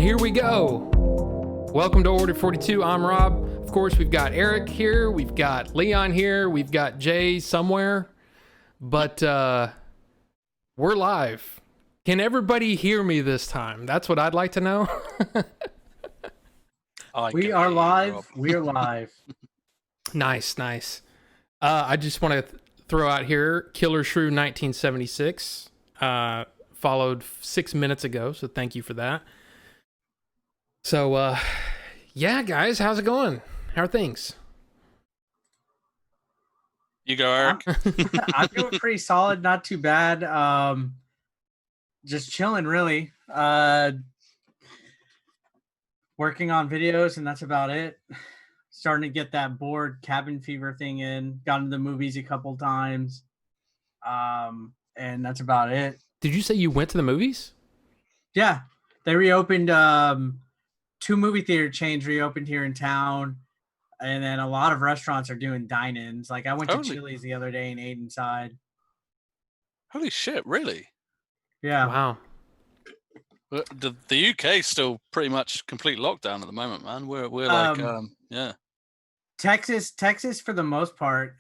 here we go. Welcome to Order 42. I'm Rob. Of course, we've got Eric here. We've got Leon here. We've got Jay somewhere. But we're live. Can everybody hear me this time? That's what I'd like to know. We are live. We are live. Nice. I just want to throw out here, Killer Shrew 1976. Followed 6 minutes ago, so thank you for that. So, yeah, guys, how's it going? How are things? You go, Eric. I'm doing pretty solid, not too bad. Just chilling, really. Working on videos, and that's about it. Starting to get that bored cabin fever thing in. Gone to the movies a couple times. And that's about it. Did you say you went to the movies? Yeah. They reopened, 2 movie theater chains reopened here in town. And then a lot of restaurants are doing dine-ins. Like I went to Chili's the other day and ate inside. Holy shit, really? Yeah. Wow. The UK is still pretty much complete lockdown at the moment, man. We're like, yeah. Texas for the most part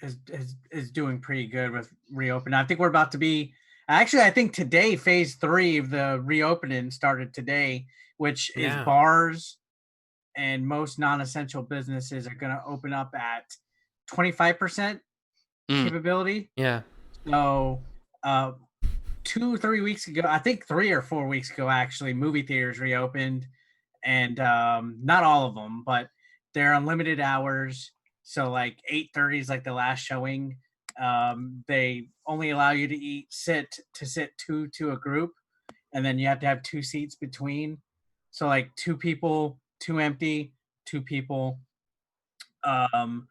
is doing pretty good with reopening. I think we're about to be actually. I think today phase 3 of the reopening started today, which is bars and most non-essential businesses are going to open up at 25% capability. Yeah. So, 2-3 weeks ago, I think 3 or 4 weeks ago, actually, movie theaters reopened, and not all of them, but they're unlimited hours. So like 8:30 is like the last showing. They only allow you to sit 2 to a group, and then you have to have 2 seats between. So like 2 people, 2 empty, 2 people. And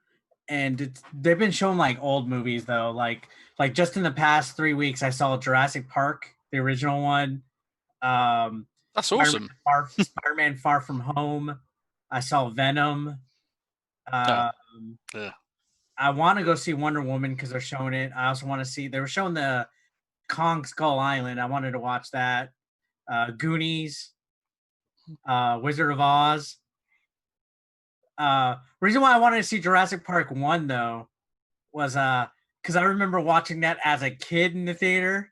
they've been showing like old movies though. Like just in the past 3 weeks, I saw Jurassic Park, the original one. That's awesome. Spider-Man Far From Home. I saw Venom. Yeah. I want to go see Wonder Woman because they're showing it. I also want to see, they were showing the Kong Skull Island. I wanted to watch that. Goonies, Wizard of Oz. Reason why I wanted to see Jurassic Park 1 though was because I remember watching that as a kid in the theater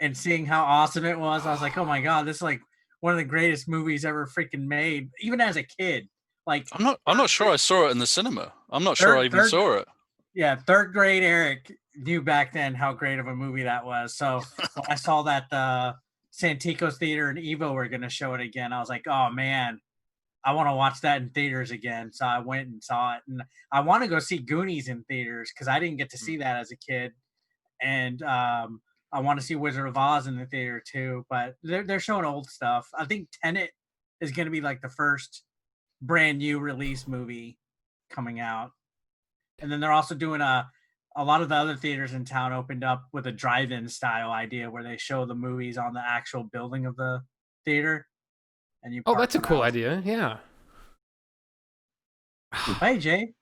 and seeing how awesome it was. I was like, oh my god, this is like one of the greatest movies ever freaking made, even as a kid. Like I'm not sure I saw it in the cinema. I'm not sure I even saw it. Yeah, 3rd grade Eric knew back then how great of a movie that was. So when I saw that the Santikos Theater and Evo were gonna show it again, I was like, oh man, I want to watch that in theaters again. So I went and saw it, and I want to go see Goonies in theaters because I didn't get to see that as a kid. And I want to see Wizard of Oz in the theater too, but they're showing old stuff. I think Tenet is going to be like the first brand new release movie coming out. And then they're also doing a lot of the other theaters in town opened up with a drive-in style idea where they show the movies on the actual building of the theater. And you that's a cool idea. Yeah. Hey, Jay.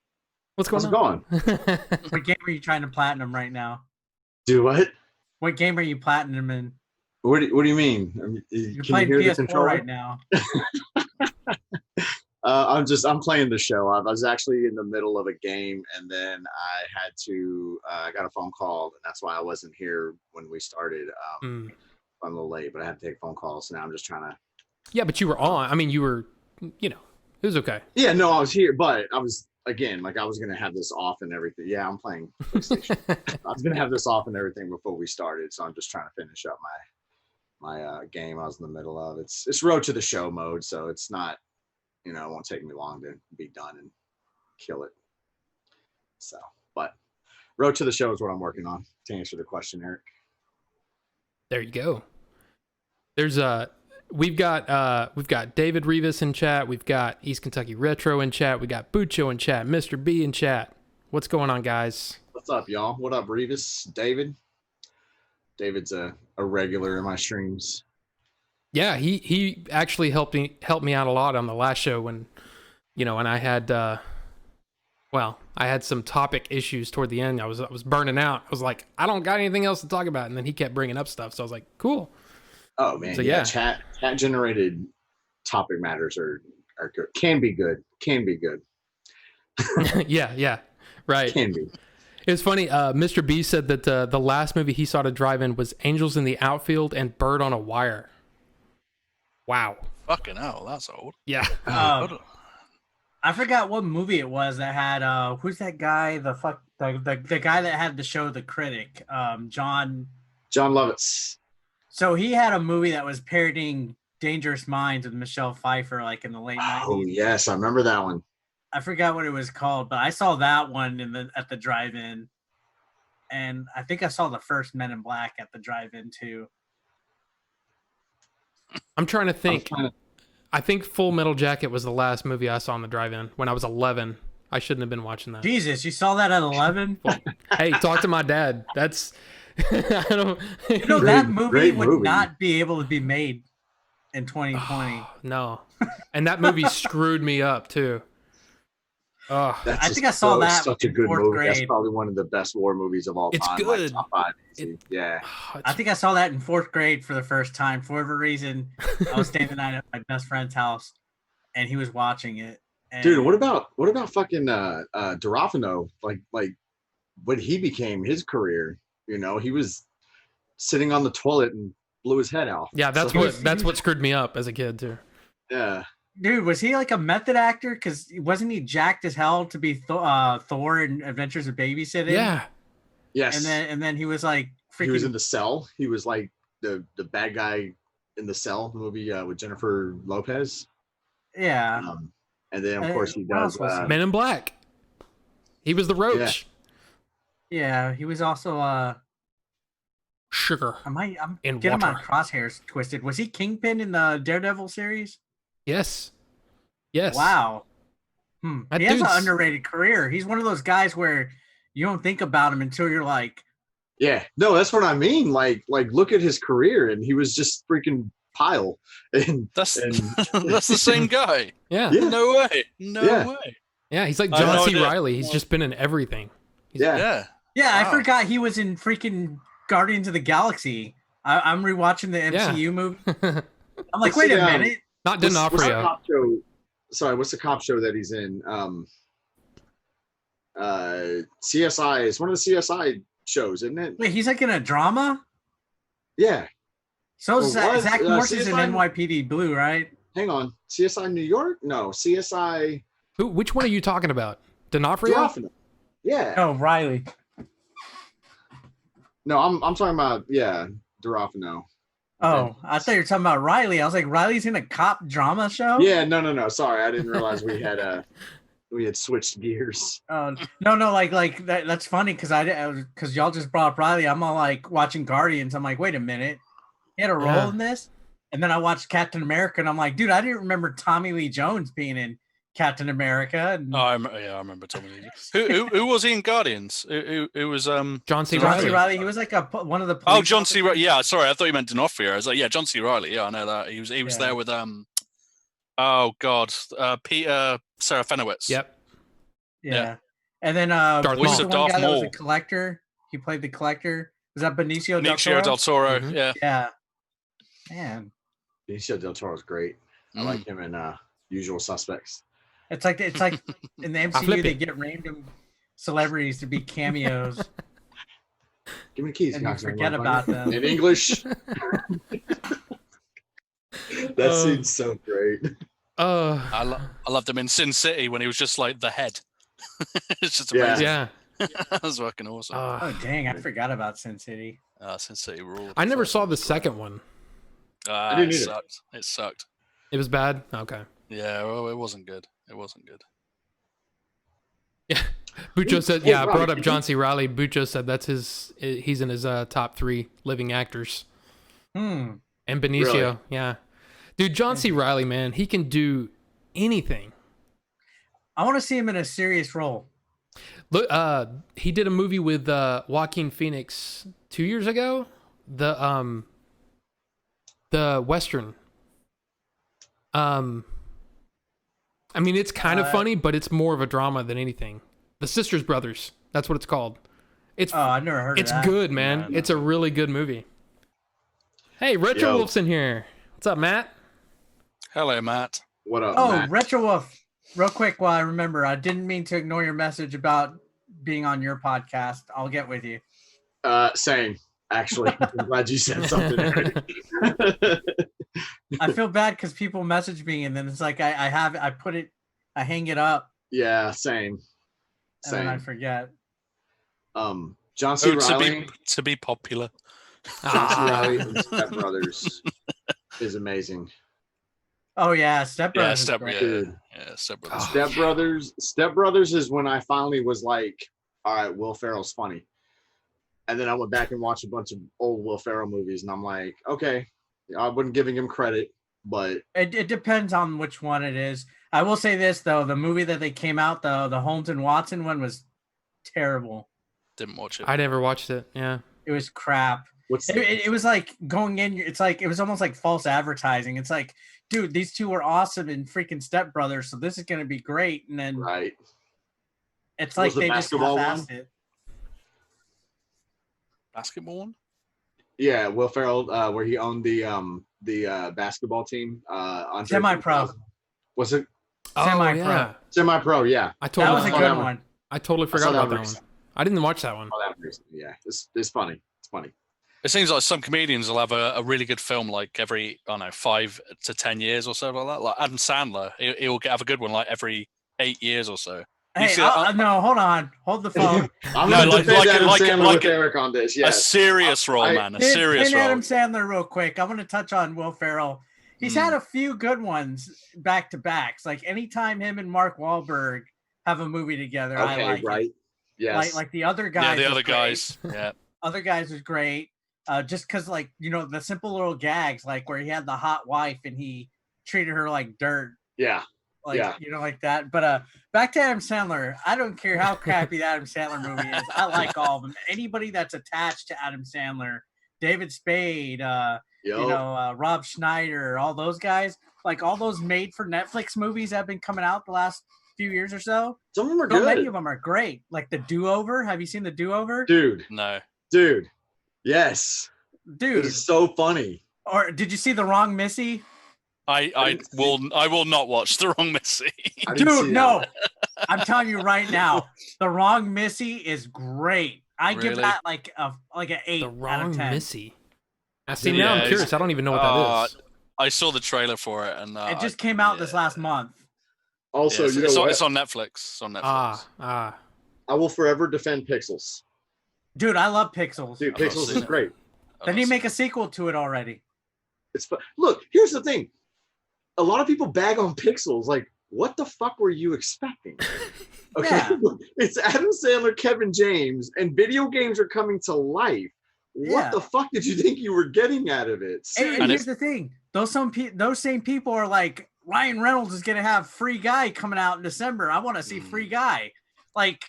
What's going on? What game are you trying to platinum right now? Do what? What game are you platinum in? What do you mean? You're playing PS4 right now. I'm playing the show. I was actually in the middle of a game, and then I had to. I got a phone call, and that's why I wasn't here when we started. I'm a little late, but I had to take a phone call, so now I'm just trying to. Yeah, but you were on. I mean, you were. It was okay. Yeah, no, I was here, but I was again like I was gonna have this off and everything. Yeah, I'm playing PlayStation. I was gonna have this off and everything before we started, so I'm just trying to finish up my game I was in the middle of. It's Road to the Show mode, so it's not. It won't take me long to be done and kill it. So, but Road to the Show is what I'm working on to answer the question, Eric. There you go. There's we've got David Rivas in chat. We've got East Kentucky Retro in chat. We got Bucho in chat. Mr. B in chat. What's going on, guys? What's up, y'all? What up, Rivas? David? David's a regular in my streams. Yeah, he actually helped me out a lot on the last show when, and I had, I had some topic issues toward the end. I was burning out. I was like, I don't got anything else to talk about, and then he kept bringing up stuff. So I was like, cool. Oh man, so, yeah. Chat generated topic matters are good. Can be good. yeah, right. Can be. It's funny. Mr. B said that the last movie he saw to drive-in was Angels in the Outfield and Bird on a Wire. Wow. Fucking hell, that's old. Yeah. I forgot what movie it was that had who's that guy? The guy that had the show The Critic, John Lovitz. So he had a movie that was parodying Dangerous Minds with Michelle Pfeiffer, like in the late 90s. Oh yes, I remember that one. I forgot what it was called, but I saw that one at the drive-in, and I think I saw the first Men in Black at the drive-in too. I'm trying to think. I think Full Metal Jacket was the last movie I saw in the drive-in when I was 11. I shouldn't have been watching that. Jesus, you saw that at 11? Hey, talk to my dad. That's I don't. That movie would not be able to be made in 2020. No, and that movie screwed me up too. I think I saw that such a in good fourth movie. grade. That's probably one of the best war movies of all time. It's good. Like top 5 easy. Yeah. I think I saw that in fourth grade for the first time. For whatever reason, I was staying the night at my best friend's house, and he was watching it. And Dude, what about fucking D'Onofrio? Like when he became his career, he was sitting on the toilet and blew his head off. Yeah, that's what screwed me up as a kid too. Yeah. Dude, was he like a method actor? Because wasn't he jacked as hell to be Thor in Adventures of Babysitting? Yeah. Yes. And then he was like freaking. He was in The Cell. He was like the bad guy in The Cell movie with Jennifer Lopez. Yeah. And then of course he does Men in Black. He was the Roach. Yeah, he was also Sugar. I'm getting my crosshairs twisted. Was he Kingpin in the Daredevil series? Yes. Wow. He has an underrated career. He's one of those guys where you don't think about him until you're like, yeah, no, that's what I mean. Like look at his career, and he was just freaking pile. And that's the same guy. Yeah. No way. No way. Yeah, he's like John C. Reilly. He's just been in everything. Yeah. I forgot he was in freaking Guardians of the Galaxy. I'm rewatching the MCU movie. I'm like, wait a minute. Not D'Onofrio. What's the cop show that he's in? CSI. It's one of the CSI shows, isn't it? Wait, he's like in a drama? Yeah. So Zach Morris is in NYPD Blue, right? Hang on. CSI New York? No, CSI. Which one are you talking about? D'Onofrio? Yeah. Oh, Reilly. No, I'm talking about D'Onofrio. Oh, I thought you were talking about Reilly. I was like, Riley's in a cop drama show? Yeah, no. Sorry, I didn't realize we had switched gears. No, like that's funny because y'all just brought up Reilly. I'm all like watching Guardians. I'm like, wait a minute, he had a role in this, and then I watched Captain America, and I'm like, dude, I didn't remember Tommy Lee Jones being in Captain America. And... I remember Tommy Lee. Who was he in Guardians? Who was John C. Reilly. He was like one of the. John C. Reilly. Yeah, sorry, I thought you meant D'Onofrio. I was like, yeah, John C. Reilly. Yeah, I know that. He was there with oh God, Peter Serafinowicz. Yep. Yeah. And then Voice of Darth guy that was Maul. a collector. He played the collector. Was that Benicio del Toro? Mm-hmm. Yeah. Yeah. Man. Benicio del Toro's great. I like him in Usual Suspects. It's like in the MCU they get random celebrities to be cameos. Give me the keys. And you forget about them. In English. That scene's so great. I loved him in Sin City when he was just like the head. It's just amazing. Yeah. That was fucking awesome. Oh dang, I forgot about Sin City. Sin City ruled. I never saw the second one. It sucked. It sucked. It was bad? Okay. Yeah, well, it wasn't good. Yeah. Bucho said, I brought up John C. Reilly. Bucho said he's in his top 3 living actors. And Benicio, Really? yeah. Dude, John C. Reilly, man, he can do anything. I want to see him in a serious role. Look, he did a movie with Joaquin Phoenix 2 years ago. The Western. I mean, it's kind of funny, but it's more of a drama than anything. The Sisters Brothers. That's what it's called. I've never heard of that. It's good, man. No. It's a really good movie. Hey, Retro Wolf's in here. What's up, Matt? Hello, Matt. What up, Oh, Matt? Retro Wolf. Real quick, while I remember, I didn't mean to ignore your message about being on your podcast. I'll get with you. Same. Actually, I'm glad you said something. I feel bad because people message me and then it's like I hang it up Yeah, same. and then I forget. John C. Oh, Reilly. to be popular. John C. Reilly and Step Brothers is amazing. Oh yeah, Step Yeah, Brothers. Step is Step Oh, Brothers. Step Brothers is when I finally was like, all right, Will Ferrell's funny. And then I went back and watched a bunch of old Will Ferrell movies, and I'm like, okay, I wasn't giving him credit, but It depends on which one it is. I will say this though, the movie that they came out, the Holmes and Watson one was terrible. Didn't watch it. I never watched it. Yeah. It was crap. It was like going in. It's like it was almost like false advertising. It's like, dude, these two are awesome in freaking Step Brothers, so this is gonna be great. And then right. it's Was like the they just basketball half-assed it. Basketball one? Yeah, Will Ferrell, where he owned the basketball team. Semi-pro. Was it Semi-pro. yeah. semi-pro? Yeah, I That totally was a saw good that one. one. I totally I forgot saw that about that one. recently. I didn't watch that one. Saw that recently. Yeah, it's funny. It's funny. It seems like some comedians will have a really good film like every, I don't know, 5 to 10 years or so like that. Like Adam Sandler, he'll have a good one like every 8 years or so. You Hey, see that? no, hold on. Hold the phone. I'm No, gonna like- defend like- Adam like- Sandler like with Eric on this. A Yes, serious role, man. A serious Pin role. Adam Sandler real quick. I want to touch on Will Ferrell. He's had a few good ones back to backs. Like anytime him and Mark Wahlberg have a movie together, I okay, like right. it. Yes, Like the other guys. Yeah, the was other great. guys. Yeah. Other guys was great. Just because, like, the simple little gags, like where he had the hot wife and he treated her like dirt. yeah. Like, Yeah. like that. But back to Adam Sandler. I don't care how crappy the Adam Sandler movie is. I like all of them. Anybody that's attached to Adam Sandler, David Spade, Rob Schneider, all those guys, like all those made for Netflix movies that have been coming out the last few years or so. Some of them are So good. many of them are great. Like the Do-Over. Have you seen the Do-Over? Dude. No. Yes. Dude. It's so funny. Or did you see The Wrong Missy? I will not watch The Wrong Missy. I didn't see Dude, that no. one. I'm telling you right now, The Wrong Missy is great. I give Really? that like an 8 The out of Wrong 10. Missy. See, now I'm Yeah, curious. I don't even know what that is. I saw the trailer for it, and It just came out this last month. Also, it's, you know it's, on, what? it's on Netflix. It's on Netflix. I will forever defend Pixels. Dude, I love Pixels. Dude, I've not Pixels seen is it. great. Then he make a sequel to it already. It's fun. Look, here's the thing. A lot of people bag on Pixels. Like, what the fuck were you expecting? Okay, Yeah. It's Adam Sandler, Kevin James, and video games are coming to life. Yeah. What the fuck did you think you were getting out of it? And Seriously. here's the thing: those same people are like, Ryan Reynolds is gonna have Free Guy coming out in December. I want to see Free Guy. Like,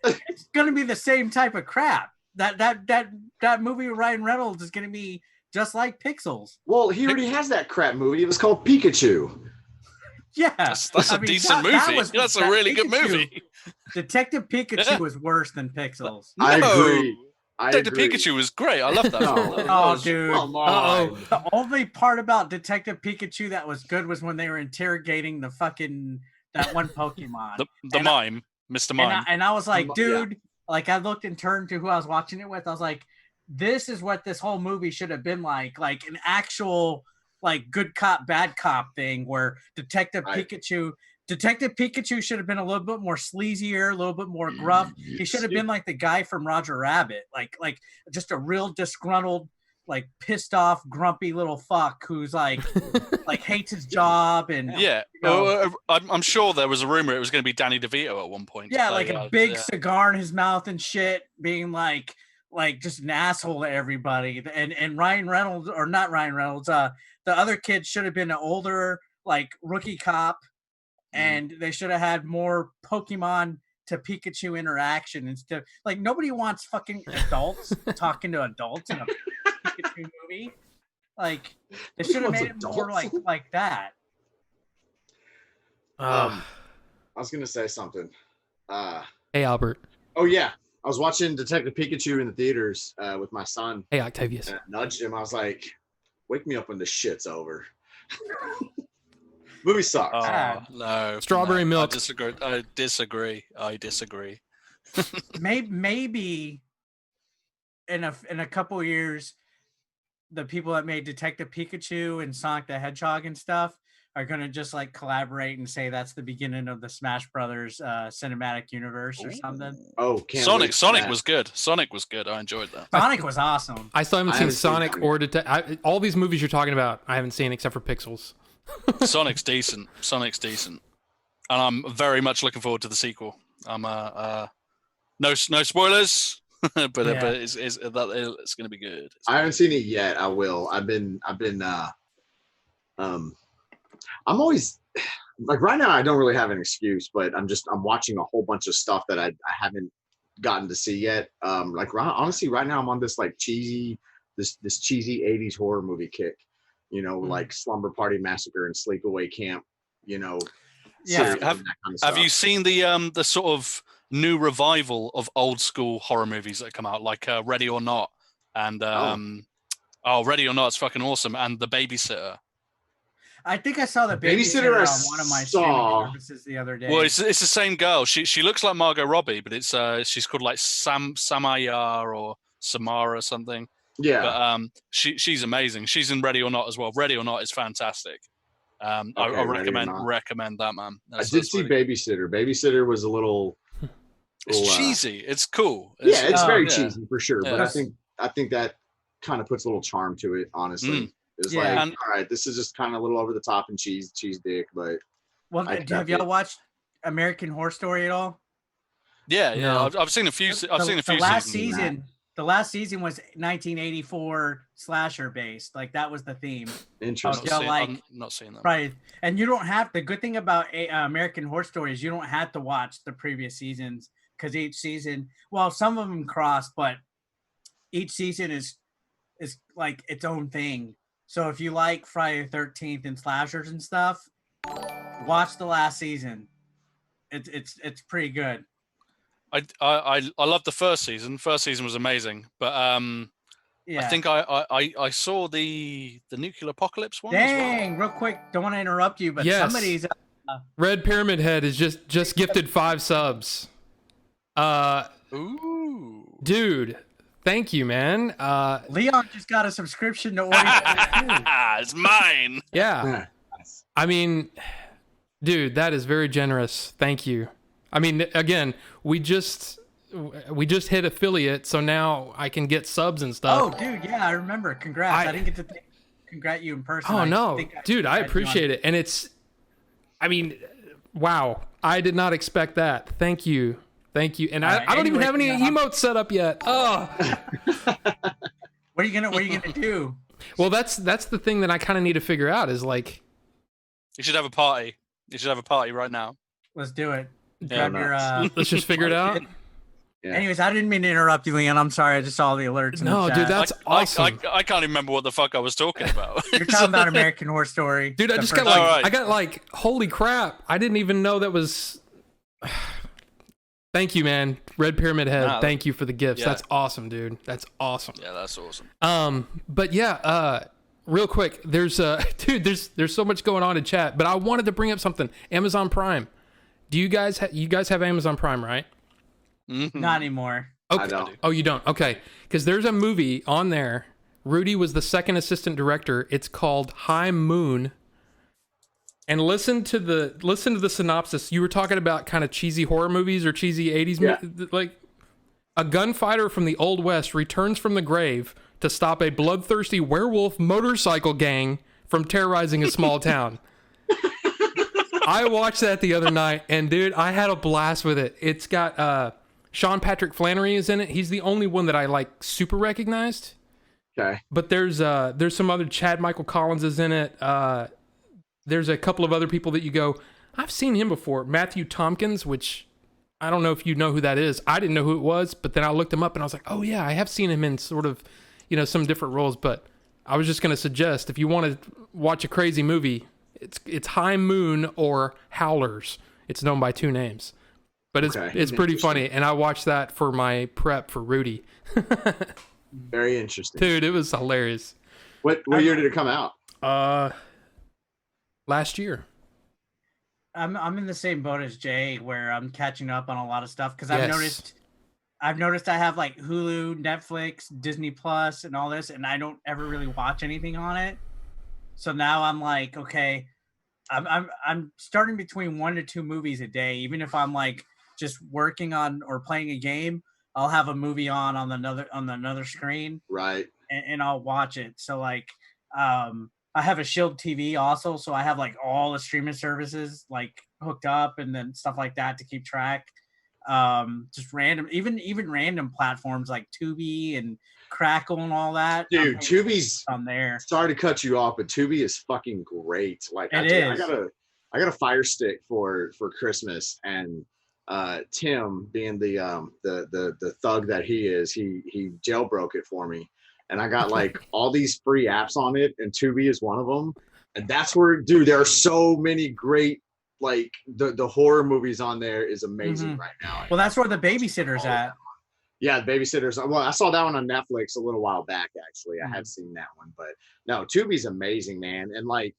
it's gonna be the same type of crap. That movie with Ryan Reynolds is gonna be just like Pixels. Well, he already has that crap movie. It was called Pikachu. Yeah, That's I a mean, decent that movie. was- That's a that really good Pikachu- movie. Detective Pikachu Yeah. was worse than Pixels. I No. agree. I Detective agree. Pikachu was great. I love that. No. film. That Oh, was- dude. Come on. The only part about Detective Pikachu that was good was when they were interrogating that one Pokemon. The And I- mime, Mr. Mime. And I was like, Yeah. dude, like I looked and turned to who I was watching it with. I was like, this is what this whole movie should have been like an actual like good cop, bad cop thing where Detective Pikachu should have been a little bit more sleazier, a little bit more gruff. He should have been like the guy from Roger Rabbit, like just a real disgruntled, like pissed off, grumpy little fuck who's like hates his job and Yeah, I'm sure there was a rumor it was going to be Danny DeVito at one point. to yeah, play, like a big yeah. cigar in his mouth and shit, being like just an asshole to everybody. And Ryan Reynolds, or not Ryan Reynolds, the other kid should have been an older like rookie cop, and they should have had more Pokemon to Pikachu interaction instead. Like nobody wants fucking adults talking to adults in a Pikachu movie. Like they should have made it more like that. I was gonna say something. Hey, Albert. Oh yeah, I was watching Detective Pikachu in the theaters with my son. Hey, Octavius. And I nudged him. I was like, "Wake me up when this shit's over." Movie sucks. No. Strawberry milk. I disagree. Maybe in a couple years, the people that made Detective Pikachu and Sonic the Hedgehog and stuff are gonna just like collaborate and say that's the beginning of the Smash Brothers cinematic universe or something. Oh, Sonic was good. Sonic was good. I enjoyed that. Sonic was awesome. I still haven't seen Sonic or Sonic. all these movies you're talking about. I haven't seen except for Pixels. Sonic's decent, and I'm very much looking forward to the sequel. I'm no spoilers, but it's going to be good. I haven't seen it yet. I will. I'm always like right now. I don't really have an excuse, but I'm watching a whole bunch of stuff that I haven't gotten to see yet. Honestly, right now I'm on this like cheesy 80s horror movie kick. Like Slumber Party Massacre and Sleepaway Camp. Yeah. Have you seen the sort of new revival of old school horror movies that come out, like Ready or Not, and Ready or Not is fucking awesome, and The Babysitter. I think I saw the Babysitter on one of my streaming services the other day. Well, it's the same girl. She looks like Margot Robbie, but it's she's called like Samaya or Samara or something. Yeah, but she's amazing. She's in Ready or Not as well. Ready or Not is fantastic. I recommend that, man. I did see really Babysitter. Babysitter was a little. It's cheesy. It's cool. It's very cheesy for sure. Yeah. But I think that kind of puts a little charm to it. Honestly, it's like, all right, this is just kind of a little over the top and cheese dick, but. Well, have y'all watched American Horror Story at all? Yeah. No. I've seen a few. I've seen a few. The last season was 1984 slasher based. Like that was the theme. Interesting. I'm not seeing that. Right. And you don't have the good thing about American Horror Story is you don't have to watch the previous seasons because each season, well, some of them cross, but each season is like its own thing. So if you like Friday the 13th and slashers and stuff, watch the last season. It's pretty good. I loved the first season. First season was amazing, but I think I saw the Nuclear Apocalypse one. Dang, as well. real quick, don't want to interrupt you, but somebody's Red Pyramid Head is just gifted 5 subs. Ooh, dude, thank you, man. Leon just got a subscription to Order 42. It's mine. Yeah, I mean, dude, that is very generous. Thank you. I mean, again, we just hit affiliate, so now I can get subs and stuff. Oh, dude, yeah, I remember. Congrats. I didn't get to congrat you in person. Oh, no. Dude, I appreciate it. And I mean, wow. I did not expect that. Thank you. Thank you. And I don't even have any emotes set up yet. Oh. What are you gonna do? Well, that's the thing that I kind of need to figure out is like. You should have a party. You should have a party right now. Let's do it. Let's just figure it out. Yeah. Anyways, I didn't mean to interrupt you, Leon. I'm sorry. I just saw the alerts. No, dude, that's awesome. I can't even remember what the fuck I was talking about. You're talking about American Horror Story. Dude, I just got I got like, holy crap. I didn't even know that was. Thank you, man. Red Pyramid Head. Thank you for the gifts. Yeah. That's awesome, dude. That's awesome. Yeah, that's awesome. But yeah, real quick, there's there's so much going on in chat, but I wanted to bring up something. Amazon Prime. Do you guys have Amazon Prime, right? Mm-hmm. Not anymore. Okay. I don't. Oh, you don't? Okay. Because there's a movie on there. Rudy was the second assistant director. It's called High Moon. And listen to the synopsis. You were talking about kind of cheesy horror movies or cheesy 80s like a gunfighter from the Old West returns from the grave to stop a bloodthirsty werewolf motorcycle gang from terrorizing a small town. I watched that the other night, and dude, I had a blast with it. It's got Sean Patrick Flannery is in it. He's the only one that I like super recognized. Okay. But there's some other Chad Michael Collins is in it. There's a couple of other people that you go, I've seen him before. Matthew Tompkins, which I don't know if you know who that is. I didn't know who it was, but then I looked him up and I was like, oh yeah, I have seen him in sort of, some different roles. But I was just going to suggest if you want to watch a crazy movie, it's High Moon or Howlers. It's known by 2 names, but it's pretty funny. And I watched that for my prep for Rudy. Very interesting, dude. It was hilarious. What year did it come out? last year. I'm in the same boat as Jay, where I'm catching up on a lot of stuff because Yes. I've noticed I have like Hulu, Netflix, Disney Plus, and all this, and I don't ever really watch anything on it. So now I'm like, okay, I'm starting between 1 to 2 movies a day. Even if I'm like just working on or playing a game, I'll have a movie on another screen, Right. and I'll watch it. So like, I have a Shield TV also, so I have like all the streaming services like hooked up, and then stuff like that to keep track. Just random, even random platforms like Tubi and Crackle and all that. Dude, Tubi's on there. Sorry to cut you off, but Tubi is fucking great. Like I got a Fire Stick for Christmas, and Tim, being the thug that he is, he jailbroke it for me, and I got like all these free apps on it, and Tubi is one of them. And that's where, dude, there are so many great, like the horror movies on there is amazing right now. Well, that's where The Babysitter's at. Yeah, The Babysitters. Well, I saw that one on Netflix a little while back. Actually, I have seen that one, but no, Tubi's amazing, man. And like,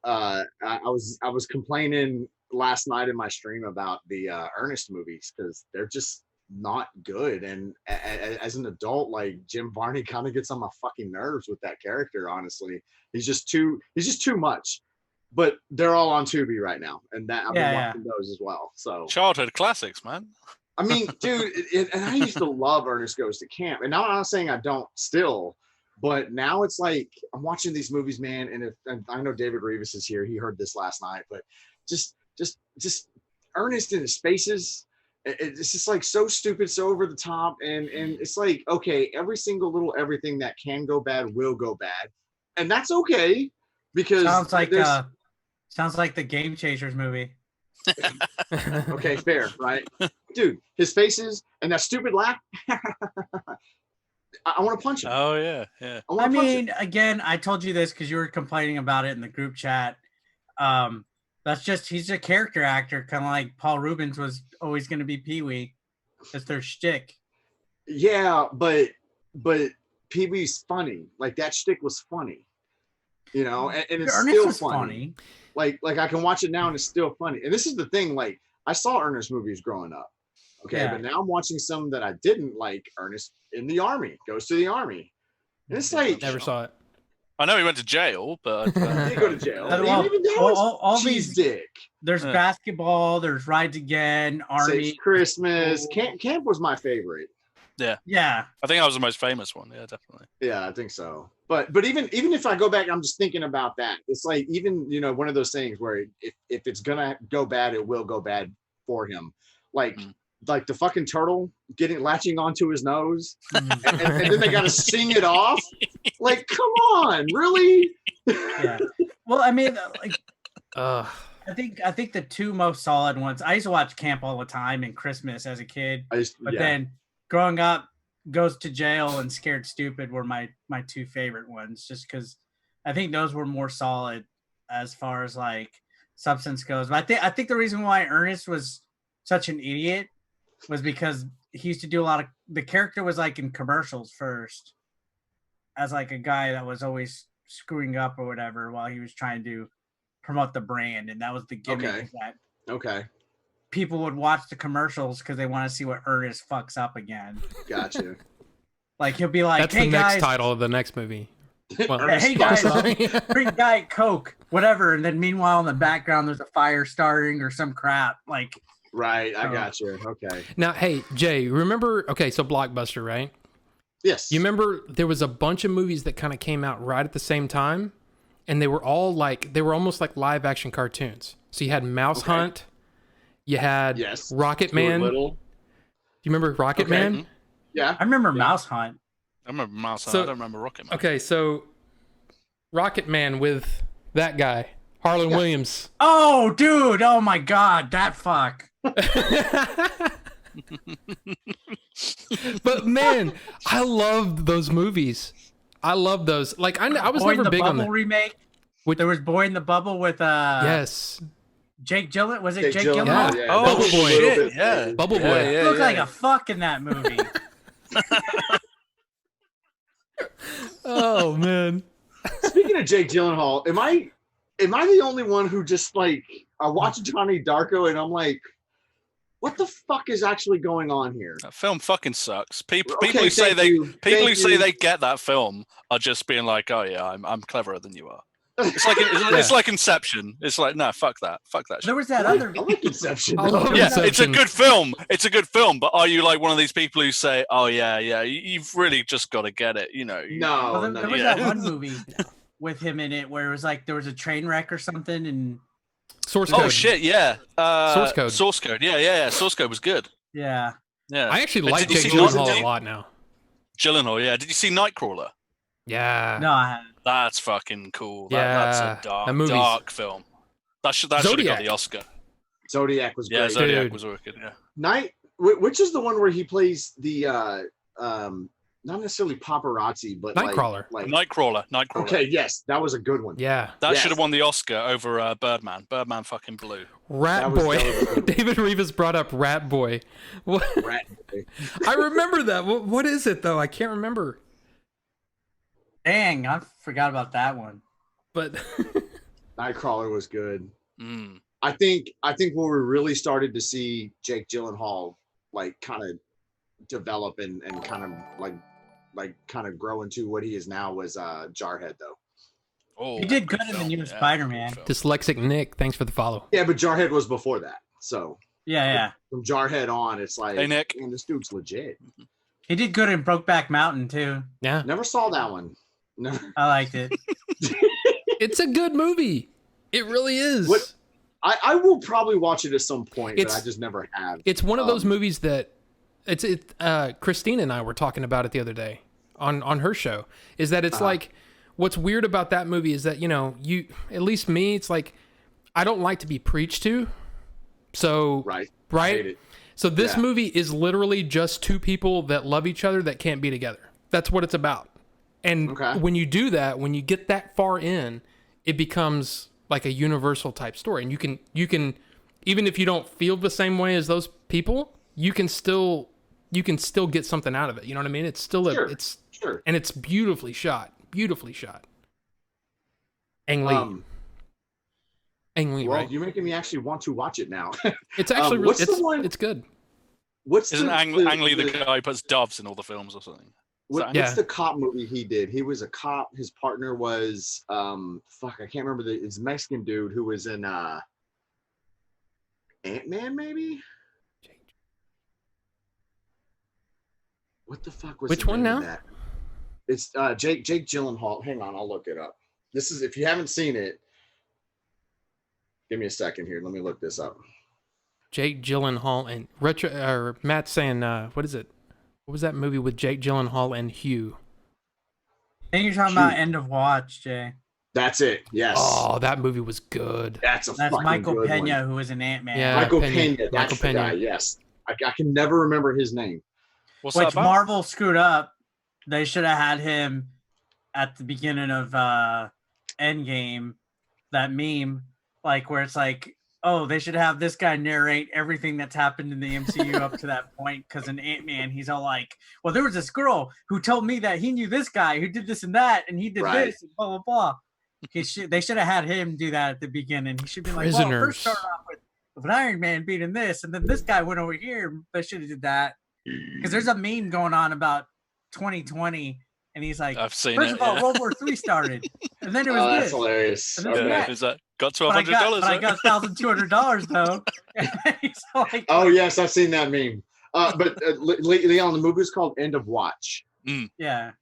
I was complaining last night in my stream about the Ernest movies because they're just not good. And as an adult, like Jim Varney kind of gets on my fucking nerves with that character. Honestly, he's just too much. But they're all on Tubi right now, and that I've been watching those as well. So childhood classics, man. I mean, dude, and I used to love Ernest Goes to Camp, and now I'm not saying I don't still, but now it's like I'm watching these movies, man. And I know David Rivas is here, he heard this last night, but just Ernest in his spaces, it's just like so stupid, so over the top, and it's like, okay, every single little everything that can go bad will go bad, and that's okay because sounds like the Game Chasers movie. Okay, fair, right? Dude, his faces and that stupid laugh. I want to punch him. Oh yeah. I mean, again, I told you this because you were complaining about it in the group chat. That's just, he's a character actor, kind of like Paul Rubens was always going to be Pee-wee. That's their shtick. Yeah, but Pee-wee's funny. Like that shtick was funny, you know, and it's Ernest still was funny. Like I can watch it now and it's still funny. And this is the thing, like I saw Ernest movies growing up. Okay, but now I'm watching some that I didn't like. Ernest in the Army, goes to the Army. And it's like, Never saw it. I know he went to jail, but he did go to jail. All these dick. There's basketball, there's Rides Again, Army, Saves Christmas. Camp was my favorite. Yeah. I think that was the most famous one. Yeah, definitely. Yeah, I think so. But even if I go back, I'm just thinking about that. It's like, even, you know, one of those things where if it's gonna go bad, it will go bad for him. Like the fucking turtle latching onto his nose, and then they gotta sing it off. Like, come on, really? Yeah. Well, I mean, like, I think the two most solid ones. I used to watch Camp all the time and Christmas as a kid, then growing up, Goes to Jail and Scared Stupid were my two favorite ones, just because I think those were more solid as far as like substance goes. But I think the reason why Ernest was such an idiot was because he used to do a lot of, the character was like in commercials first as like a guy that was always screwing up or whatever while he was trying to promote the brand, and that was the gimmick. Okay. People would watch the commercials because they want to see what Ernest fucks up again. Gotcha. Like he'll be like, That's "Hey the guys, next title of the next movie." Well, hey guys, bring Diet Coke, whatever." And then meanwhile in the background there's a fire starting or some crap. Like, right, I got you. Okay. Now, hey Jay, remember? Okay, so Blockbuster, right? Yes. You remember there was a bunch of movies that kind of came out right at the same time, and they were all like, they were almost like live action cartoons. So you had Mouse Hunt. You had Rocket Man. Do you remember Rocket Man? Yeah. I remember Mouse Hunt. I remember Mouse Hunt. I don't remember Rocket Man. Okay, so Rocket Man with that guy, Harlan Williams. Oh, dude. Oh, my God. That fuck. But, man, I loved those movies. I love those. Like, I was never big on the remake. There was Boy in the Bubble with yes. Jake Gyllenhaal. Was it Jake Gyllenhaal? Yeah. Oh, Bubble Boy. Shit. Yeah. Bubble Boy. He looked like a fuck in that movie. Oh, man. Speaking of Jake Gyllenhaal, am I am I the only one who just like I watch Johnny Darko and I'm like, what the fuck is actually going on here? That film fucking sucks. People Okay, who say thank they you. they get that film are just being like, oh yeah, I'm cleverer than you are. It's like Inception. It's like, no, fuck that shit. There was that other. I like Inception. I love Yeah, Inception. it's a good film. It's a good film, but are you like one of these people who say, "Oh yeah, you've really just got to get it," you know? No, There was that one movie with him in it where it was like there was a train wreck or something, and Source Code. Oh shit, yeah. Source Code. Source Code. Yeah. Source Code was good. yeah. Yeah. I actually Did like you Jake see Gyllenhaal a lot now. Gyllenhaal, yeah. Did you see Nightcrawler? Yeah. No, I haven't. That's fucking cool. Yeah, That's a that movie's- dark film. That should have got Zodiac. the Oscar. Zodiac was Yeah, great. Zodiac Dude. was wicked. Yeah. Which is the one where he plays the not necessarily paparazzi, but Nightcrawler. Like Nightcrawler. okay, yes, that was a good one. Yeah. That Yes. should have won the Oscar over Birdman. Birdman fucking blew. Rat That was Boy. dope. David Rivas brought up Rat Boy. What? Rat Boy. I remember that. What is it though? I can't remember. Dang, I forgot about that one. But Nightcrawler was good. Mm. I think where we really started to see Jake Gyllenhaal like kind of develop and kind of kind of grow into what he is now was Jarhead though. Oh, He did good good in the film. new Yeah, Spider-Man. good film. Dyslexic Nick, thanks for the follow. Yeah, but Jarhead was before that. So Yeah. from Jarhead on, it's like, Hey, Nick. man, this dude's legit. He did good in Brokeback Mountain too. Yeah. Never saw that one. Never. I liked it. It's a good movie. It really is. What- I will probably watch it at some point, but It's- I just never have. It's one of those movies that Christine and I were talking about it the other day on her show, is that it's like, what's weird about that movie is that, you, at least me, it's like, I don't like to be preached to. So, Right. I hate it. So this Yeah. movie is literally just two people that love each other that can't be together. That's what it's about. And Okay. when you do that, when you get that far in, it becomes like a universal type story. And you can, even if you don't feel the same way as those people, you can still get something out of it. You know what I mean? It's still Sure. Sure. and it's beautifully shot. Ang Lee. Ang Lee, Well, right? you're making me actually want to watch it now. It's actually really, what's the one- it's good. Isn't Ang Lee the guy who puts doves in all the films or something? What's Yeah. the cop movie he did? He was a cop. His partner was I can't remember it's a Mexican dude who was in Ant-Man maybe? What the fuck was Which the one name of now? that? It's Jake Gyllenhaal. Hang on, I'll look it up. This is, if you haven't seen it, give me a second here. Let me look this up. Jake Gyllenhaal and Matt's saying, what is it? What was that movie with Jake Gyllenhaal and Hugh? I think you're talking about End of Watch, Jay. That's it. Yes. Oh, that movie was good. That's a That's fucking Michael good Pena, one. who was an Ant-Man. Yeah. Michael Pena. Pena. That's Michael the Pena. guy. Yes. I can never remember his name. What's that Which about? Marvel screwed up. They should have had him at the beginning of Endgame, that meme, like where it's like, oh, they should have this guy narrate everything that's happened in the MCU up to that point, because in Ant-Man, he's all like, well, there was this girl who told me that he knew this guy who did this and that, and he did Right. this, and blah, blah, blah. They should have had him do that at the beginning. He should be like, well, Prisoners. first start off with an Iron Man beating this, and then this guy went over here. They should have did that. Because there's a meme going on about 2020, and he's like, I've seen first it. of all, yeah. World War III started, and then it was That's this. hilarious. And then Okay. that. Is that got But I $1,200? got $1,200 though. And he's like, Oh yes, I've seen that meme. But Leon, the movie is called End of Watch. yeah.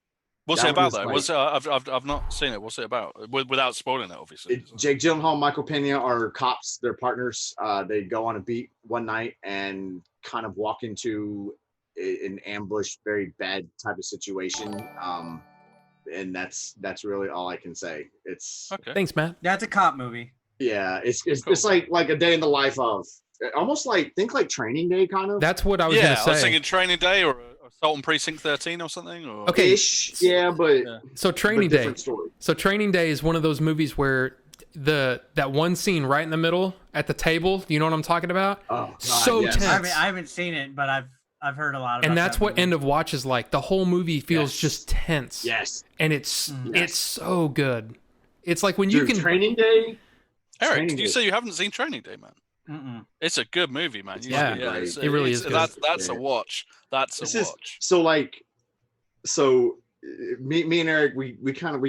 What's That it about was though? like- I've not seen it. What's it about? Without spoiling it, obviously. Jake Gyllenhaal, Michael Pena are cops. They're partners. They go on a beat one night and kind of walk into an ambush, very bad type of situation. And that's really all I can say. It's Okay. Thanks, Matt. That's a cop movie. yeah, it's Cool. like a day in the life of, almost like Training Day kind of. That's what I was Yeah, gonna I was say. thinking Training Day or Assault on Precinct 13 or something. Or... Okay. Ish, yeah, but Yeah. So Training but Day. different story. So Training Day is one of those movies where that one scene right in the middle at the table. You know what I'm talking about? Oh, God, So yes. tense. I haven't seen it, but I've heard a lot about And that's that what movie. End of Watch is like. The whole movie feels Yes. just tense. Yes, And it's Mm. it's so good. It's like when dude, you can Training Day. Eric, Training did you Day. say you haven't seen Training Day, man? Mm-mm. It's a good movie, man. Yeah, it really is good. That's a watch. That's a watch. So me and Eric, we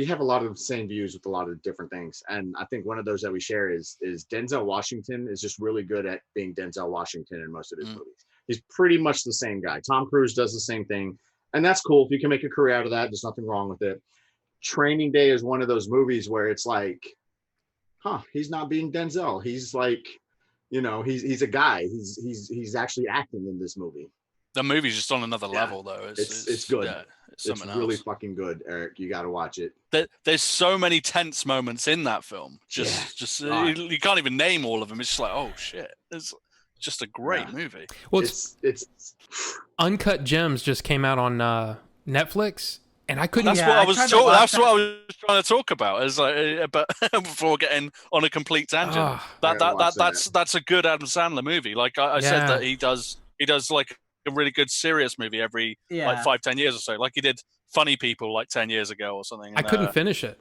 have a lot of the same views with a lot of different things, and I think one of those that we share is Denzel Washington is just really good at being Denzel Washington in most of his movies. He's pretty much the same guy. Tom Cruise does the same thing, and that's cool. If you can make a career out of that, there's nothing wrong with it. Training Day is one of those movies where it's like, he's not being Denzel. He's like, he's a guy. He's actually acting in this movie. The movie's just on another level, though. It's good. Yeah, it's really fucking good, Eric. You got to watch it. There's so many tense moments in that film. You can't even name all of them. It's just like, oh shit, it's just a great movie. Well, it's Uncut Gems just came out on Netflix, and I couldn't. That's what I was trying to talk about. Is like, but before getting on a complete tangent, that's a good Adam Sandler movie. Like I said, that he does like a really good serious movie every like 5-10 years or so. Like he did Funny People like 10 years ago or something. I couldn't finish it.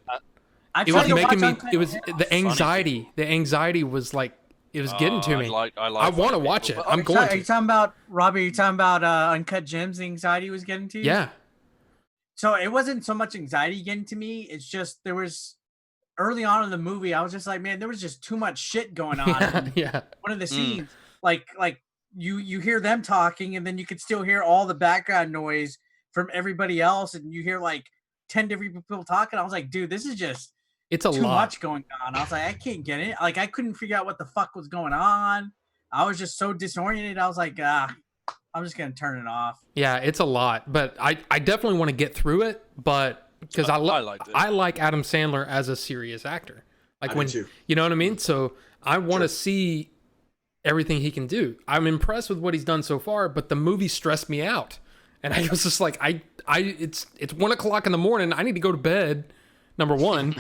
It was making me. It was the anxiety. The anxiety was like it was getting to me. I want to watch it. I'm going to. Are you talking about Robbie? Are you talking about Uncut Gems? The anxiety was getting to you. Yeah. So it wasn't so much anxiety getting to me. It's just there was early on in the movie. I was just like, man, there was just too much shit going on. Yeah. One of the scenes, like you hear them talking, and then you could still hear all the background noise from everybody else, and you hear like 10 different people talking. I was like, dude, this is just it's too much going on. I was like, I can't get it. Like I couldn't figure out what the fuck was going on. I was just so disoriented. I was like, I'm just gonna turn it off. Yeah, it's a lot, but I definitely want to get through it. But because I like Adam Sandler as a serious actor. Like when you know what I mean. So I want to see everything he can do. I'm impressed with what he's done so far, but the movie stressed me out, and I was just like, it's 1:00 in the morning. I need to go to bed. Number one,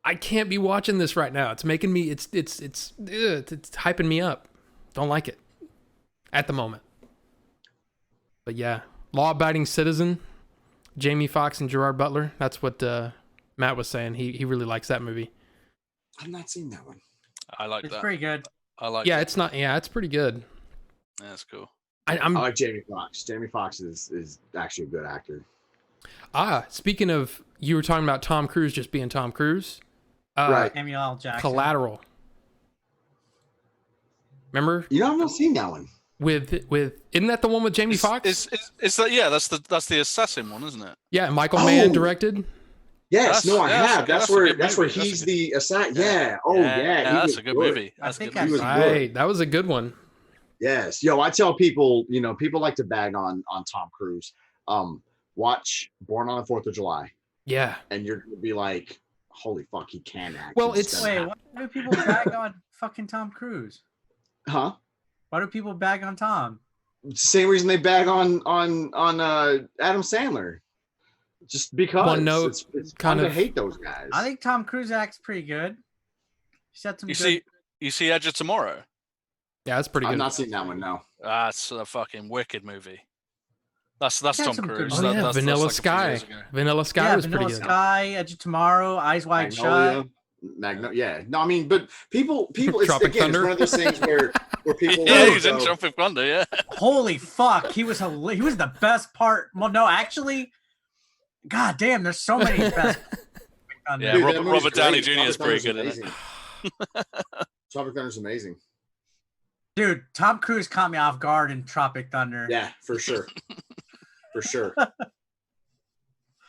I can't be watching this right now. It's making me. It's hyping me up. Don't like it at the moment. But yeah, Law-Abiding Citizen, Jamie Foxx and Gerard Butler. That's what Matt was saying. He really likes that movie. I've not seen that one. I like that. It's pretty good. I like. Yeah, it's not. Yeah, it's pretty good. Yeah, that's cool. I like Jamie Foxx. Jamie Foxx is actually a good actor. Speaking of, you were talking about Tom Cruise just being Tom Cruise. Right. Samuel L. Jackson. Collateral. Remember? I've not seen that one. With isn't that the one with Jamie Foxx? It's that that's the assassin one, isn't it? Yeah, Michael Mann directed. Yes, I have. That's where he's the assassin. Yeah. Oh yeah. That's a good movie. That's a good movie. Right, that was a good one. Yes. Yo, I tell people, people like to bag on Tom Cruise. Watch Born on the 4th of July. Yeah. And you're gonna be like, holy fuck, he can act. Well, why do people bag on fucking Tom Cruise? Huh? Why do people bag on Tom? Same reason they bag on Adam Sandler. Just because it's kind of hate those guys. I think Tom Cruise acts pretty good. He said some. You see Edge of Tomorrow? Yeah, that's pretty good. I've not seen that one. No. That's a fucking wicked movie. That's Tom Cruise. Oh, yeah, Vanilla Sky. Vanilla Sky was pretty good. Vanilla Sky, Edge of Tomorrow, Eyes Wide Shut. Yeah. No, I mean, but people. It's Thunder. It's one of those things where people. Yeah, he's in Tropic Thunder. Yeah. Holy fuck, he was the best part. Well, no, actually, god damn, there's so many best. Yeah, dude, Robert Downey Jr. is pretty good in it. Tropic Thunder's amazing. Dude, Tom Cruise caught me off guard in Tropic Thunder. Yeah, for sure. For sure.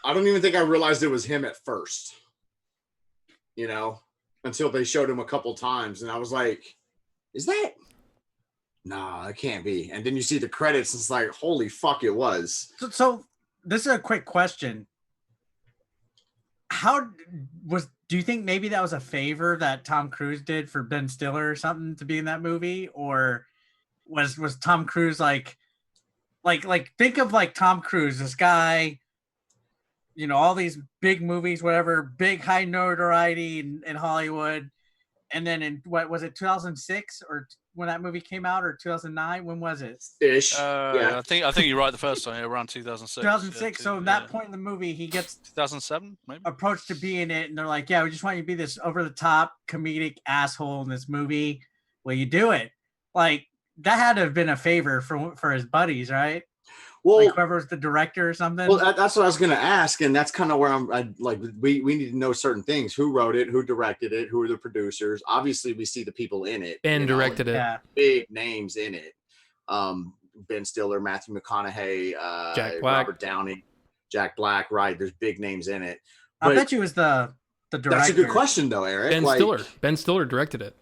I don't even think I realized it was him at first. Until they showed him a couple times, and I was like, "Is that? No, it can't be." And then you see the credits, and it's like, "Holy fuck, it was." So this is a quick question. Do you think maybe that was a favor that Tom Cruise did for Ben Stiller or something to be in that movie, or was Tom Cruise like think of like Tom Cruise, this guy, all these big movies, whatever, big high notoriety in Hollywood, and then in what was it 2006 or when that movie came out, or 2009? When was it? Ish. Yeah. I think you're right the first time, around 2006. 2006. So at that point in the movie, he gets 2007 maybe approached to be in it, and they're like, "Yeah, we just want you to be this over the top comedic asshole in this movie. Will you do it?" Like that had to have been a favor for his buddies, right? Well, Like whoever was the director or something. Well, that's what I was going to ask, and that's kind of where we need to know certain things: who wrote it, who directed it, who are the producers. Obviously, we see the people in it. And directed it. Yeah. Big names in it. Ben Stiller, Matthew McConaughey, Jack Black. Robert Downey, Jack Black. Right, there's big names in it. I bet you it was the director. That's a good question, though, Eric. Ben Stiller directed it.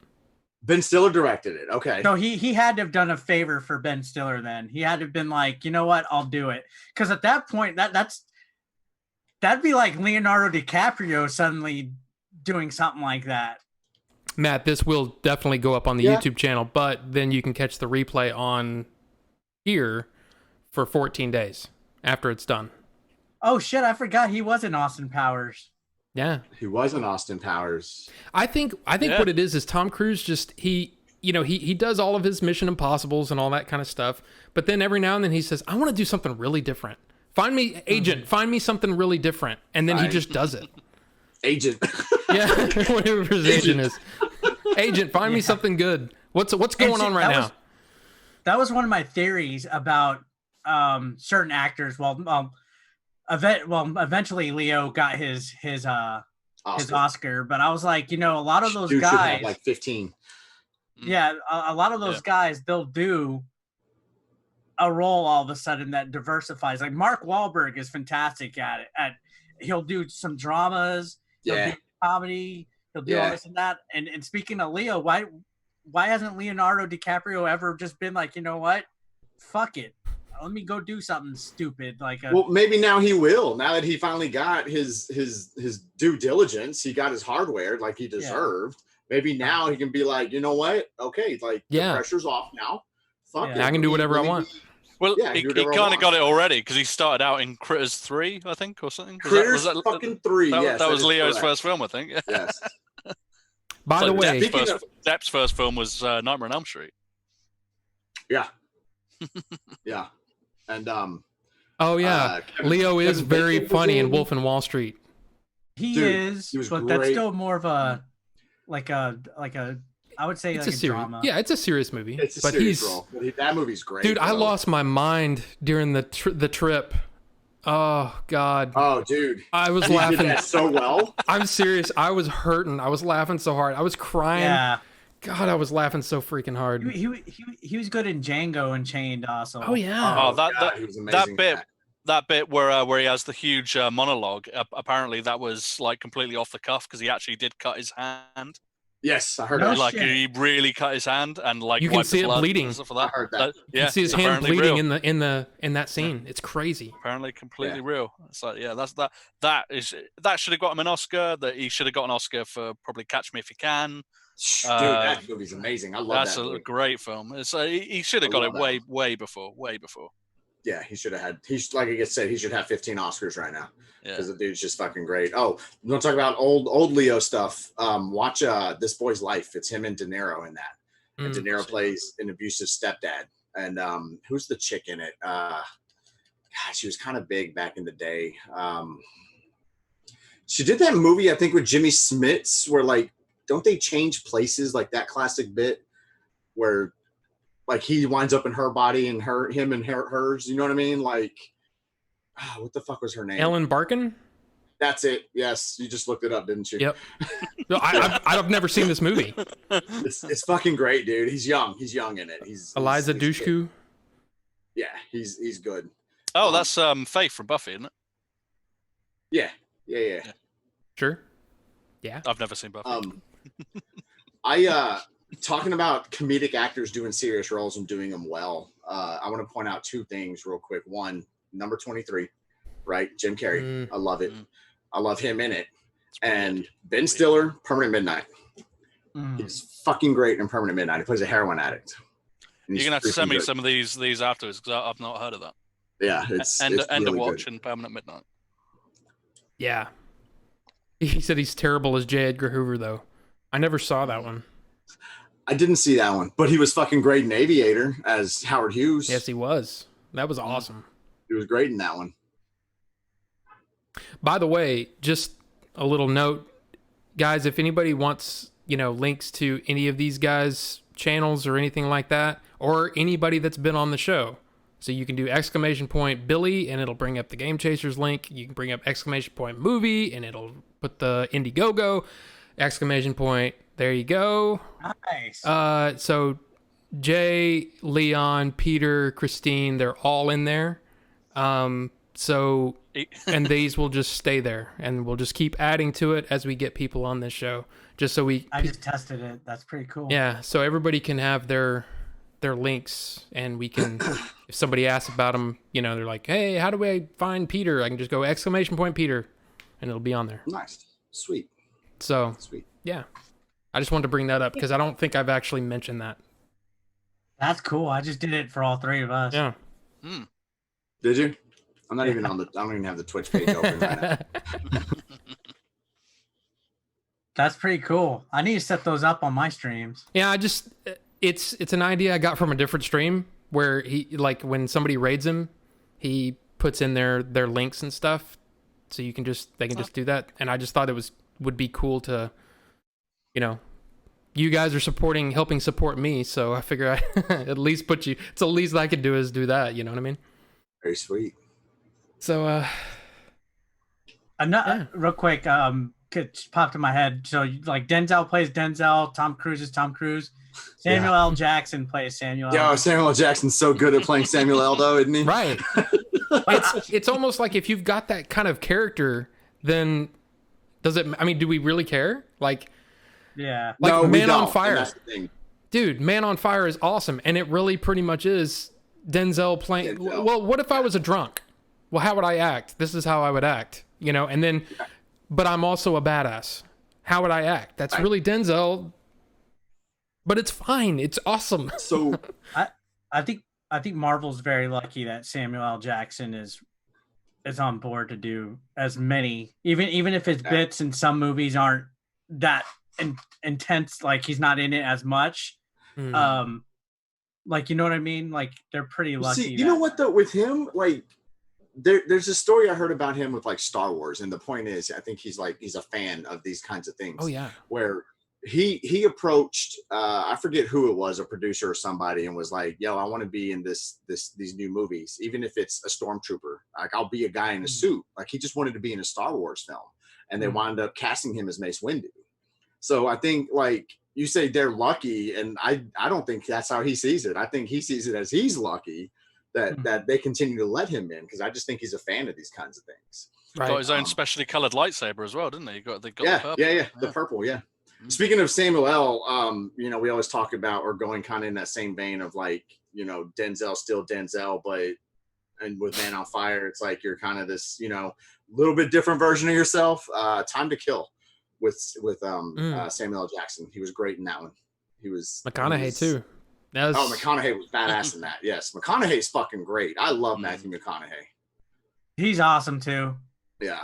Ben Stiller directed it. Okay. So he had to have done a favor for Ben Stiller then. He had to have been like, you know what, I'll do it. Because at that point, that'd be like Leonardo DiCaprio suddenly doing something like that. Matt, this will definitely go up on the YouTube channel, but then you can catch the replay on here for 14 days after it's done. Oh shit, I forgot he was in Austin Powers. Yeah. He was in Austin Powers. I think what it is Tom Cruise just he does all of his Mission Impossibles and all that kind of stuff, but then every now and then he says, I want to do something really different. Find me something really different, and then he just does it. Agent. Yeah, whatever his agent is. Agent, find me something good. What's going on right now? That was one of my theories about certain actors. Eventually Leo got his Oscar, but I was like, a lot of those guys should have like 15. Yeah, a lot of those guys, they'll do a role all of a sudden that diversifies. Like Mark Wahlberg is fantastic at it. He'll do some dramas, he'll do comedy, he'll do all this and that. And speaking of Leo, why hasn't Leonardo DiCaprio ever just been like, you know what? Fuck it. Let me go do something stupid well, maybe now he will. Now that he finally got his due diligence, he got his hardware like he deserved. Maybe now he can be like, you know what? Okay, the pressure's off now. Fuck it. I can do whatever I want. Well, he kind of got it already because he started out in Critters 3, I think, or something. Critters fucking 3. That was Leo's first film, I think. Yes. By the way, Depp's first film was Nightmare on Elm Street. Yeah. Yeah. And Leo is very funny in Wolf and Wall Street. He is, but great. That's still more of a like a I would say it's like a drama. Yeah, it's a serious movie. It's a serious role. That movie's great. Dude, I lost my mind during the trip. Oh God. Oh, dude. I was laughing. Did that so well. I'm serious. I was hurting. I was laughing so hard. I was crying. Yeah. God, I was laughing so freaking hard. He was good in Django Unchained also. Oh yeah. He was amazing. That bit where he has the huge monologue. Apparently, that was like completely off the cuff because he actually did cut his hand. Yes, I heard that. Like he really cut his hand and like you can see it bleeding. Stuff like that. I heard that. You can see his hand bleeding in that scene. It's crazy. Apparently, completely real. It's like that should have got him an Oscar. That he should have got an Oscar for probably Catch Me If You Can. Dude, that movie's amazing. I love that. That's movie. a great film. It's he should have got it way before. Yeah, he should have had. Like I said, he should have 15 Oscars right now because the dude's just fucking great. Oh, you want to talk about old Leo stuff? Watch This Boy's Life. It's him and De Niro in that. And De Niro plays an abusive stepdad. And who's the chick in it? God, she was kind of big back in the day. She did that movie, I think, with Jimmy Smits, where like, don't they change places, like that classic bit where like he winds up in her body and him and hers, you know what I mean? Like, what the fuck was her name? Ellen Barkin? That's it. Yes, you just looked it up, didn't you? Yep. No, I've never seen this movie. It's fucking great, dude. He's young in it. He's Dushku. Yeah, he's good. Oh, that's Faith from Buffy, isn't it? Yeah. Sure. Yeah. I've never seen Buffy. Talking about comedic actors doing serious roles and doing them well. I want to point out two things real quick. One, number 23, right? Jim Carrey. I love it. I love him in it. And Ben Stiller, Permanent Midnight. He's fucking great in Permanent Midnight. He plays a heroin addict. You're gonna have to send me some of these afterwards because I've not heard of that. Yeah, it's End really of watch good. in Permanent Midnight. Yeah. He said he's terrible as J. Edgar Hoover, though. I never saw that one. I didn't see that one, but he was fucking great in Aviator as Howard Hughes. Yes, he was. That was awesome. He was great in that one. By the way, just a little note, guys, if anybody wants, links to any of these guys' channels or anything like that, or anybody that's been on the show, so you can do !Billy and it'll bring up the Game Chasers link. You can bring up !Movie and it'll put the Indiegogo, ! There you go. Nice. So Jay, Leon, Peter, Christine, they're all in there. So, and these will just stay there, and we'll just keep adding to it as we get people on this show, just so I just tested it. That's pretty cool. Yeah, so everybody can have their links, and we can, if somebody asks about them, they're like, hey, how do I find Peter? I can just go ! Peter, and it'll be on there. Nice. Sweet. So, Sweet. Yeah. I just wanted to bring that up because I don't think I've actually mentioned that. That's cool. I just did it for all three of us. Yeah. Did you? I'm not even on the. I don't even have the Twitch page open right now. That's pretty cool. I need to set those up on my streams. Yeah, it's an idea I got from a different stream where he, like, when somebody raids him, he puts in their links and stuff, so they can just do that. And I just thought would be cool to, you guys are helping support me, so I figure I at least put you. It's the least I could do is do that. You know what I mean? Very sweet. So, real quick, it popped in my head. So, like, Denzel plays Denzel, Tom Cruise is Tom Cruise, Samuel L. Jackson plays Samuel. Yeah, Samuel L. Jackson's so good at playing Samuel L. though, isn't he? Right. It's almost like if you've got that kind of character, then do we really care? Like, yeah, like no, Man on Fire. That's the thing. Dude, Man on Fire is awesome, and it really pretty much is Denzel playing. Denzel. Well, what if I was a drunk? Well, how would I act? This is how I would act, and then, but I'm also a badass. How would I act? That's really Denzel, but it's fine. It's awesome. So I think Marvel's very lucky that Samuel L. Jackson is on board to do as many, even if his bits in some movies aren't that intense, like he's not in it as much. Like, you know what I mean? Like, they're pretty lucky. See, you know what though, with him, like, there's a story I heard about him with like Star Wars, and the point is, I think he's a fan of these kinds of things. Oh yeah. Where he approached, I forget who it was, a producer or somebody, and was like, "Yo, I want to be in these new movies, even if it's a stormtrooper. Like, I'll be a guy in a suit." Like, he just wanted to be in a Star Wars film, and they wound up casting him as Mace Windu. So I think, like you say, they're lucky, and I don't think that's how he sees it. I think he sees it as he's lucky that they continue to let him in, because I just think he's a fan of these kinds of things. Right. Got his own specially colored lightsaber as well, didn't he? The purple. The purple, yeah. Speaking of Samuel L., we always talk about, or going kind of in that same vein of, like, Denzel still Denzel, and with Man on Fire, it's like you're kind of this, little bit different version of yourself. Time to Kill with Samuel L. Jackson. He was great in that one. He was McConaughey too. McConaughey was badass in that. Yes, McConaughey's fucking great. I love Matthew McConaughey. He's awesome too. Yeah.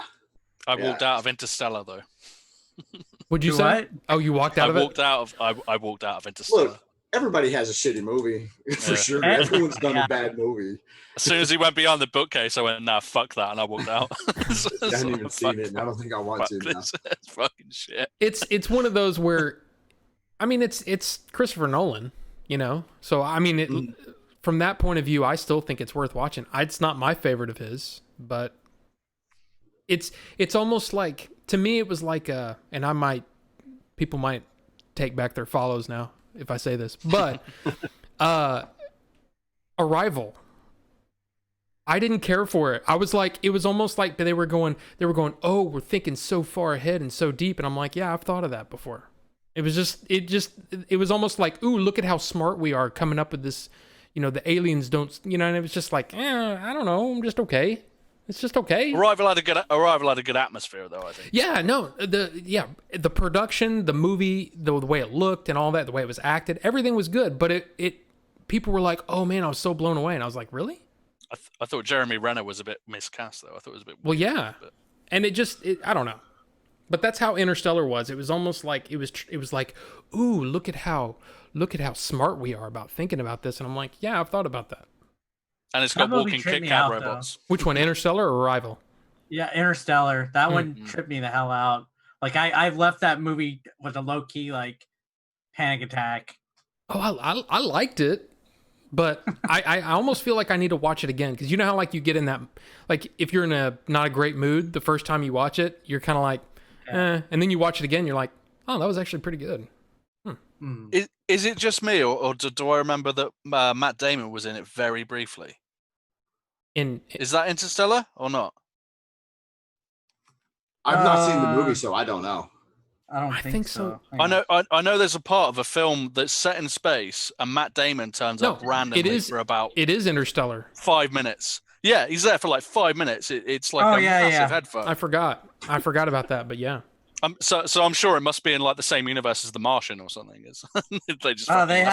I walked out of Interstellar though. Would you say? What? Oh, you walked out of it? I walked out of Interstellar. Look, everybody has a shitty movie for sure. Everyone's done a bad movie. As soon as he went beyond the bookcase, I went, "Nah, fuck that," and I walked out. I haven't even seen it. And I don't think I want to. It's fucking shit. It's one of those where, it's Christopher Nolan, So from that point of view, I still think it's worth watching. It's not my favorite of his, but it's almost like, to me, it was like and people might take back their follows now if I say this, but Arrival. I didn't care for it. I was like, it was almost like they were going, "Oh, we're thinking so far ahead and so deep," and I'm like, yeah, I've thought of that before. It was almost like, ooh, look at how smart we are coming up with this. The aliens don't, and it was just like, I don't know, I'm just okay. It's just okay. Arrival had a good atmosphere, though, I think. Yeah, no, the production, the movie, the way it looked and all that, the way it was acted, everything was good. But it people were like, "Oh man, I was so blown away," and I was like, "Really?" I thought Jeremy Renner was a bit miscast, though. I thought it was a bit. Well, yeah, and I don't know, But that's how Interstellar was. It was almost like it was like, ooh, look at how smart we are about thinking about this. And I'm like, yeah, I've thought about that. And it's That got movie walking tripped Kit me Kat out, robots. Which one, Interstellar or Arrival? Yeah, Interstellar. That one Mm. tripped me the hell out. Like I've left that movie with a low key like panic attack. Oh, I liked it, but I almost feel like I need to watch it again, because you know how like you get in that, like if you're in a not a great mood the first time you watch it, you're kind of like, and then you watch it again, you're like, oh, that was actually pretty good. Is it just me, or do I remember that Matt Damon was in it very briefly? Is that Interstellar or not? I've not seen the movie, so I don't know. I don't I think, think so. I know there's a part of a film that's set in space and Matt Damon turns up randomly for about it is Interstellar. 5 minutes. Yeah, he's there for like 5 minutes. It's like a massive head fuck. I forgot about that, but yeah. So I'm sure it must be in like the same universe as The Martian or something. They just they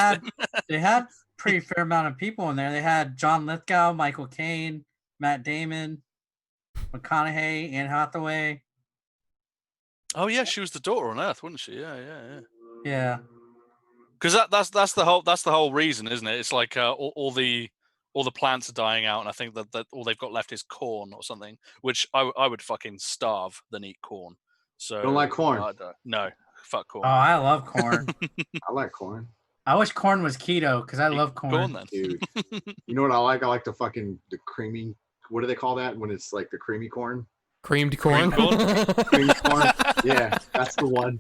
had pretty fair amount of people in there. They had John Lithgow, Michael Caine, Matt Damon, McConaughey, Anne Hathaway. Oh yeah, she was the daughter on Earth, wasn't she? Yeah. Because that's the whole reason, isn't it? It's like all the plants are dying out, and I think that all they've got left is corn or something. Which I would fucking starve than eat corn. So don't like corn. No, fuck corn. Oh, I love corn. I like corn. I wish corn was keto because I love corn. Then. Dude, you know what I like? I like the creamy. What do they call that when it's like the creamy corn? Creamed corn. Creamed corn. Yeah, that's the one.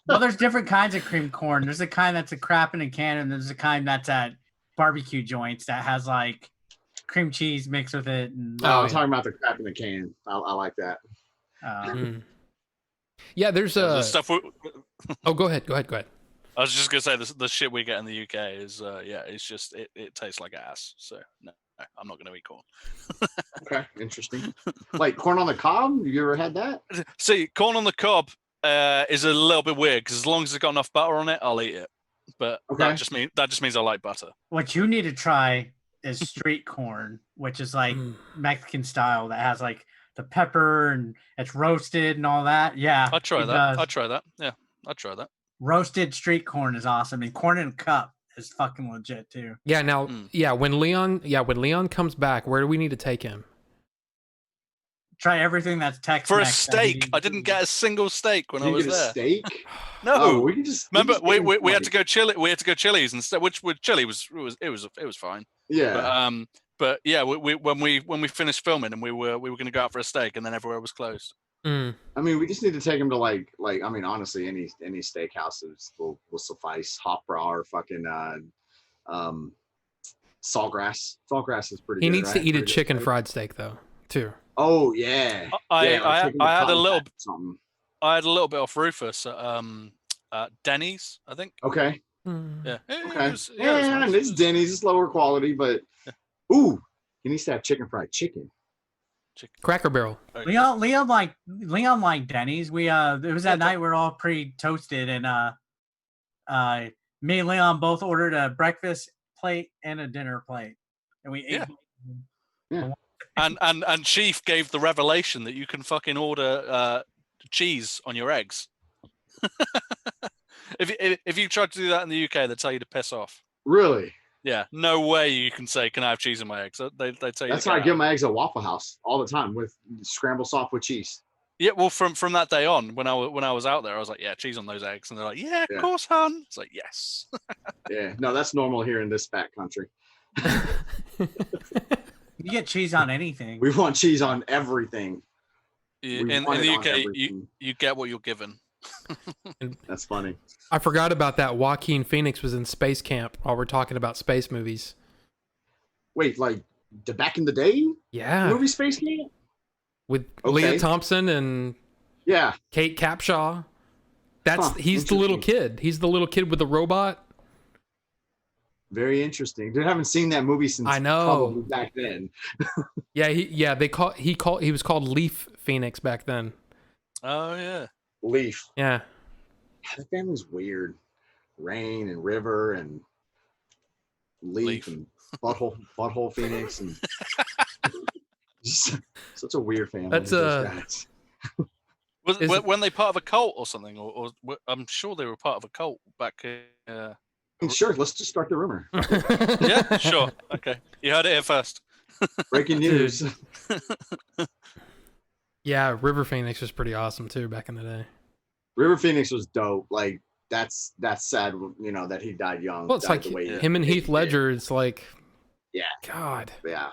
Well, there's different kinds of creamed corn. There's a kind that's a crap in a can, and there's a kind that's at barbecue joints that has like cream cheese mixed with it. And, I'm talking about the crap in the can. I like that. Yeah, there's the stuff. Oh, go ahead. I was just gonna say the shit we get in the UK is it's just it tastes like ass. So no, I'm not gonna eat corn. Okay, interesting. Like corn on the cob. You ever had that? See, corn on the cob is a little bit weird because as long as it's got enough butter on it, I'll eat it. But that just means I like butter. What you need to try is street corn, which is like Mexican style that has like the pepper and it's roasted and all that. Yeah, I'd try that. I'd try that. Yeah, I'd try that. Roasted street corn is awesome, and corn in a cup is fucking legit too. Yeah. Now, when Leon comes back, where do we need to take him? Try everything that's Tex-Mex. For a steak. I didn't get a single steak when I was there. Steak? No. Oh, we can just remember we had to go chili. We had to go Chili's instead, which with chili was fine. Yeah. But yeah, when we finished filming and we were going to go out for a steak and then everywhere was closed. I mean, we just need to take him to like I mean, honestly, any steakhouses will suffice. Hopbra or fucking Saltgrass. Saltgrass is pretty. He good, needs to eat a chicken fried steak though, too. Oh yeah. I had a little bit off Rufus at Denny's, I think. Okay. Yeah. Okay. It's Denny's. It's lower quality, but ooh, he needs to have chicken. Cracker Barrel. Leon liked Denny's. We it was that night we we're all pretty toasted, and me and Leon both ordered a breakfast plate and a dinner plate, and we ate. Yeah. And Chief gave the revelation that you can fucking order cheese on your eggs. If you try to do that in the UK, they tell you to piss off. Really? Yeah, no way you can say, "Can I have cheese in my eggs?" They tell you. That's how I get my eggs at Waffle House all the time with scrambled soft with cheese. Yeah, well, from that day on, when I was out there, I was like, "Yeah, cheese on those eggs," and they're like, "Yeah, of course, hon." It's like, "Yes." Yeah, no, that's normal here in this fat country. You get cheese on anything. We want cheese on everything. In the UK, you get what you're given. That's funny. I forgot about that. Joaquin Phoenix was in Space Camp while we're talking about space movies. Wait, like back in the day? Yeah. Movie Space Camp? With Leah Thompson and Kate Capshaw. He's the little kid. He's the little kid with the robot. Very interesting. I haven't seen that movie since I know probably back then. He was called Leaf Phoenix back then. Oh yeah. Leaf. Yeah. The family's weird. Rain and River and Leaf. And Butthole Phoenix and such a weird family. That's When they part of a cult or something, or I'm sure they were part of a cult back. Sure, let's just start the rumor. Yeah, sure. Okay, you heard it here first. Breaking news. Yeah, River Phoenix was pretty awesome too back in the day. River Phoenix was dope. Like that's sad, that he died young. Well, it's like him and Heath Ledger. It's like, yeah, God, yeah.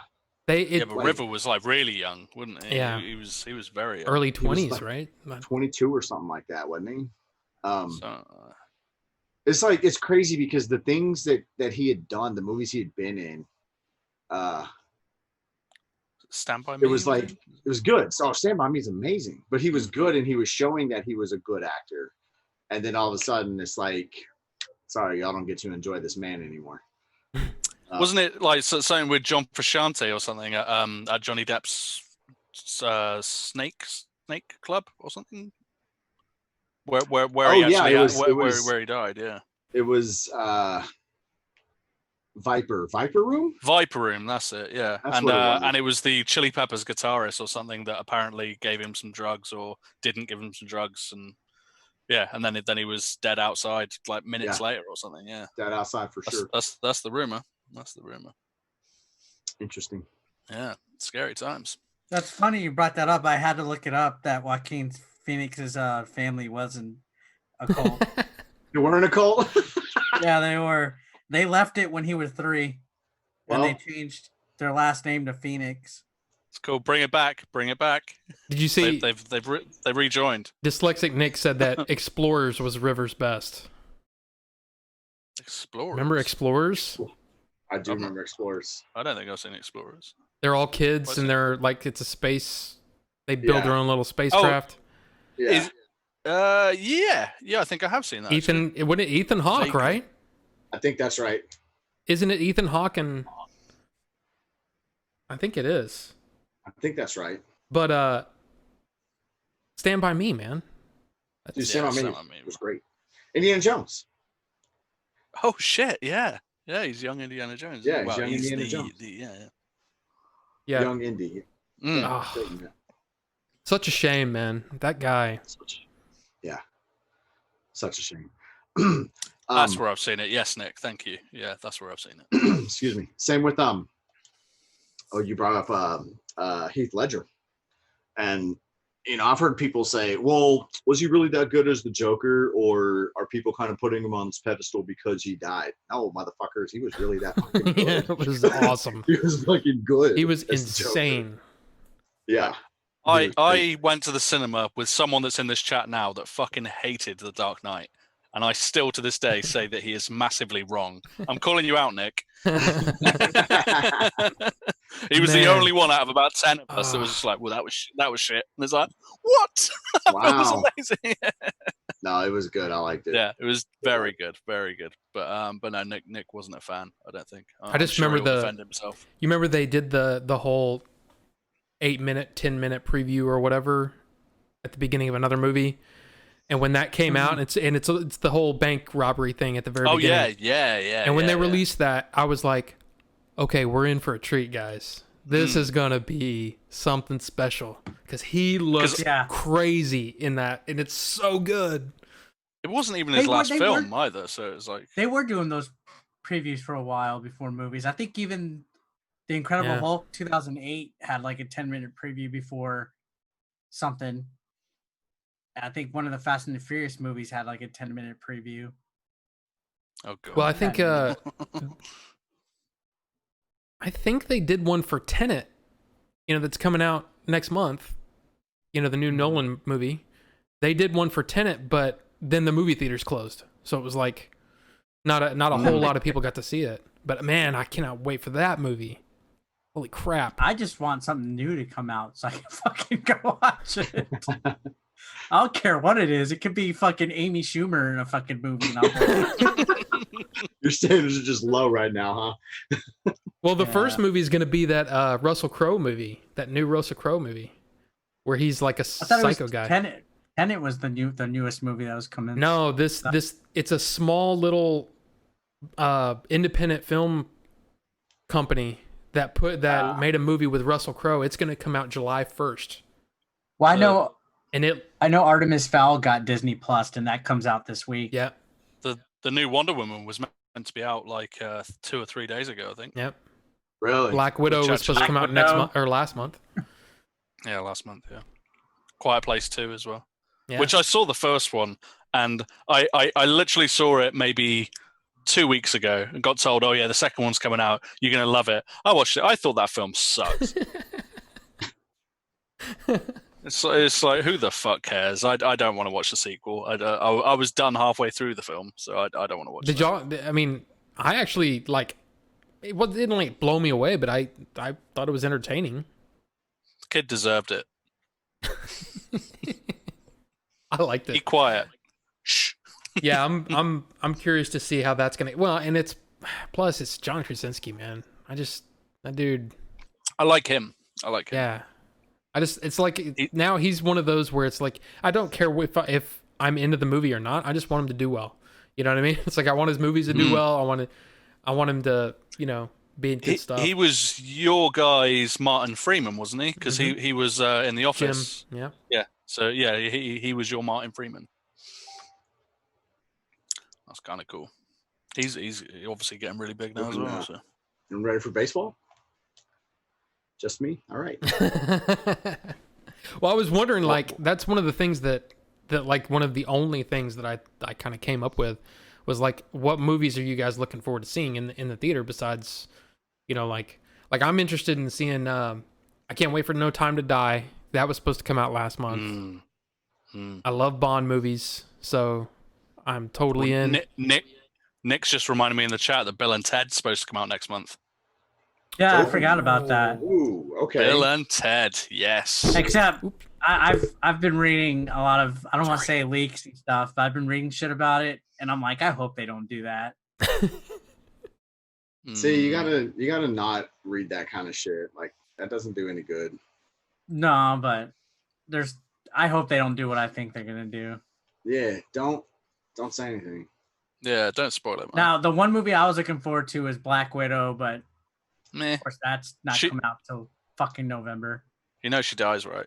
But River was like really young, wouldn't he? Yeah, he was very young. Early 20s, like right? 22 or something like that, wasn't he? It's like it's crazy because the things that he had done, the movies he had been in, Stand By Me. It was like it was good. So Stand By Me is amazing, but he was good and he was showing that he was a good actor. And then all of a sudden, it's like, sorry, y'all don't get to enjoy this man anymore. Wasn't it like something with John Frusciante or something at Johnny Depp's Snake Club or something? Where he died? Yeah, it was Viper Room. Viper Room, that's it. Yeah, and it was the Chili Peppers guitarist or something that apparently gave him some drugs or didn't give him some drugs, and and then he was dead outside like minutes later or something. Yeah, dead outside for sure. That's the rumor. That's the rumor. Interesting. Yeah, scary times. That's funny you brought that up. I had to look it up that Joaquin Phoenix's family wasn't a cult. They weren't a cult? Yeah, they were. They left it when he was 3, and they changed their last name to Phoenix. It's cool. Bring it back. Bring it back. Did you see? They've rejoined. Dyslexic Nick said that Explorers was River's best. Explorers. Remember Explorers? I do remember Explorers. I don't think I've seen Explorers. They're all kids, and they're like it's a space. They build their own little spacecraft. Yeah. I think I have seen that. Wouldn't it Ethan Hawke, right? I think that's right. Isn't it Ethan Hawke and? I think it is. I think that's right. But Stand By Me, man. Dude, Stand By Me was great. Indiana Jones. Oh shit! Yeah, he's young Indiana Jones. Yeah, he's young Indiana Jones. Yeah. Young Indy. Such a shame, man. That guy. Such a shame. That's where I've seen it. Yes, Nick. Thank you. Yeah, that's where I've seen it. Excuse me. Same with you brought up Heath Ledger, and I've heard people say, "Well, was he really that good as the Joker, or are people kind of putting him on this pedestal because he died?" No, motherfuckers, he was really that fucking good. Yeah, it was awesome. He was fucking good. He was insane. Yeah. I went to the cinema with someone that's in this chat now that fucking hated The Dark Knight. And I still to this day say that he is massively wrong. I'm calling you out, Nick. He was the only one out of about 10 of us that was just like, well, that was shit. And it's like, what? Wow. That was amazing. No, it was good. I liked it. Yeah, it was very good, very good. But no, Nick wasn't a fan, I don't think. I just remember defend himself. You remember they did the whole 8-minute, 10-minute preview or whatever at the beginning of another movie. And when that came out, it's the whole bank robbery thing at the very beginning. Yeah. And when they released that, I was like, okay, we're in for a treat, guys. This is gonna be something special because he looks crazy in that, and it's so good. It wasn't even his last film either, so it was like they were doing those previews for a while before movies. I think even The Incredible Hulk 2008 had like a 10-minute preview before something. I think one of the Fast and the Furious movies had like a 10-minute preview. Oh god. Well, I think they did one for Tenet, that's coming out next month. The new Nolan movie. They did one for Tenet, but then the movie theaters closed. So it was like not a whole lot of people got to see it. But man, I cannot wait for that movie. Holy crap. I just want something new to come out so I can fucking go watch it. I don't care what it is. It could be fucking Amy Schumer in a fucking movie. Your standards are just low right now, huh? Well, the first movie is going to be that Russell Crowe movie, that new Russell Crowe movie, where he's like a psycho guy. Tenet was the newest movie that was coming. No, this it's a small little independent film company that made a movie with Russell Crowe. It's going to come out July 1st. Well, And it, I know Artemis Fowl got Disney Plus, and that comes out this week. yeah, The new Wonder Woman was meant to be out like 2 or 3 days ago, I think. yep. Really? Black Widow was supposed to come out next month or last month. Yeah, last month. Yeah, Quiet Place 2 as well. Yeah. Which I saw the first one, and I literally saw it maybe 2 weeks ago and got told, oh yeah, the second one's coming out. You're gonna love it. I watched it. I thought that film sucked. It's like, who the fuck cares? I don't want to watch the sequel. I was done halfway through the film, so I don't want to watch it. Did y'all? I mean, I actually like. It didn't like blow me away, but I thought it was entertaining. The kid deserved it. I liked it. Be quiet. Shh. Yeah, I'm curious to see how that's gonna. Well, and it's plus it's John Krasinski, man. That dude. I like him. Yeah, it's like now he's one of those where it's like I don't care if I'm into the movie or not. I just want him to do well. You know what I mean? It's like I want his movies to do well. I want him to be in good stuff. He was your guy's Martin Freeman, wasn't he? Because he was in The Office. Jim, Yeah. So yeah, he was your Martin Freeman. That's kind of cool. He's obviously getting really big now as well. So. I'm ready for baseball. Just me. All right. Well, I was wondering, like, that's one of the things that like one of the only things that I kind of came up with was like, what movies are you guys looking forward to seeing in the theater besides, like I'm interested in seeing. I can't wait for No Time to Die. That was supposed to come out last month. I love Bond movies, so I'm totally in. Nick's just reminded me in the chat that Bill and Ted's supposed to come out next month. Yeah, I forgot about that. Ooh, okay. Bill and Ted, yes. Except I've been reading a lot of, I don't want to say leaks and stuff, but I've been reading shit about it, and I'm like, I hope they don't do that. See, you gotta not read that kind of shit. Like that doesn't do any good. No, but I hope they don't do what I think they're gonna do. Yeah, don't say anything. Yeah, don't spoil it, man. Now, the one movie I was looking forward to is Black Widow, but Meh. of course that's not coming out till fucking November. You know she dies, right?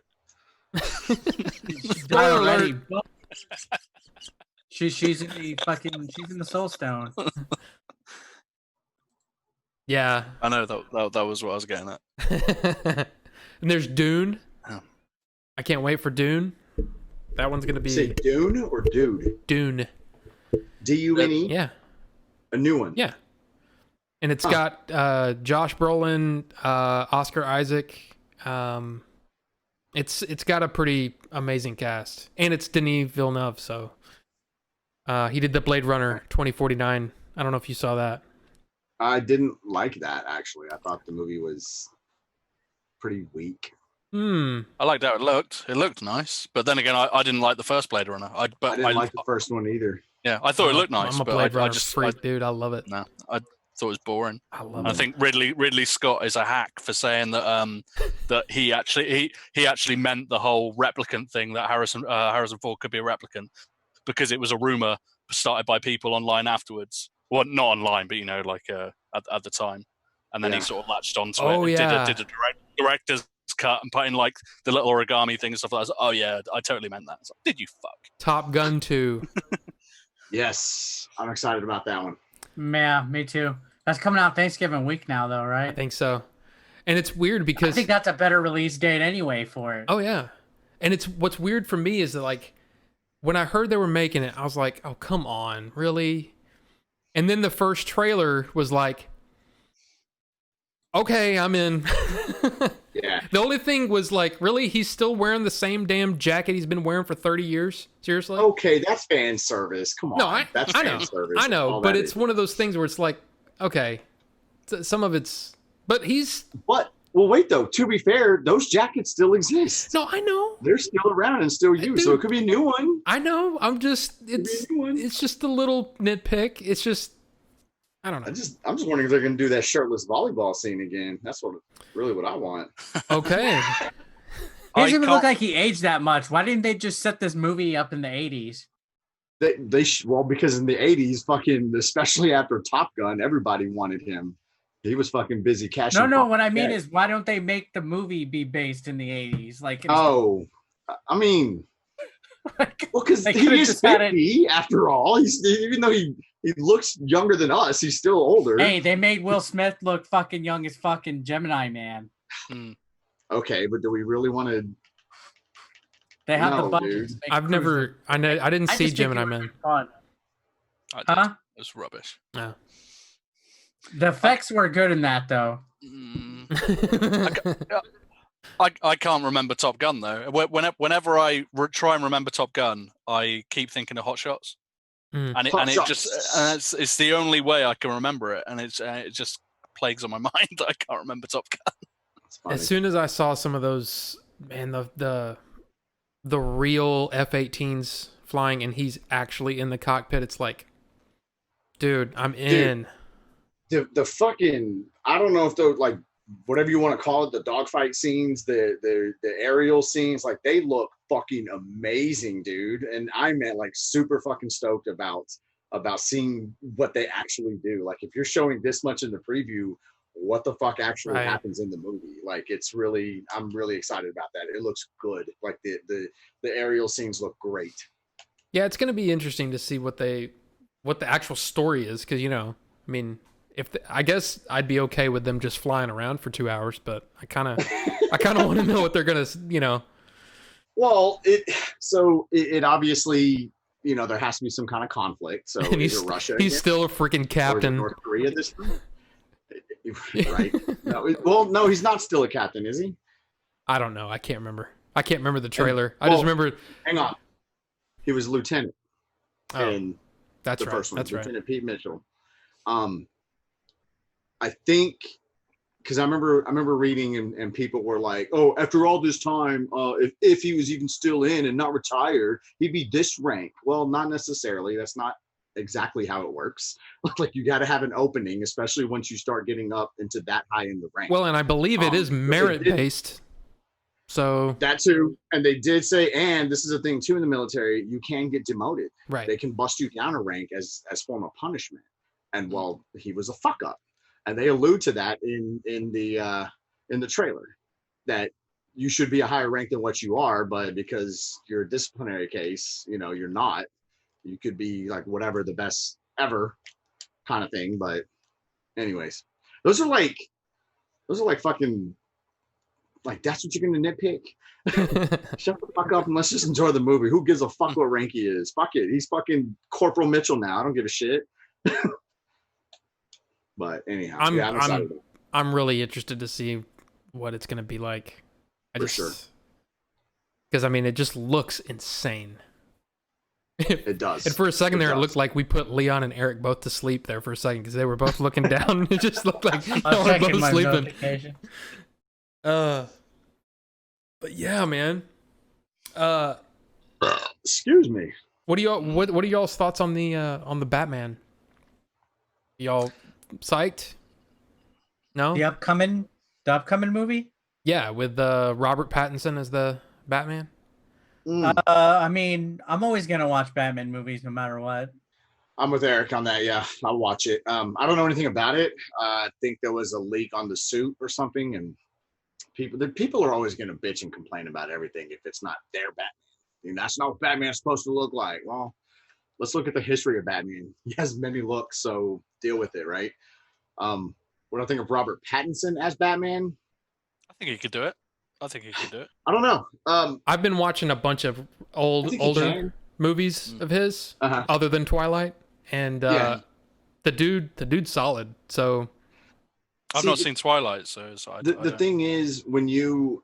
She's died already. She's in the Soul Stone. Yeah, I know that was what I was getting at. And there's Dune. Oh. I can't wait for Dune. That one's gonna be. Say Dune or Dude? Dune. D-U-N-E? Yeah. A new one. Yeah. And it's got Josh Brolin, Oscar Isaac. It's got a pretty amazing cast, and it's Denis Villeneuve. So he did the Blade Runner 2049. I don't know if you saw that. I didn't like that actually. I thought the movie was pretty weak. I liked how it looked. It looked nice, but then again, I didn't like the first Blade Runner. I didn't like the first one either. Yeah, I thought it looked nice, I'm a but Blade Runner I just freak, dude. I love it. No, I thought it was boring. I love I it. think Ridley Scott is a hack for saying that that he actually meant the whole replicant thing, that Harrison Ford could be a replicant, because it was a rumor started by people online afterwards. Well, not online, but at the time, and then he sort of latched onto it. Oh, And yeah. did a director's cut and put in like the little origami thing and stuff like that. I was like, oh yeah, I totally meant that. I was like, did you fuck? Top Gun 2. Yes, I'm excited about that one. Yeah, me too. That's coming out Thanksgiving week now, though, right? I think so. And it's weird because I think that's a better release date anyway for it. oh yeah, and it's what's weird for me is that like when I heard they were making it, I was like, oh come on, really? And then the first trailer was like, okay, I'm in. Yeah. The only thing was like, really, he's still wearing the same damn jacket he's been wearing for 30 years? Seriously? Okay, that's fan service. Come on. No, that's I fan know. service. I know, All but that it's is. one of those things where it's like, okay, some of it's, but he's, But well, wait though. To be fair, those jackets still exist. no, I know. They're still around and still used, so Dude. it could be a new one. I know. I'm just, Could be a new one. it's just a little nitpick. It's just, I don't know. I'm just wondering if they're gonna do that shirtless volleyball scene again. That's really what I want. Okay. He doesn't even look like he aged that much. Why didn't they just set this movie up in the 80s? Well, because in the 80s, fucking, especially after Top Gun, everybody wanted him. He was fucking busy cashing. No. What I mean is, why don't they make the movie be based in the 80s? Like, oh, I mean, Like, Well, because they he could've is just had it- 50 after all. Even though he looks younger than us, he's still older. hey, they made Will Smith look fucking young as fucking Gemini Man. Okay, but do we really want to? They have the No, budget. dude. to make I've Cruise never, look- I didn't I see just think it Gemini would've Man. been Fun. I did. Huh? It's rubbish. No. The effects were good in that though. I can't remember Top Gun though. Whenever I try and remember Top Gun, I keep thinking of Hot Shots, and Hot it Shots. just it's the only way I can remember it, and it just plagues on my mind that I can't remember Top Gun. That's funny. As soon as I saw some of those, man, the real F-18s flying, and he's actually in the cockpit, it's like, dude, I'm in. The fucking, I don't know if those, like, whatever you want to call it, the dogfight scenes, the aerial scenes, like, they look fucking amazing, dude. And I'm like super fucking stoked about seeing what they actually do. Like, if you're showing this much in the preview, what the fuck actually Right. happens in the movie? Like, I'm really excited about that. It looks good. Like, the aerial scenes look great. Yeah, it's gonna be interesting to see what the actual story is, because I mean, I guess I'd be okay with them just flying around for 2 hours, but I kind of want to know what they're gonna, Well, it obviously, there has to be some kind of conflict. So And is it Russia? he's again? still a freaking Or is it captain. North Korea this time? Right? No, he's not still a captain, is he? I don't know. I can't remember the trailer. I well, just remember. Hang on. He was lieutenant Oh, in that's the right. first one. That's right. Lieutenant Pete Mitchell. I think because I remember reading and people were like, oh, after all this time, if he was even still in and not retired, he'd be this rank. Well, not necessarily. That's not exactly how it works. Like, you got to have an opening, especially once you start getting up into that high in the rank. Well, and I believe it is merit based. So that too, and they did say, and this is a thing too in the military, you can get demoted. right. They can bust you down a rank as form of punishment. And well, he was a fuck up, and they allude to that in the trailer, that you should be a higher rank than what you are, but because you're a disciplinary case, you're not. You could be like whatever, the best ever kind of thing. But anyways, those are like fucking, like, that's what you're gonna nitpick. Shut the fuck up and let's just enjoy the movie. Who gives a fuck what rank he is? Fuck it. He's fucking Corporal Mitchell now. I don't give a shit. But anyhow, I'm excited. I'm really interested to see what it's gonna be like. For sure. Because I mean, it just looks insane. It does. And for a second It there, it does. looked like we put Leon and Eric both to sleep there for a second, because they were both looking down. It just looked like they I was were checking both my sleeping. notification. But yeah, man. Excuse me. What are y'all's thoughts on the Batman? Y'all psyched? No? The upcoming movie. Yeah, with Robert Pattinson as the Batman. I mean, I'm always gonna watch Batman movies no matter what. I'm with Eric on that. Yeah, I'll watch it. I don't know anything about it. I think there was a leak on the suit or something, and people are always going to bitch and complain about everything if it's not their Batman. I mean, that's not what Batman's supposed to look like. Well, let's look at the history of Batman. He has many looks, so deal with it, right? What do I think of Robert Pattinson as Batman? I think he could do it. I I don't know. I've been watching a bunch of I think he older can. movies of his, Uh-huh. other than Twilight, and Yeah. the dude's solid. So I've See, not seen Twilight, so I The don't- thing is, when you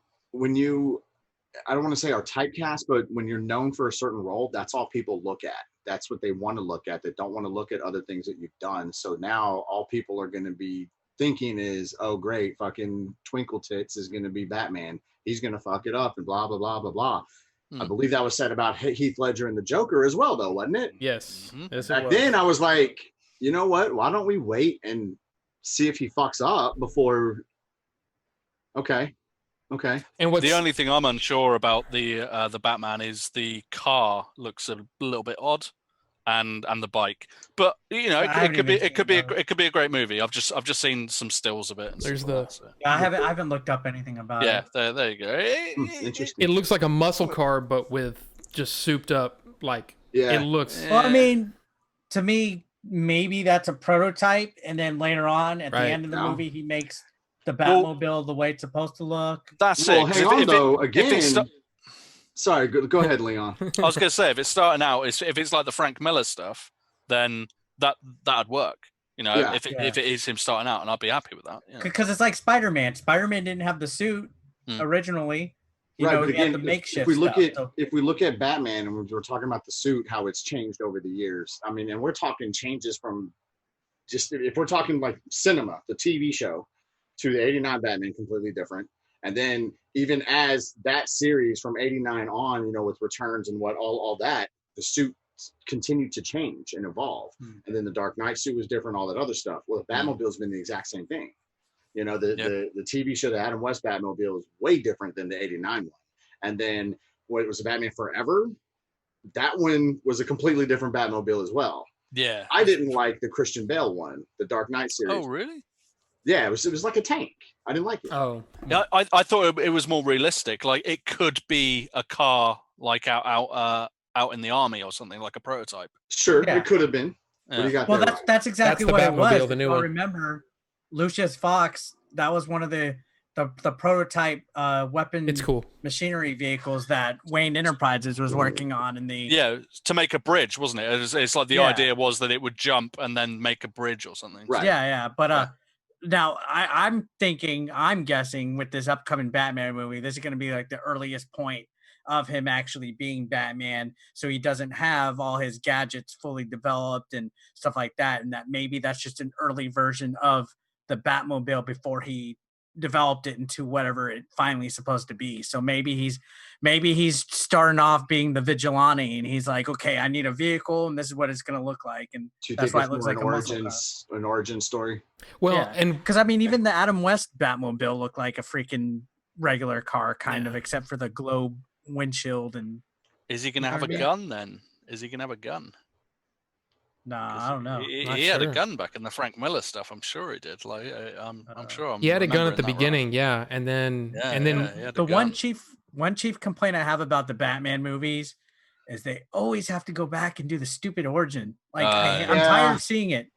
I don't want to say are typecast, but when you're known for a certain role, that's all people look at. That's what they want to look at. They don't want to look at other things that you've done. So now all people are going to be thinking is, oh great, fucking Twinkle Tits is going to be Batman. He's going to fuck it up and blah blah blah blah blah. I believe that was said about Heath Ledger and the Joker as well, though, wasn't it? yes, Mhm. yes, it Back was. then, I was like, you know what? Why don't we wait and see if he fucks up before? Okay. And what's The only thing I'm unsure about the Batman is the car looks a little bit odd, and the bike. But it haven't could be even seen those. it could be a great movie. I've just seen some stills of it. And There's stuff like that, so. Yeah, I haven't looked up anything about Yeah, it. there you go. Interesting. it looks like a muscle car, but with just souped up. Like Yeah. it looks. Well, I mean, to me, maybe that's a prototype, and then later on at Right. the end of the No. movie, he makes the Well- Batmobile the way it's supposed to look. That's Well, it. 'cause hang if on it- though. if Again, it's sta- sorry. Go ahead, Leon. I was going to say, if it's starting out, if it's like the Frank Miller stuff, then that'd work. You know, Yeah. if it is him starting out, and I'd be happy with that. Yeah. Because it's like Spider-Man. Spider-Man didn't have the suit originally. You know, but he had again, the makeshift if we look stuff. at if we look at Batman and we're talking about the suit, how it's changed over the years. I mean, and we're talking changes from just if we're talking like cinema, the TV show, to the '89 Batman, completely different. And then even as that series from '89 on, you know, with Returns and what all that, the suit continued to change and evolve. And then the Dark Knight suit was different, all that other stuff. Well, the Batmobile's been the exact same thing. You know, the TV show, the Adam West Batmobile, is way different than the '89 one. And then what was the Batman Forever? That one was a completely different Batmobile as well. Yeah. I didn't like the Christian Bale one, the Dark Knight series. Oh, really? Yeah, it was like a tank. I didn't like it. Oh, Yeah, I thought it was more realistic. Like it could be a car, like out in the army or something, like a prototype. Sure, Yeah. it could have been. What do you got Well, there? that's exactly That's the what it Batmobile, was. the new I one. remember Lucius Fox. That was one of the prototype weapon it's cool. machinery vehicles that Wayne Enterprises was working on in the Yeah, to make a bridge, wasn't it? It's like the Yeah. idea was that it would jump and then make a bridge or something. Right. Yeah. But now I'm guessing with this upcoming Batman movie, this is going to be like the earliest point of him actually being Batman, so he doesn't have all his gadgets fully developed and stuff like that, and that maybe that's just an early version of the Batmobile before he developed it into whatever it finally is supposed to be. So maybe he's starting off being the vigilante, and he's like, okay, I need a vehicle, and this is what it's going to look like, and Do you that's think why it's it looks more like an origin story? Well, Yeah. and because I mean, even the Adam West Batmobile looked like a freaking regular car, kind of, except for the globe windshield. And Is he going to You know have a what I mean? gun then? Is he going to have a gun? I don't know. Not He had a sure. gun back in the Frank Miller stuff. I'm sure he did. Like I'm sure. he had a gun at the remembering that right. beginning, yeah, and then Yeah, and then yeah, he had a The gun. one chief complaint I have about the Batman movies is they always have to go back and do the stupid origin. Like I'm Yeah. tired of seeing it.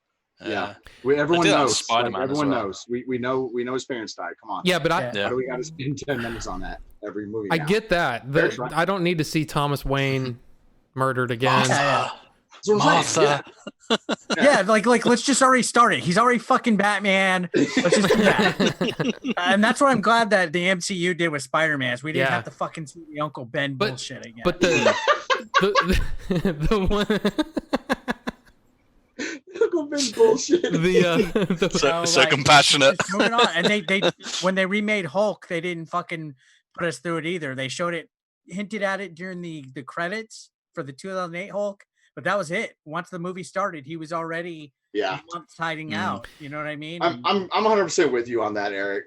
Yeah. Everyone do that with knows. Spider-Man as everyone well. knows. We know his parents died. Come on. yeah, but I Yeah. Why do we got to spend 10 minutes on that every movie? I now? get that. Eric's right. I don't need to see Thomas Wayne murdered again. Yeah. That's what I'm saying. Yeah, like let's just already start it. He's already fucking Batman. Let's just do that. And that's what I'm glad that the MCU did with Spider-Man. Is we didn't Yeah. have to fucking see the Uncle Ben But- bullshit again. But the one Uncle Ben bullshit. So compassionate. just moving on. And they when they remade Hulk, they didn't fucking put us through it either. They showed it, hinted at it during the credits for the 2008 Hulk, but that was it. Once the movie started, he was already Yeah. months hiding out. You know what I mean? I'm 100% with you on that, Eric.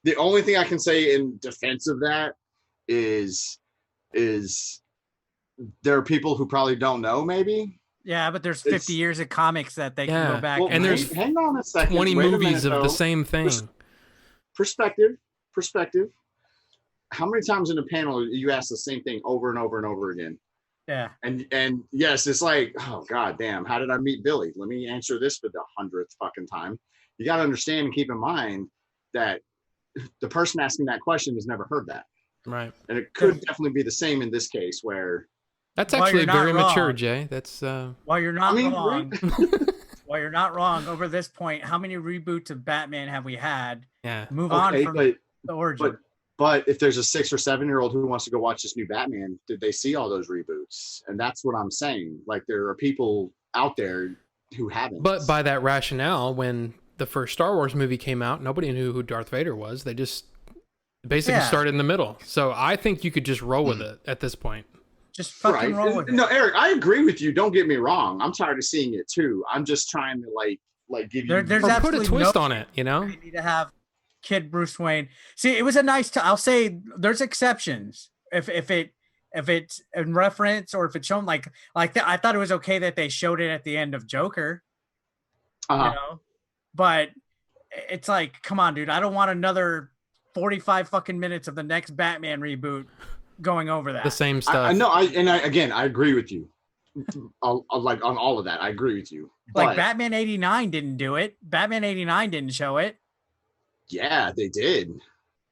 The only thing I can say in defense of that is there are people who probably don't know, maybe. Yeah, but there's 50 It's- years of comics that they can Yeah. go back Well, And there's hang on a second. 20 Wait a movies minute, of the though. same thing. Perspective. How many times in a panel you ask the same thing over and over and over again? Yeah. And yes, it's like, oh god damn, how did I meet Billy? Let me answer this for the 100th fucking time. You got to understand and keep in mind that the person asking that question has never heard that, Right. and it could definitely be the same in this case where That's Well, actually you're not very mature, wrong. Jay. That's While you're not I mean, wrong, while you're not wrong, over this point, how many reboots of Batman have we had? yeah. Move on okay, from but the origin. but if there's a 6 or 7-year-old who wants to go watch this new Batman, did they see all those reboots? And that's what I'm saying. Like there are people out there who haven't. But by that rationale, when the first Star Wars movie came out, nobody knew who Darth Vader was. They just basically Yeah. started in the middle. So I think you could just roll with it at this point. Just fucking roll with it. No, Eric, I agree with you. Don't get me wrong. I'm tired of seeing it too. I'm just trying to like give you. There's Or put a absolutely twist no on it, you know? We need to have kid Bruce Wayne. See, it was a nice. I'll say there's exceptions. If it's in reference or if it's shown like that, I thought it was okay that they showed it at the end of Joker. You know, but it's like, come on, dude. I don't want another 45 fucking minutes of the next Batman reboot going over that. The same stuff. I know. I agree with you. Like on all of that, I agree with you. Like But, Batman 89 didn't do it. Batman 89 didn't show it. yeah, they did.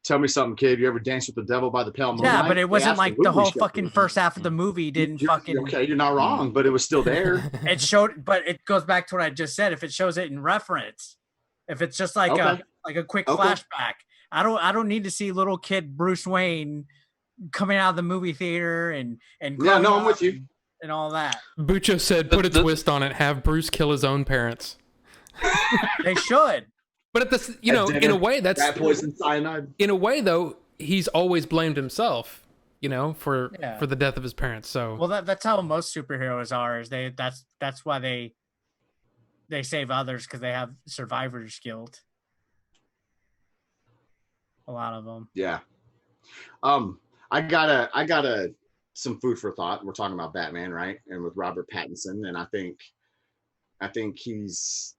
Tell me something, kid. You ever danced with the devil by the pale moonlight? Yeah, but it wasn't like the whole fucking showed first half of the movie didn't fucking. Okay, you're not wrong, but it was still there. It showed, but it goes back to what I just said. If it shows it in reference, if it's just like a quick flashback, I don't need to see little kid Bruce Wayne coming out of the movie theater and Yeah, no, I'm with you. and all that. Bucho said, put a twist on it. Have Bruce kill his own parents. They should. But at this, in a way, that's rat poison cyanide. In a way, though, he's always blamed himself, for the death of his parents. So well, that's how most superheroes are. Is that's why they save others, because they have survivor's guilt. A lot of them. Yeah. I got some food for thought. We're talking about Batman, right? And with Robert Pattinson, and I think he's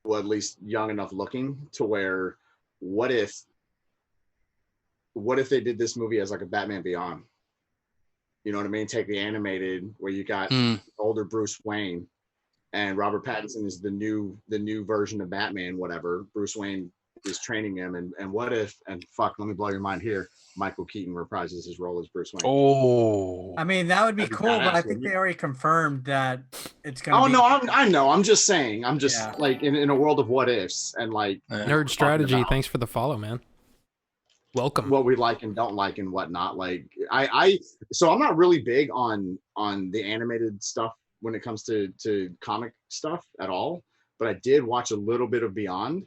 at least young enough looking to where what if they did this movie as like a Batman Beyond? You know what I mean? Take the animated where you got older Bruce Wayne and Robert Pattinson is the new version of Batman, whatever. Bruce Wayne is training him, and what if, and fuck, let me blow your mind here, Michael Keaton reprises his role as Bruce Wayne. Oh, I mean, that would be cool, but I think they already confirmed that it's gonna be... no, I know, I'm just saying, like in a world of what ifs, and like Nerd Strategy, thanks for the follow, man. Welcome. What we like and don't like and whatnot. Like so I'm not really big on the animated stuff when it comes to comic stuff at all, but I did watch a little bit of Beyond.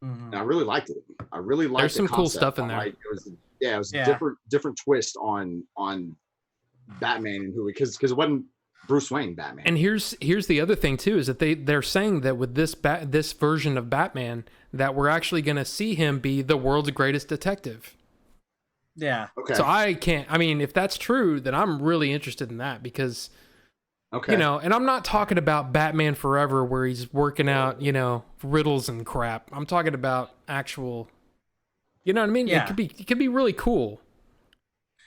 And I really liked it. I really liked There's some the cool concept. stuff in there. It was a different twist on Batman and who, because it wasn't Bruce Wayne Batman. And here's the other thing too, is that they're saying that with this version of Batman that we're actually going to see him be the world's greatest detective. Yeah. Okay. So if that's true, then I'm really interested in that, because and I'm not talking about Batman Forever where he's working out, riddles and crap. I'm talking about actual, you know what I mean? Yeah. It could be really cool.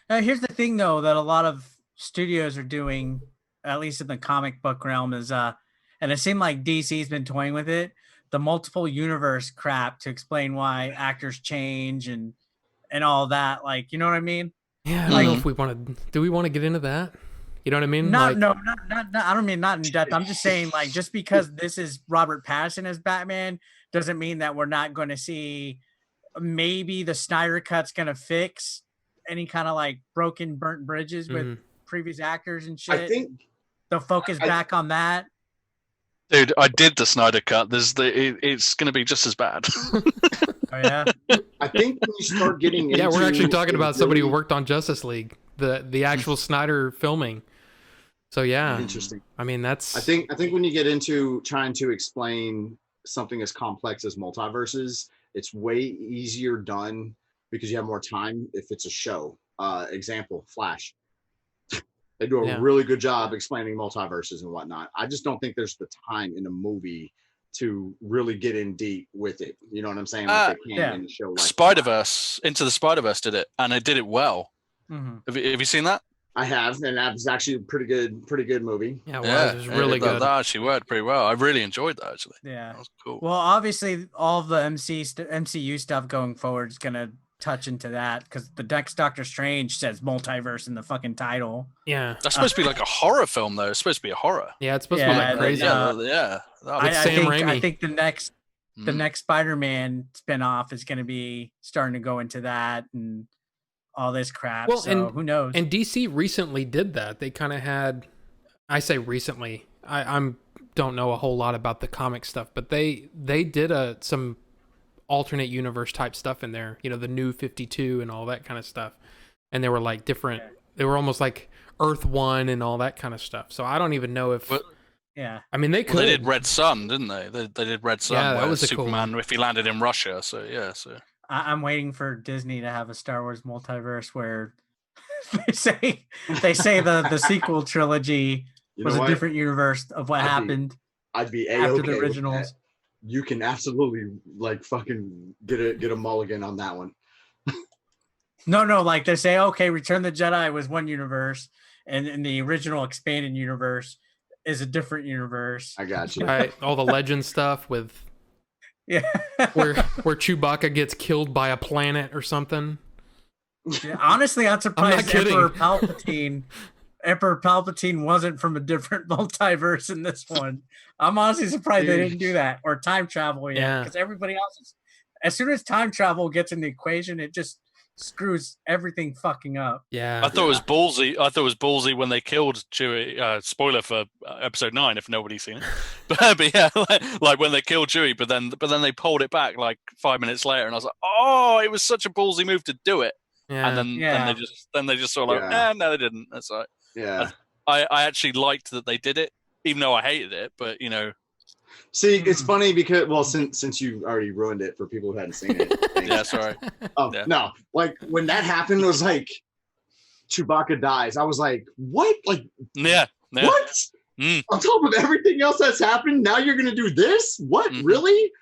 Here's the thing though, that a lot of studios are doing, at least in the comic book realm, is and it seemed like DC's been toying with it, the multiple universe crap to explain why actors change and all that. Like, you know what I mean? Yeah, I don't know if do we want to get into that? You know what I mean? Not I don't mean not in depth. I'm just saying, like, just because this is Robert Pattinson as Batman doesn't mean that we're not going to see, maybe the Snyder Cut's going to fix any kind of like burnt bridges with previous actors and shit. I think they'll focus back on that. Dude, I did the Snyder Cut. It's going to be just as bad. Oh yeah. I think when you start getting into, we're actually talking about somebody who worked on Justice League, the actual Snyder filming. So yeah, interesting. I mean, that's. I think when you get into trying to explain something as complex as multiverses, it's way easier done because you have more time if it's a show. Example, Flash. They do a really good job explaining multiverses and whatnot. I just don't think there's the time in a movie to really get in deep with it. You know what I'm saying? Like they can in a show like Spider-Verse, Into the Spider-Verse did it, and it did it well. Mm-hmm. Have you seen that? I have, and that was actually a pretty good movie. Yeah, it was really good. That actually worked pretty well. I really enjoyed that, actually. Yeah. That was cool. Well, obviously, all of the MCU stuff going forward is going to touch into that, because the next Doctor Strange says multiverse in the fucking title. Yeah. That's supposed to be like a horror film, though. It's supposed to be a horror. Yeah, it's supposed to be like crazy. I think the next Spider-Man spinoff is going to be starting to go into that and all this crap. Well, so who knows? And DC recently did that. They kind of had, I say recently, I don't know a whole lot about the comic stuff, but they did some alternate universe type stuff in there, the New 52 and all that kind of stuff. And they were like different, they were almost like Earth 1 and all that kind of stuff. So I don't even know if, I mean, they could. Well, they did Red Sun, didn't they? They did Red Sun. Yeah, that was Superman, cool. If he landed in Russia. So yeah, I'm waiting for Disney to have a Star Wars multiverse where they say the sequel trilogy was a different universe of what happened. I'd be after the originals. You can absolutely like fucking get a mulligan on that one. No, like they say, okay, Return of the Jedi was one universe, and in the original expanded universe is a different universe. I got you. Right, all the legend stuff with Yeah. where Chewbacca gets killed by a planet or something. Yeah, honestly, I'm surprised kidding. Emperor Palpatine wasn't from a different multiverse in this one. I'm honestly surprised they didn't do that, or time travel yet, because everybody else is. As soon as time travel gets in the equation, it just screws everything fucking up. Yeah, I thought it was ballsy. I thought it was ballsy when they killed Chewie. Spoiler for episode 9, if nobody's seen it. But yeah, like when they killed Chewie, but then they pulled it back like 5 minutes later, and I was like, oh, it was such a ballsy move to do it. Yeah. And then they just sort of like, no, they didn't. That's all right. Yeah. I actually liked that they did it, even though I hated it. But you know, see, it's funny because since you already ruined it for people who hadn't seen it. yeah, sorry. No, like when that happened, it was like Chewbacca dies. I was like, what? Like, what? On top of everything else that's happened, now you're gonna do this? What? Mm-hmm. Really?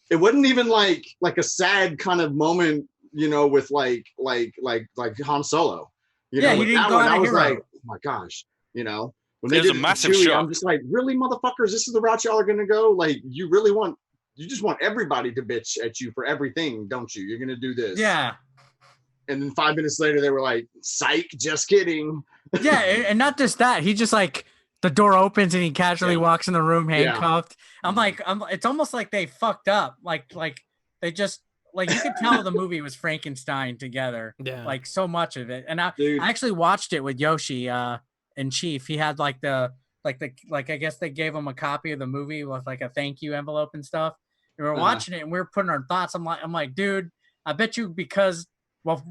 It wasn't even like a sad kind of moment, you know, with like Han Solo. You know, he with didn't that go one, out I was hero. like, oh my gosh, you know. When they It was did a massive Chewie, shock. I'm just like, really, motherfuckers, this is the route y'all are gonna go? Like, you just want everybody to bitch at you for everything, don't you? You're gonna do this. Yeah. And then 5 minutes later, they were like, psych, just kidding. Yeah, and not just that. He just like the door opens and he casually walks in the room handcuffed. Yeah. I'm like, it's almost like they fucked up. Like they just like you could tell the movie was Frankenstein together. Yeah. Like so much of it. And I actually watched it with Yoshi and Chief. He had like I guess they gave him a copy of the movie with like a thank you envelope and stuff. And we were watching it and we were putting our thoughts. I'm like, dude, I bet you because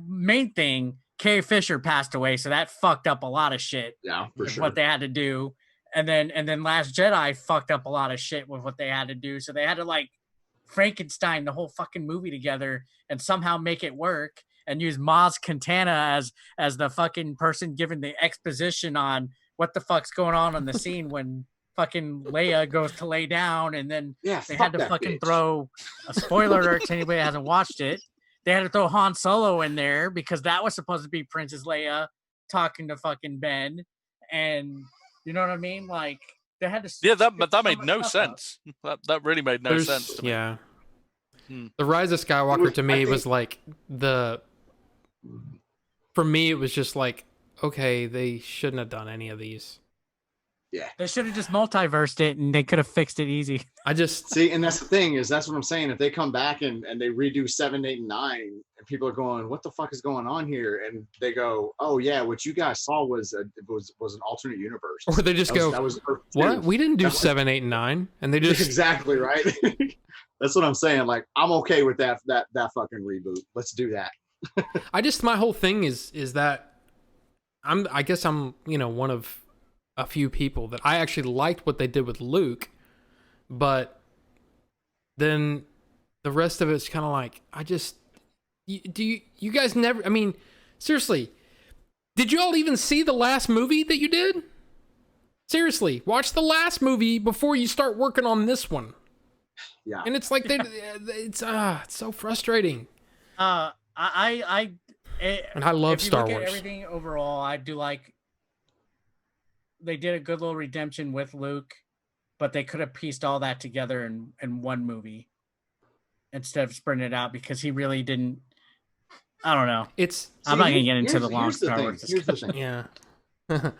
main thing, Carrie Fisher passed away, so that fucked up a lot of shit. Yeah, for sure. What they had to do, and then Last Jedi fucked up a lot of shit with what they had to do. So they had to like Frankenstein the whole fucking movie together and somehow make it work, and use Maz Kanata as the fucking person giving the exposition on what the fuck's going on in the scene when fucking Leia goes to lay down, and then they had to fucking throw a spoiler alert to anybody that hasn't watched it. They had to throw Han Solo in there because that was supposed to be Princess Leia talking to fucking Ben. And you know what I mean? Like they had to. Yeah, that made no sense. That really made no sense to me. Yeah. The Rise of Skywalker to me was like for me, it was just like, okay, they shouldn't have done any of these. Yeah. They should have just multiversed it and they could have fixed it easy. I just see, and that's the thing that's what I'm saying. If they come back and they redo 7, 8, and 9, and people are going, "What the fuck is going on here?" and they go, "Oh yeah, what you guys saw was an alternate universe," or they just "What? We didn't do 7, 8, and 9," and they just exactly right. That's what I'm saying. Like, I'm okay with that fucking reboot. Let's do that. my whole thing is that I guess I'm one of a few people that I actually liked what they did with Luke, but then the rest of it's kind of like, you guys never, I mean, seriously, did you all even see the last movie that you did? Seriously, watch the last movie before you start working on this one. Yeah. And it's like, it's so frustrating. And I love Star Wars. Everything overall, I do like. They did a good little redemption with Luke, but they could have pieced all that together in one movie instead of spreading it out because he really didn't. I don't know. I'm not gonna get into the long Star Wars discussion. Yeah.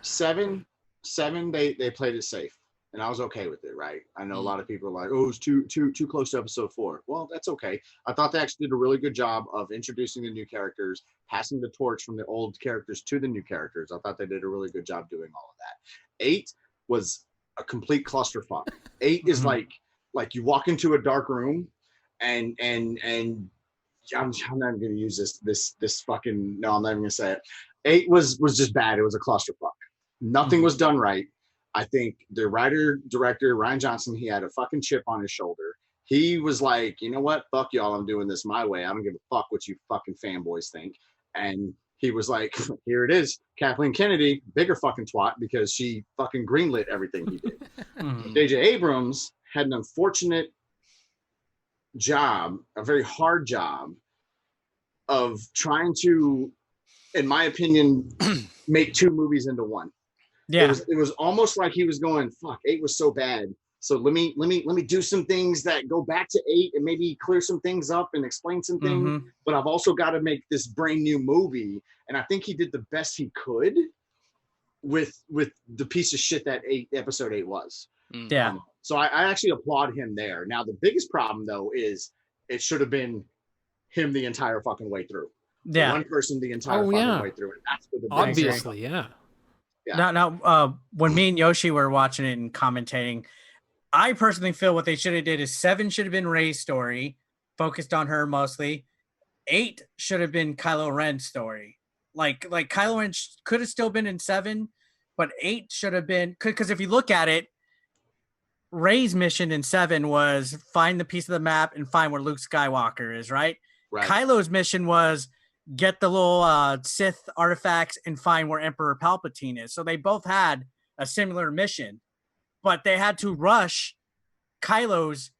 7, they played it safe, and I was okay with it. Right? I know a lot of people are like, "Oh, it's too close to episode 4." Well, that's okay. I thought they actually did a really good job of introducing the new characters, passing the torch from the old characters to the new characters. I thought they did a really good job doing all of that. 8 was a complete clusterfuck. 8 is like you walk into a dark room, and I'm not going to use this fucking. No, I'm not even going to say it. 8 was just bad. It was a clusterfuck. Nothing was done right. I think the writer-director, Rian Johnson, he had a fucking chip on his shoulder. He was like, you know what? Fuck y'all. I'm doing this my way. I don't give a fuck what you fucking fanboys think. And he was like, here it is. Kathleen Kennedy, bigger fucking twat because she fucking greenlit everything he did. J.J. Abrams had an unfortunate job, a very hard job of trying to in my opinion, make 2 movies into one. Yeah. It was almost like he was going, fuck, 8 was so bad. So let me do some things that go back to 8 and maybe clear some things up and explain some things. But I've also got to make this brand new movie. And I think he did the best he could with the piece of shit that episode 8 was. Yeah. So I actually applaud him there. Now the biggest problem though is it should have been him the entire fucking way through. Yeah. One person the entire fucking way through. And that's what the obviously, yeah. Now, when me and Yoshi were watching it and commentating, I personally feel what they should have did is 7 should have been Rey's story, focused on her mostly. 8 should have been Kylo Ren's story. Like Kylo Ren could have still been in 7, but 8 should have been, because if you look at it, Rey's mission in 7 was find the piece of the map and find where Luke Skywalker is, right? Kylo's mission was get the little Sith artifacts and find where Emperor Palpatine is. So they both had a similar mission, but they had to rush Kylo's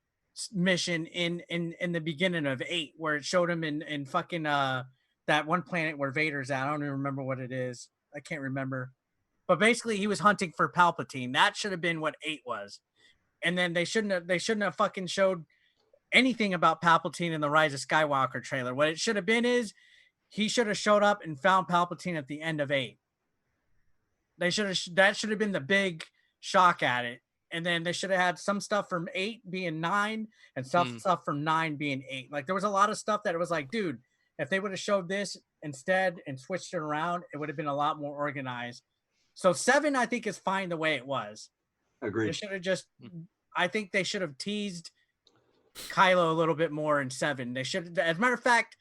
mission in the beginning of 8, where it showed him in fucking that one planet where Vader's at. I don't even remember what it is. I can't remember. But basically he was hunting for Palpatine. That should have been what 8 was. And then they shouldn't have fucking showed anything about Palpatine in the Rise of Skywalker trailer. What it should have been is he should have showed up and found Palpatine at the end of 8. That should have been the big shock at it. And then they should have had some stuff from 8 being 9 and stuff from 9 being 8. Like there was a lot of stuff that it was like, dude, if they would have showed this instead and switched it around, it would have been a lot more organized. So 7, I think, is fine the way it was. Agreed. They should have I think they should have teased Kylo a little bit more in 7. They should, as a matter of fact,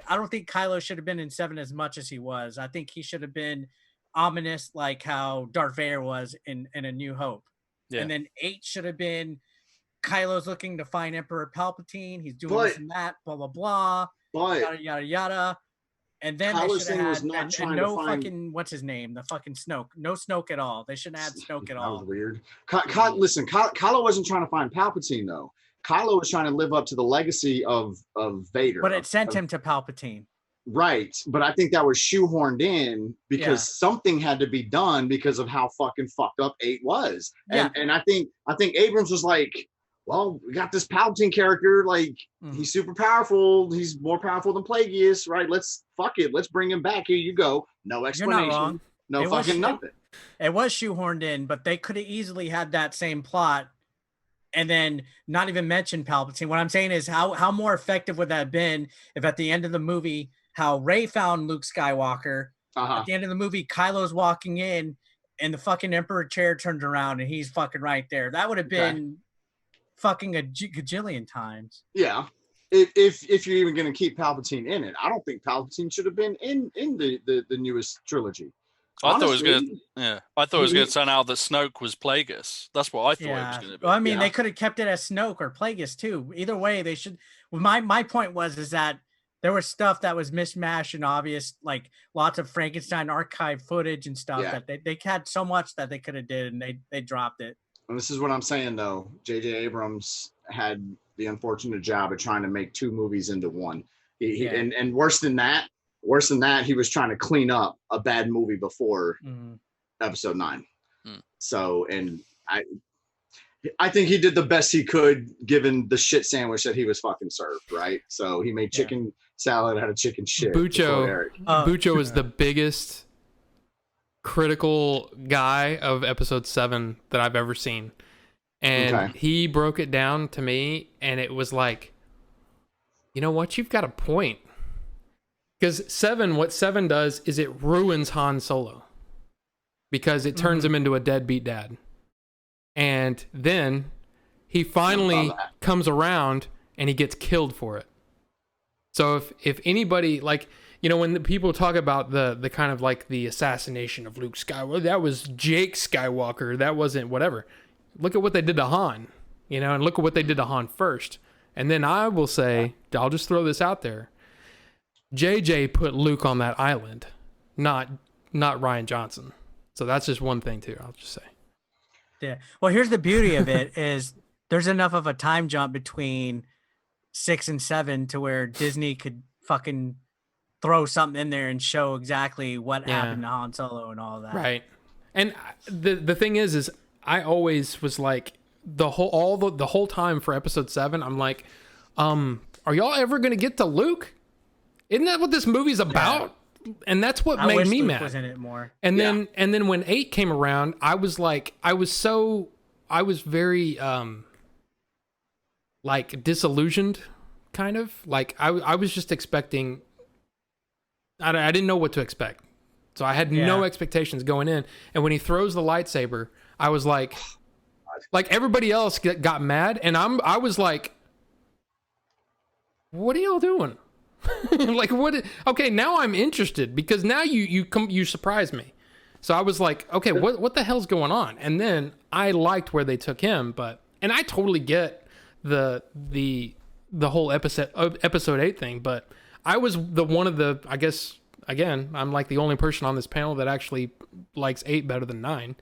I don't think Kylo should have been in 7 as much as he was. I think he should have been ominous, like how Darth Vader was in A New Hope. Yeah. And then 8 should have been Kylo's looking to find Emperor Palpatine. He's doing this and that, blah, blah, blah, yada, yada, yada. And then Kylo's they should have had no fucking, what's his name? The fucking Snoke. No Snoke at all. They shouldn't have Snoke at all. That was weird. Listen, Kylo wasn't trying to find Palpatine, though. Kylo was trying to live up to the legacy of Vader. But it sent him to Palpatine. Right. But I think that was shoehorned in because something had to be done because of how fucking fucked up 8 was. And I think Abrams was like, well, we got this Palpatine character, like he's super powerful. He's more powerful than Plagueis, right? Let's bring him back. Here you go. No explanation. You're not wrong. No fucking nothing. It was shoehorned in, but they could have easily had that same plot and then not even mention Palpatine. What I'm saying is how more effective would that have been if at the end of the movie, how Rey found Luke Skywalker, at the end of the movie, Kylo's walking in and the fucking Emperor chair turned around and he's fucking right there. That would have been fucking a gajillion times. Yeah. If you're even going to keep Palpatine in it. I don't think Palpatine should have been in the newest trilogy. I thought it was good. Yeah, I thought it was going to turn out that Snoke was Plagueis. That's what I thought it was going to be. Well, I mean, they could have kept it as Snoke or Plagueis too. Either way, they should. Well, my point is that there was stuff that was mismatched and obvious, like lots of Frankenstein archive footage and stuff that they had so much that they could have did and they dropped it. And this is what I'm saying though. J.J. Abrams had the unfortunate job of trying to make 2 movies into one. And worse than that, he was trying to clean up a bad movie before episode 9. So, and I think he did the best he could given the shit sandwich that he was fucking served, right? So he made chicken salad out of chicken shit. Bucho is the biggest critical guy of episode 7 that I've ever seen. And he broke it down to me and it was like, you know what? You've got a point. Because what 7 does is it ruins Han Solo. Because it turns him into a deadbeat dad. And then he finally comes around and he gets killed for it. So if anybody, like, you know, when the people talk about the kind of like the assassination of Luke Skywalker, that was Jake Skywalker, that wasn't whatever. Look at what they did to Han, you know, and look at what they did to Han first. And then I will say, I'll just throw this out there. JJ put Luke on that island, not Rian Johnson. So that's just one thing too, I'll just say. Yeah. Well, here's the beauty of it is there's enough of a time jump between 6 and 7 to where Disney could fucking throw something in there and show exactly what Yeah. happened to Han Solo and all that. Right. And the thing is I always was like the whole time for episode 7, I'm like, are y'all ever gonna get to Luke? Isn't that what this movie's about? And that's what I made wish me Luke mad. was in it more. And then when 8 came around, I was very like disillusioned, kind of. Like I was just expecting, I didn't know what to expect. So I had no expectations going in. And when he throws the lightsaber, I was like everybody else got mad, and I was like, what are y'all doing? Like, what? Okay, now I'm interested, because now you surprised me. So I was like, okay, what the hell's going on? And then I liked where they took him, and I totally get the whole episode 8 thing, but I was I guess, again, I'm like the only person on this panel that actually likes 8 better than 9.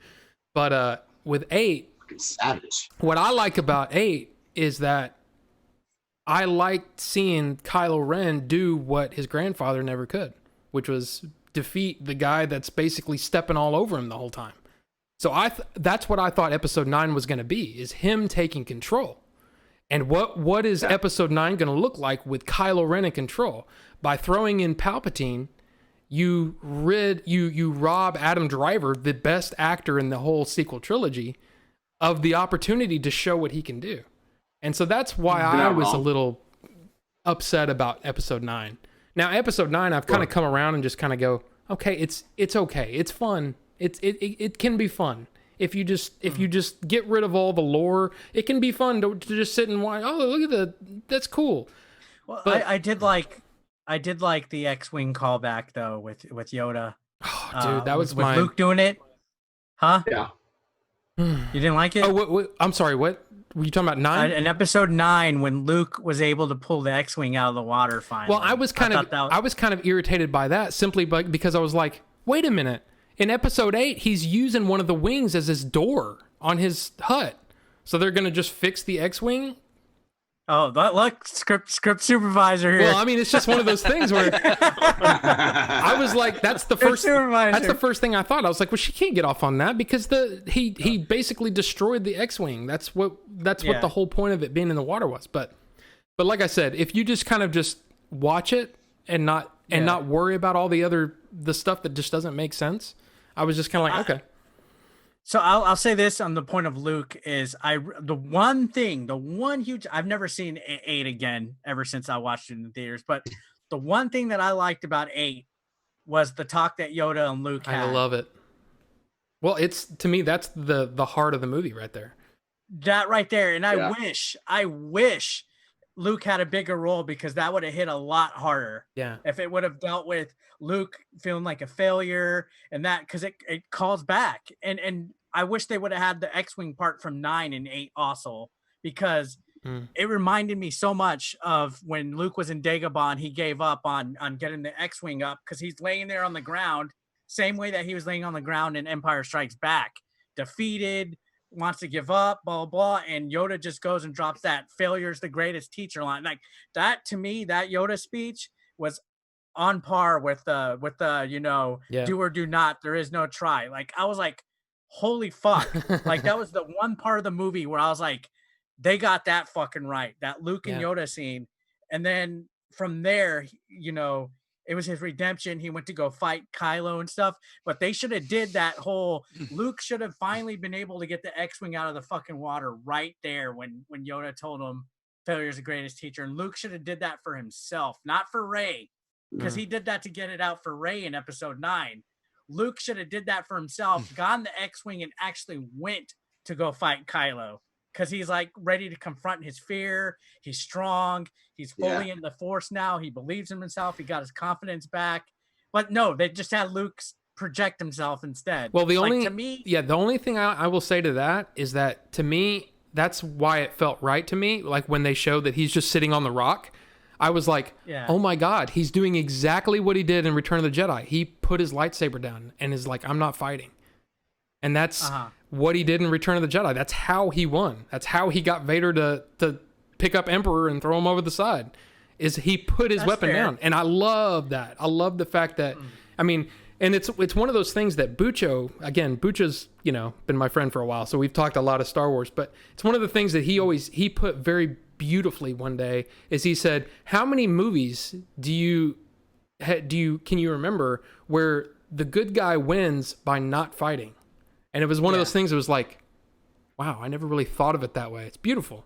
But with 8, savage. What I like about 8 is that I liked seeing Kylo Ren do what his grandfather never could, which was defeat the guy that's basically stepping all over him the whole time. So that's what I thought episode 9 was going to be, is him taking control. And what is episode 9 going to look like with Kylo Ren in control? By throwing in Palpatine, you rob Adam Driver, the best actor in the whole sequel trilogy, of the opportunity to show what he can do. And so that's why I was a little upset about episode 9. Now, episode 9, I've kind of come around and just kind of go, okay, it's okay. It's fun. It can be fun. If you just get rid of all the lore, it can be fun to just sit and watch. Oh, look at that's cool. Well, but I did like the X-Wing callback though with Yoda. Oh, dude, that was with Luke doing it. Huh? Yeah. You didn't like it? Oh, what, I'm sorry. What were you talking about? 9? In episode 9, when Luke was able to pull the X-Wing out of the water finally. Well, I was kind of irritated by that, simply because I was like, wait a minute. In episode 8, he's using one of the wings as his door on his hut. So they're going to just fix the X-Wing? Oh, look, script supervisor here. Well, I mean, it's just one of those things where I was like, that's the first thing I thought. I was like, well, she can't get off on that, because he basically destroyed the X-Wing. That's what the whole point of it being in the water was. But like I said, if you just kind of just watch it and not worry about all the stuff that just doesn't make sense, I was just kind of like, okay. So I'll say this on the point of Luke is the one huge, I've never seen 8 again ever since I watched it in the theaters, but the one thing that I liked about 8 was the talk that Yoda and Luke had. I love it. Well, to me, that's the heart of the movie right there. That right there. And I wish Luke had a bigger role, because that would have hit a lot harder. Yeah. If it would have dealt with Luke feeling like a failure and that, because it calls back. And I wish they would have had the X-Wing part from 9 and 8 also, because it reminded me so much of when Luke was in Dagobah and he gave up on getting the X-Wing up, because he's laying there on the ground, same way that he was laying on the ground in Empire Strikes Back, defeated, wants to give up, blah, blah, blah, and Yoda just goes and drops that "failure's the greatest teacher" line. Like that, to me, that Yoda speech was on par with do or do not, there is no try. Like I was like, holy fuck. Like that was the one part of the movie where I was like, they got that fucking right, that Luke and Yoda scene. And then from there, it was his redemption. He went to go fight Kylo and stuff, but they should have did that whole, Luke should have finally been able to get the X-Wing out of the fucking water right there when Yoda told him failure is the greatest teacher. And Luke should have did that for himself, not for Rey, because he did that to get it out for Rey in episode 9. Luke should have did that for himself, gotten the X-Wing, and actually went to go fight Kylo, because he's like ready to confront his fear. He's strong. He's fully in the Force now. He believes in himself. He got his confidence back. But no, they just had Luke project himself instead. Well, the only thing I will say to that is that, to me, that's why it felt right to me. Like when they showed that he's just sitting on the rock, I was like, oh my God, he's doing exactly what he did in Return of the Jedi. He put his lightsaber down and is like, I'm not fighting. And that's what he did in Return of the Jedi. That's how he won. That's how he got Vader to pick up Emperor and throw him over the side. is he put his That's weapon fair. down. And I love that. I love the fact that, I mean, and it's one of those things that Bucho's, you know, been my friend for a while, so we've talked a lot of Star Wars, but it's one of the things that he put very beautifully one day is he said, how many movies can you remember where the good guy wins by not fighting? And it was one of those things that was like, wow, I never really thought of it that way. It's beautiful.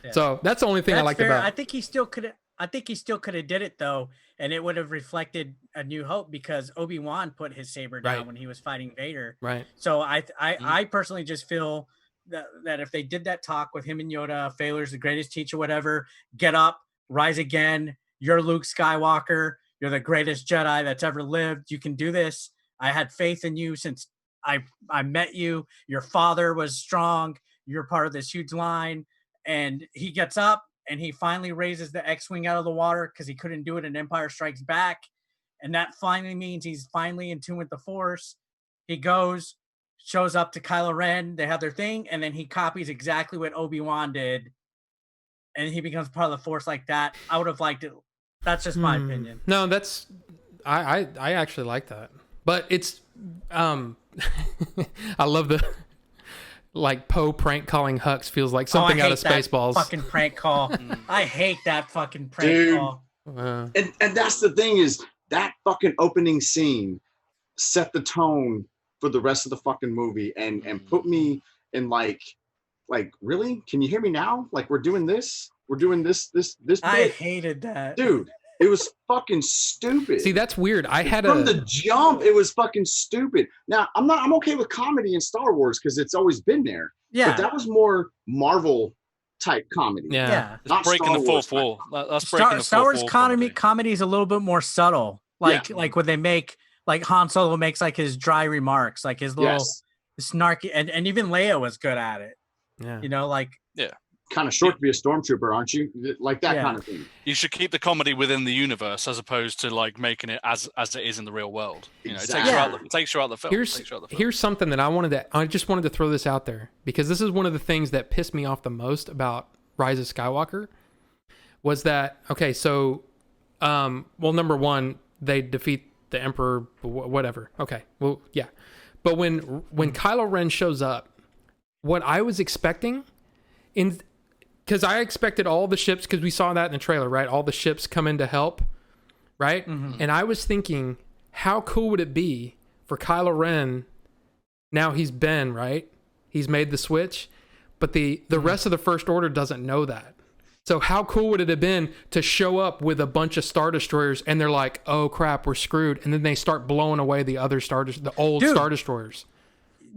Yeah. So that's the only thing I liked about it. I think he still could have did it though, and it would have reflected A New Hope because Obi-Wan put his saber down when he was fighting Vader. Right. So I personally just feel that if they did that talk with him and Yoda, failure's the greatest teacher, whatever, get up, rise again. You're Luke Skywalker. You're the greatest Jedi that's ever lived. You can do this. I had faith in you since I met you. Your father was strong. You're part of this huge line. And he gets up and he finally raises the X-Wing out of the water because he couldn't do it in Empire Strikes Back. And that finally means he's finally in tune with the Force. He goes, shows up to Kylo Ren. They have their thing. And then he copies exactly what Obi-Wan did. And he becomes part of the Force like that. I would have liked it. That's just my opinion. No, I actually like that. But it's, I love the... Like Poe prank calling Hux feels like something out of Spaceballs. Fucking prank call. I hate that fucking prank call. And that's the thing is that fucking opening scene set the tone for the rest of the fucking movie and put me in like really? Can you hear me now? Like we're doing this bit. I hated that. Dude, it was fucking stupid. See, that's weird. From the jump, it was fucking stupid. Now, I'm okay with comedy in Star Wars because it's always been there. Yeah. But that was more Marvel type comedy. Yeah. That's breaking the fourth wall. That's breaking the Star fourth Wars wall. comedy is a little bit more subtle. Like when they make like Han Solo makes like his dry remarks, like his little snarky, and even Leia was good at it. Yeah. You know, like kind of short to be a stormtrooper, aren't you? Like that kind of thing. You should keep the comedy within the universe as opposed to like making it as it is in the real world. You know, Exactly. it takes you out the film. Here's something that I just wanted to throw this out there because this is one of the things that pissed me off the most about Rise of Skywalker was that, okay, so, well, number one, they defeat the Emperor, whatever. Okay, well, yeah. But when Kylo Ren shows up, what I was expecting because I expected all the ships, because we saw that in the trailer, right? All the ships come in to help, right? Mm-hmm. And I was thinking, how cool would it be for Kylo Ren, now he's Ben, right? He's made the switch, but the rest of the First Order doesn't know that. So how cool would it have been to show up with a bunch of Star Destroyers and they're like, oh crap, we're screwed. And then they start blowing away the other Star Destroyers.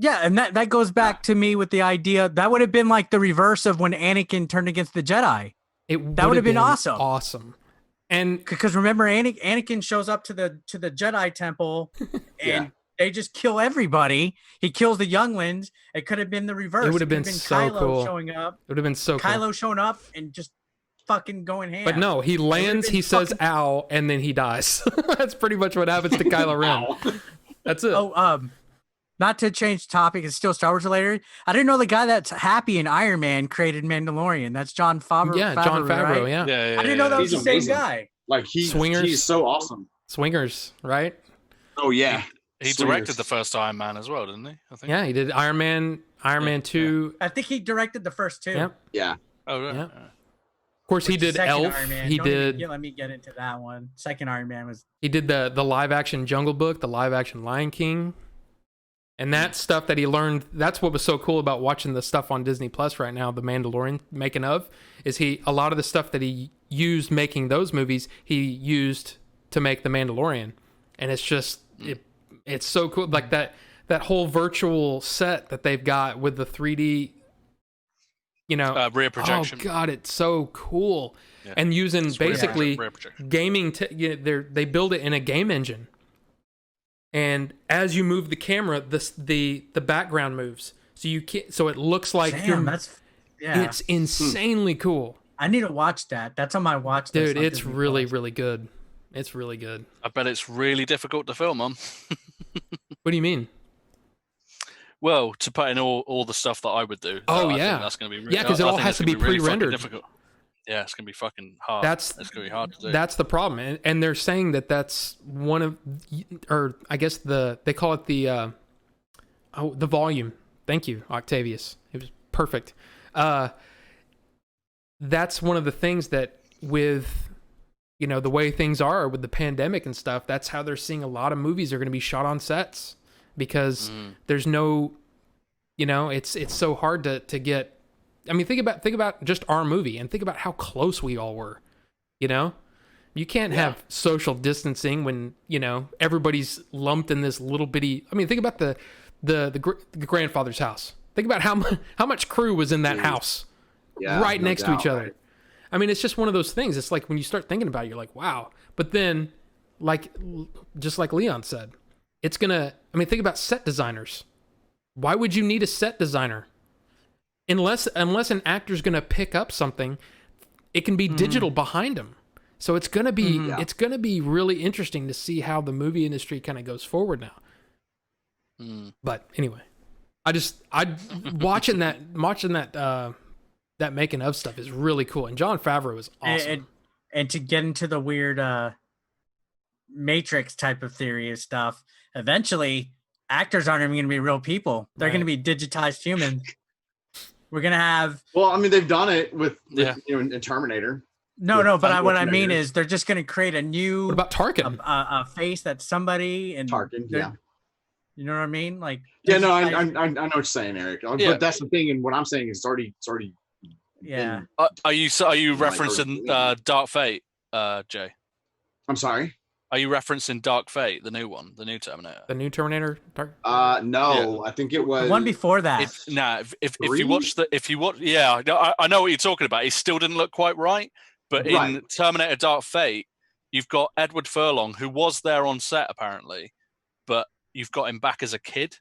Yeah, and that goes back to me with the idea that would have been like the reverse of when Anakin turned against the Jedi. That would have been awesome. Awesome. And because remember, Anakin shows up to the Jedi temple, and they just kill everybody. He kills the younglings. It could have been the reverse. It would have been so Kylo cool. Showing up. It would have been so cool. Kylo showing up and just fucking going ham. But no, he lands. He says "ow," and then he dies. That's pretty much what happens to Kylo Ren. That's it. Not to change topic, it's still Star Wars related. I didn't know the guy that's happy in Iron Man created Mandalorian. That's Jon Favreau. Yeah, Jon Favreau. Right? Yeah. I didn't know that was the same guy. Like he's so awesome. Swingers, right? Oh yeah. He directed the first Iron Man as well, didn't he? I think. Yeah, he did Iron Man 2. I think he directed the first two. Yep. Yeah. Oh, right. Yeah. Of course, he did Elf. He did. Let me get into that one. Second Iron Man was. He did the live action Jungle Book, the live action Lion King. And that stuff that he learned, that's what was so cool about watching the stuff on Disney Plus right now, The Mandalorian making of, is a lot of the stuff that he used making those movies, he used to make The Mandalorian. And it's just, it's so cool. Like that whole virtual set that they've got with the 3D, rear projection. Oh God, it's so cool. Yeah. And using it's basically gaming, they build it in a game engine. And as you move the camera, the background moves, so it looks like it's insanely cool. I need to watch that. That's on my watch list. Dude, it's really, really good. It's really good. I bet it's really difficult to film on. What do you mean? Well, to put in all the stuff that I would do. Oh, I yeah. think that's going to be really because it all has to be pre-rendered. Difficult. Yeah, it's gonna be fucking hard. That's It's gonna be hard to do. That's the problem, and they're saying that that's one of, or I guess they call it the volume. Thank you, Octavius. It was perfect. That's one of the things that with, you know, the way things are with the pandemic and stuff, that's how they're seeing a lot of movies are going to be shot on sets because there's no, you know, it's so hard to get. I mean, think about just our movie and think about how close we all were, you know? You can't have social distancing when, you know, everybody's lumped in this little bitty. I mean, think about the grandfather's house. Think about how much crew was in that house right next to each other. Right. I mean, it's just one of those things. It's like when you start thinking about it, you're like, wow. But then, like, just like Leon said, it's going to, I mean, think about set designers. Why would you need a set designer? Unless an actor's going to pick up something, it can be digital behind them. So it's going to be it's going to be really interesting to see how the movie industry kind of goes forward now. But anyway, watching that making of stuff is really cool, and Jon Favreau is awesome. And to get into the weird Matrix type of theory and stuff, eventually actors aren't even going to be real people; they're going to be digitized humans. We're gonna have. Well, I mean, they've done it with you know, in Terminator. No, but what I mean is they're just gonna create a new. What about Tarkin? A face that's somebody and Tarkin, yeah. You know what I mean? Like. Yeah, no, I know what you're saying, Eric. But that's the thing, and what I'm saying is it's already. Yeah. Are you referencing Dark Fate, Jay? I'm sorry. Are you referencing Dark Fate, the new one, the new Terminator? The new Terminator? No, I think it was the one before that. If you watch, I know what you're talking about. It still didn't look quite right, but in Terminator Dark Fate, you've got Edward Furlong, who was there on set apparently, but you've got him back as a kid,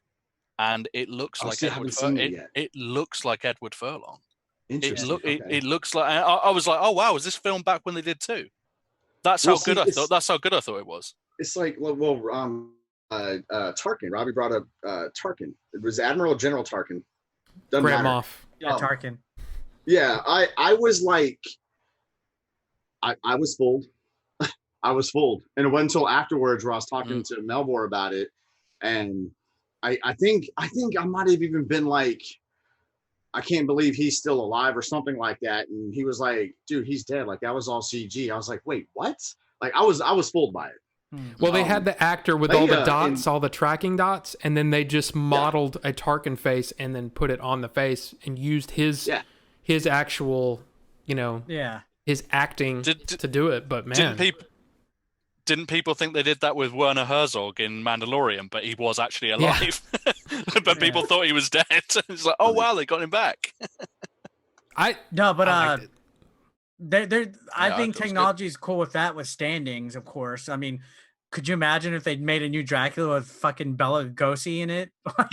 and it looks like Edward Furlong. It looks like Edward Furlong. Interesting. It looks like. I was like, oh wow, was this filmed back when they did too? That's how good I thought. That's how good I thought it was. It's like, Tarkin. Robbie brought up Tarkin. It was Admiral General Tarkin. Grand Moff. Yeah, Tarkin. Yeah, I was like, I was fooled. I was fooled, and it wasn't until afterwards where I was talking to Melvor about it, and I think I might have even been like, I can't believe he's still alive or something like that. And he was like, dude, he's dead. Like that was all CG. I was like, wait, what? Like I was fooled by it. Well, they had the actor with all the dots, all the tracking dots, and then they just modeled a Tarkin face and then put it on the face and used his actual, you know, his acting to do it. But man, didn't people think they did that with Werner Herzog in Mandalorian, but he was actually alive? But people thought he was dead. It's like, oh wow, they got him back. I think technology is cool with that, with standings, of course. I mean, could you imagine if they'd made a new Dracula with fucking Bela Lugosi in it,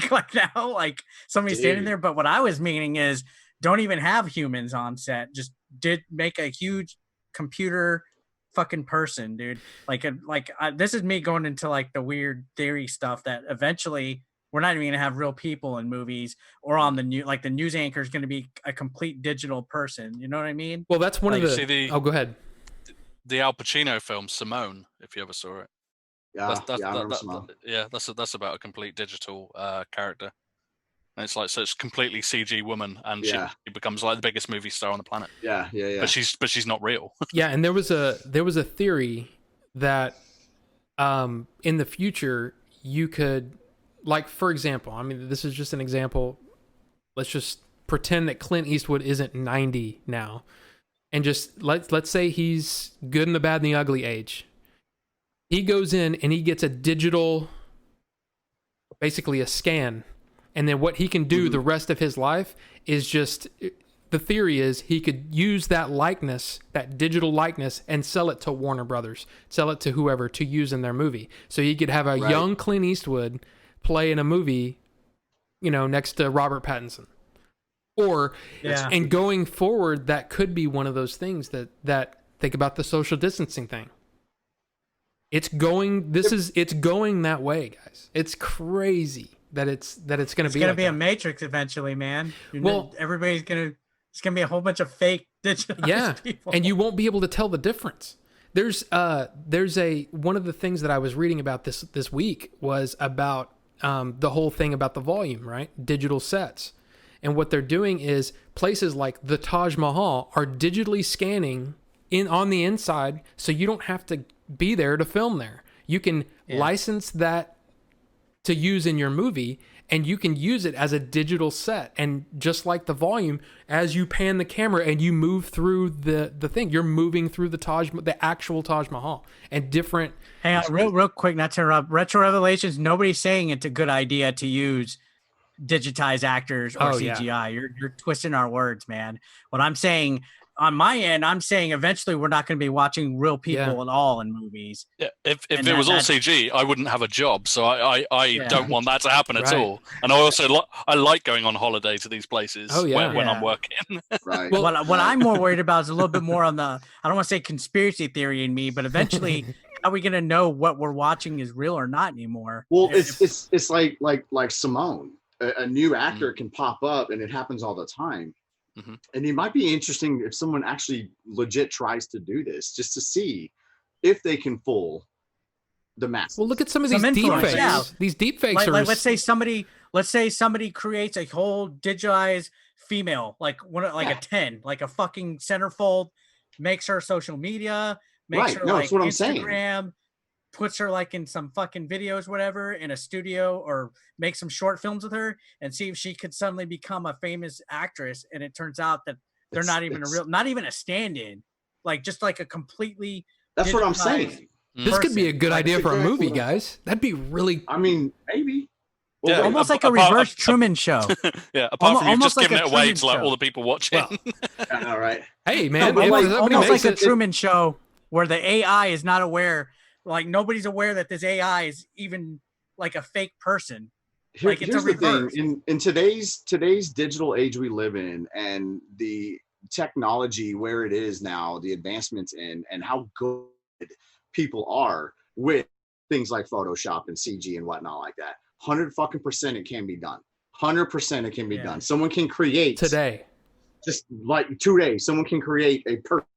like now, like somebody standing there? But what I was meaning is, don't even have humans on set. Just make a huge computer fucking person, dude. This is me going into like the weird theory stuff that eventually we're not even gonna have real people in movies or on the the news anchor is gonna be a complete digital person. You know what I mean? Well, that's one of the. Go ahead. The Al Pacino film Simone, if you ever saw it. Yeah, that's about a complete digital character. And it's like, so it's completely CG woman, and she becomes like the biggest movie star on the planet. Yeah. But she's not real. Yeah, and there was a theory that in the future you could, like, for example, I mean, this is just an example. Let's just pretend that Clint Eastwood isn't 90 now, and just let's say he's good in the bad and the ugly age. He goes in and he gets a digital, basically a scan. And then what he can do the rest of his life is just, the theory is he could use that likeness, that digital likeness, and sell it to Warner Brothers, sell it to whoever to use in their movie. So he could have a young Clint Eastwood play in a movie, you know, next to Robert Pattinson. Or, and going forward, that could be one of those things that think about the social distancing thing. It's going that way, guys. It's crazy that it's going to be. It's going to be a Matrix eventually, man. Everybody's going to It's gonna be a whole bunch of fake digitized people. And you won't be able to tell the difference. There's one of the things that I was reading about this week was about the whole thing about the volume, right? Digital sets. And what they're doing is places like the Taj Mahal are digitally scanning on the inside, so you don't have to be there to film there. You can license that to use in your movie, and you can use it as a digital set. And just like the volume, as you pan the camera and you move through the thing, you're moving through the actual Taj Mahal and different. Hang on, real quick, not to interrupt. Retro Revelations. Nobody's saying it's a good idea to use digitized actors or CGI. You're twisting our words, man. What I'm saying on my end, I'm saying eventually we're not going to be watching real people at all in movies. Yeah, if it was all CG, I wouldn't have a job. So I don't want that to happen at all. And I also I like going on holiday to these places when I'm working. Right. Well, what I'm more worried about is a little bit more on the, I don't want to say conspiracy theory in me, but eventually how are we going to know what we're watching is real or not anymore? Well, it's like Simone. A new actor can pop up, and it happens all the time. Mm-hmm. And it might be interesting if someone actually legit tries to do this, just to see if they can fool the masses. Well, look at some of these deepfakes. Yeah. These deepfakes are. Let's say somebody creates a whole digitized female, like a 10, like a fucking centerfold, makes her social media, makes her like Instagram. Puts her like in some fucking videos, whatever, in a studio, or make some short films with her and see if she could suddenly become a famous actress. And it turns out that they're not even a stand-in, like just like a completely. That's what I'm saying. This could be a good idea for a movie, guys. That'd be really. I mean, maybe. Well, almost like a reverse Truman Show. Apart from you just giving it away to like all the people watching. All right. Hey, man, almost like a Truman Show where the AI is not aware. Like nobody's aware that this AI is even like a fake person. Like it's a reverse. The thing. In today's digital age we live in, and the technology where it is now, the advancements in, and how good people are with things like Photoshop and CG and whatnot like that. 100% it can be done. 100% it can be done. Someone can create today. Just like 2 days, someone can create a person.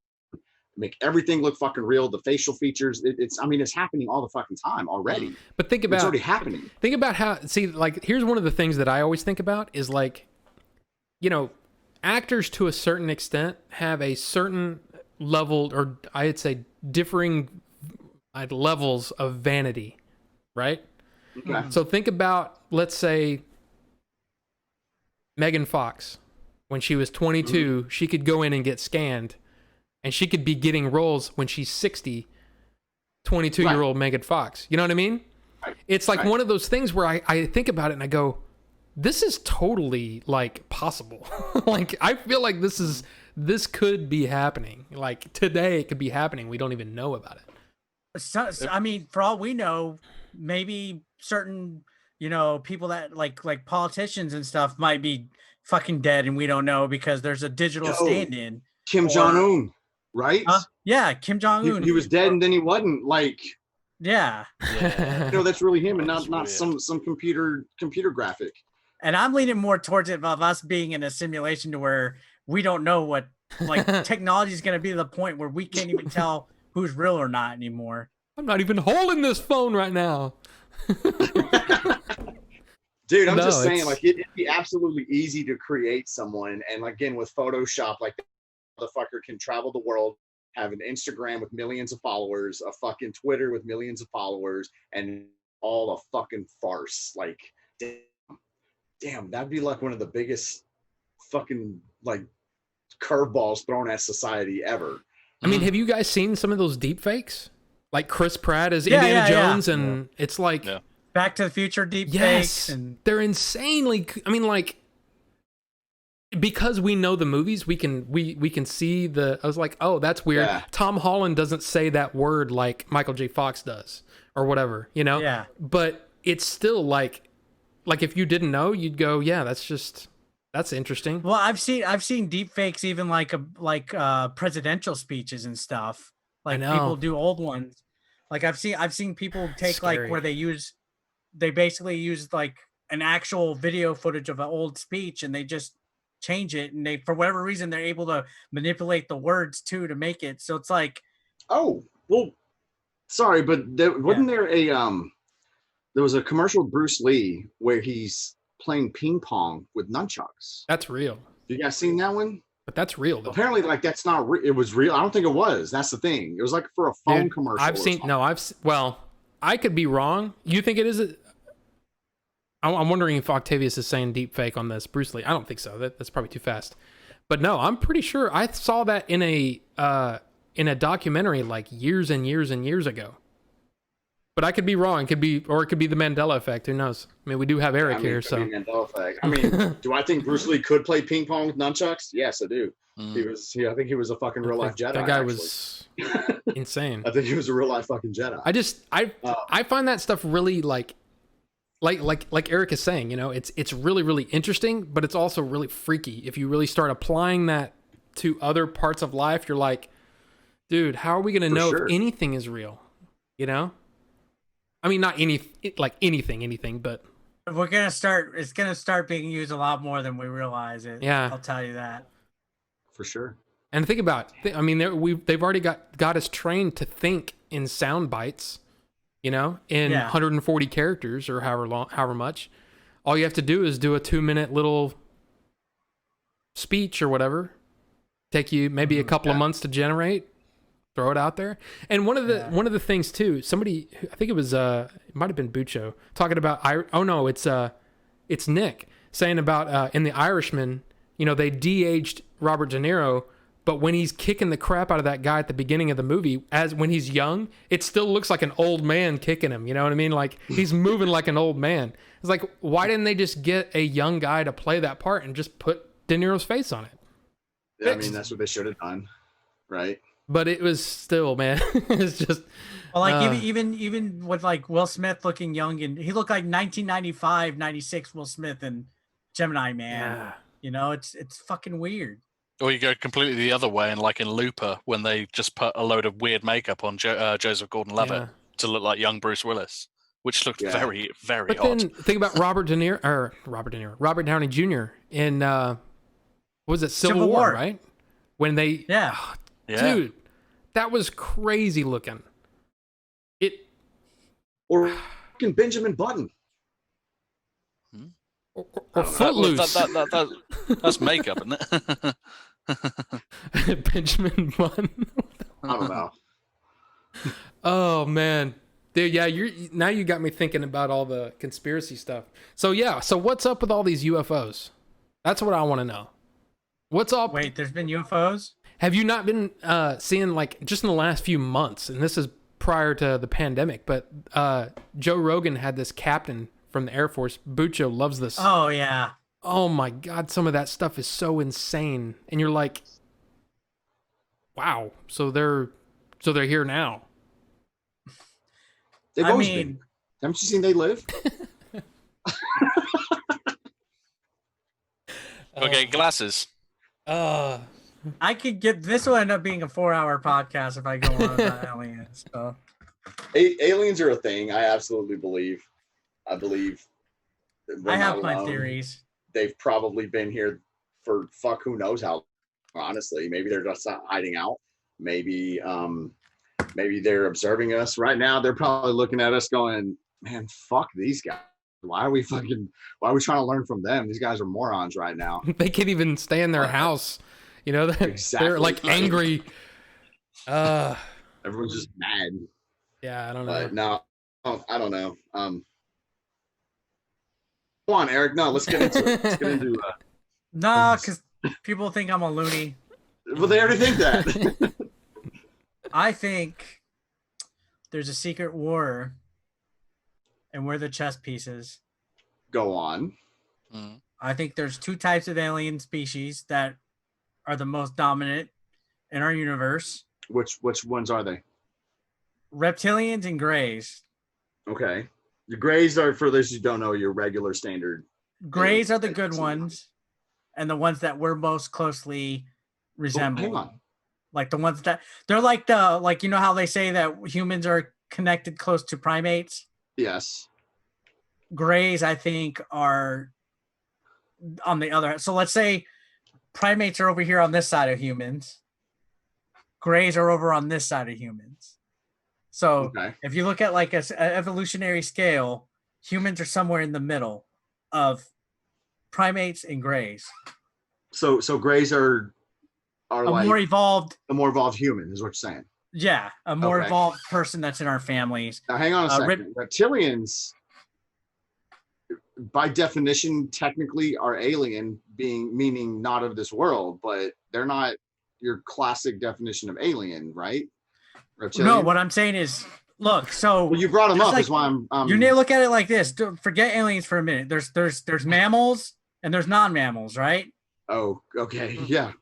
Make everything look fucking real. The facial features, it's happening all the fucking time already. But think about it's already happening. Think about how, like, here's one of the things that I always think about is like, actors to a certain extent have a certain level, or I'd say differing levels of vanity, right? Okay. So think about, let's say, Megan Fox. When she was 22, she could go in and get scanned. And she could be getting roles when she's 60, 22-year-old Megan Fox. You know what I mean? Right. It's like one of those things where I think about it and I go, this is totally like possible. Like, I feel like this could be happening. Like today it could be happening. We don't even know about it. So, I mean, for all we know, maybe certain, people that like politicians and stuff might be fucking dead and we don't know because there's a digital stand-in. Kim Jong-un. Right? Yeah, Kim Jong-un. He was dead and then he wasn't. Like, yeah. That's really him, and not some computer graphic. And I'm leaning more towards it of us being in a simulation to where we don't know what technology is going to be to the point where we can't even tell who's real or not anymore. I'm not even holding this phone right now. Dude, I'm just saying, like, it'd be absolutely easy to create someone, and again with Photoshop, like. Motherfucker can travel the world, have an Instagram with millions of followers, a fucking Twitter with millions of followers, and all a fucking farce. Like, damn, that'd be like one of the biggest fucking like curveballs thrown at society ever. I mean, have you guys seen some of those deep fakes? Like Chris Pratt as Indiana Jones, and it's like Back to the Future deep fakes, and they're insanely. I mean, like. Because we know the movies, we can see the. I was like, oh, that's weird. Yeah. Tom Holland doesn't say that word like Michael J. Fox does, or whatever, Yeah. But it's still like if you didn't know, you'd go, yeah, that's interesting. Well, I've seen deep fakes even like presidential speeches and stuff. Like people do old ones. Like I've seen people take like where they basically use like an actual video footage of an old speech and they just change it, and they, for whatever reason, they're able to manipulate the words too to make it. So it's like, Oh, well, sorry, but wasn't there a there was a commercial with Bruce Lee where he's playing ping pong with nunchucks. That's real. You guys seen that one? But that's real though. Apparently, like that's not it was real. I don't think it was. That's the thing. It was like for a phone commercial. I've seen well, I could be wrong. You think it is? I'm wondering if Octavius is saying deep fake on this Bruce Lee. I don't think so. That's probably too fast. But no, I'm pretty sure I saw that in a documentary like years and years and years ago. But I could be wrong. It could be the Mandela effect. Who knows? I mean, we do have Eric here, so. Mandela effect. I mean, do I think Bruce Lee could play ping pong with nunchucks? Yes, I do. I think he was a fucking real life Jedi. That guy was insane. I think he was a real life fucking Jedi. I find that stuff really like Eric is saying, you know, it's really, really interesting, but it's also really freaky. If you really start applying that to other parts of life, you're like, dude, how are we going to know if anything is real? You know? I mean, not anything, but we're gonna start. It's gonna start being used a lot more than we realize it. Yeah, I'll tell you that for sure. And think about it. I mean, they've already got us trained to think in sound bites, you know, in 140 characters or however much. All you have to do is do a 2-minute little speech or whatever. Take you maybe a couple of months to generate. Throw it out there. And one of the things too, somebody, I think it was it might have been Buccio talking about it's Nick saying about in The Irishman, you know, they de-aged Robert De Niro, but when he's kicking the crap out of that guy at the beginning of the movie, as when he's young, it still looks like an old man kicking him, you know what I mean? Like he's moving like an old man. It's like, why didn't they just get a young guy to play that part and just put De Niro's face on it? Yeah, I mean, that's what they should have done, right? But it was still, man, it's just. Well, like even with like Will Smith looking young, and he looked like 1995, 96 Will Smith and Gemini Man. Yeah. You know, it's fucking weird. Or you go completely the other way, and like in Looper, when they just put a load of weird makeup on Joseph Gordon-Levitt to look like young Bruce Willis, which looked very, very odd. Then think about Robert Downey Jr. in what was it, Civil War, right? When they dude, that was crazy looking. Or fucking Benjamin Button. Or Footloose. That's makeup, isn't it? Benjamin Button. I don't know. Oh man, dude, yeah, you got me thinking about all the conspiracy stuff. So what's up with all these UFOs? That's what I want to know. What's up? Wait, there's been UFOs? Have you not been seeing, like, just in the last few months, and this is prior to the pandemic, but Joe Rogan had this captain from the Air Force. Buccio loves this. Oh, yeah. Oh, my God. Some of that stuff is so insane. And you're like, wow. So they're here now. They've always been. Haven't you seen They Live? Okay, glasses. I could get this will end up being a 4-hour podcast if I go on about aliens. So aliens are a thing. I absolutely believe. I believe. I have my theories. They've probably been here for who knows how. Honestly, maybe they're just hiding out. Maybe they're observing us right now. They're probably looking at us, going, "Man, fuck these guys. Why are we trying to learn from them? These guys are morons right now. They can't even stay in their house." You know, they're like angry. Everyone's just mad. Yeah, I don't know. But no, I don't know. Come on, Eric. No, let's get into it. Let's get into no, because people think I'm a loony. Well, they already think that. I think there's a secret war, and we're the chess pieces. Go on. I think there's 2 types of alien species that are the most dominant in our universe. Which ones are they? Reptilians and greys. Okay. The greys are, for those who don't know, your regular standard. Greys are the good ones, and the ones that we're most closely resemble. Hang on. Like the ones that they're like you know how they say that humans are connected close to primates? Yes. Greys, I think, are on the other. So let's say primates are over here on this side of humans. Grays are over on this side of humans. So if you look at like an evolutionary scale, humans are somewhere in the middle of primates and grays. So grays are like more evolved. A more evolved human is what you're saying. Yeah, a more evolved person that's in our families. Now hang on a second. Reptilians, by definition, technically are alien, meaning not of this world, but they're not your classic definition of alien, right? Reptilian? No, what I'm saying is, look. So well, you brought them up. Is why I'm. You need to look at it like this. Forget aliens for a minute. There's mammals and there's non-mammals, right? Oh, okay, yeah.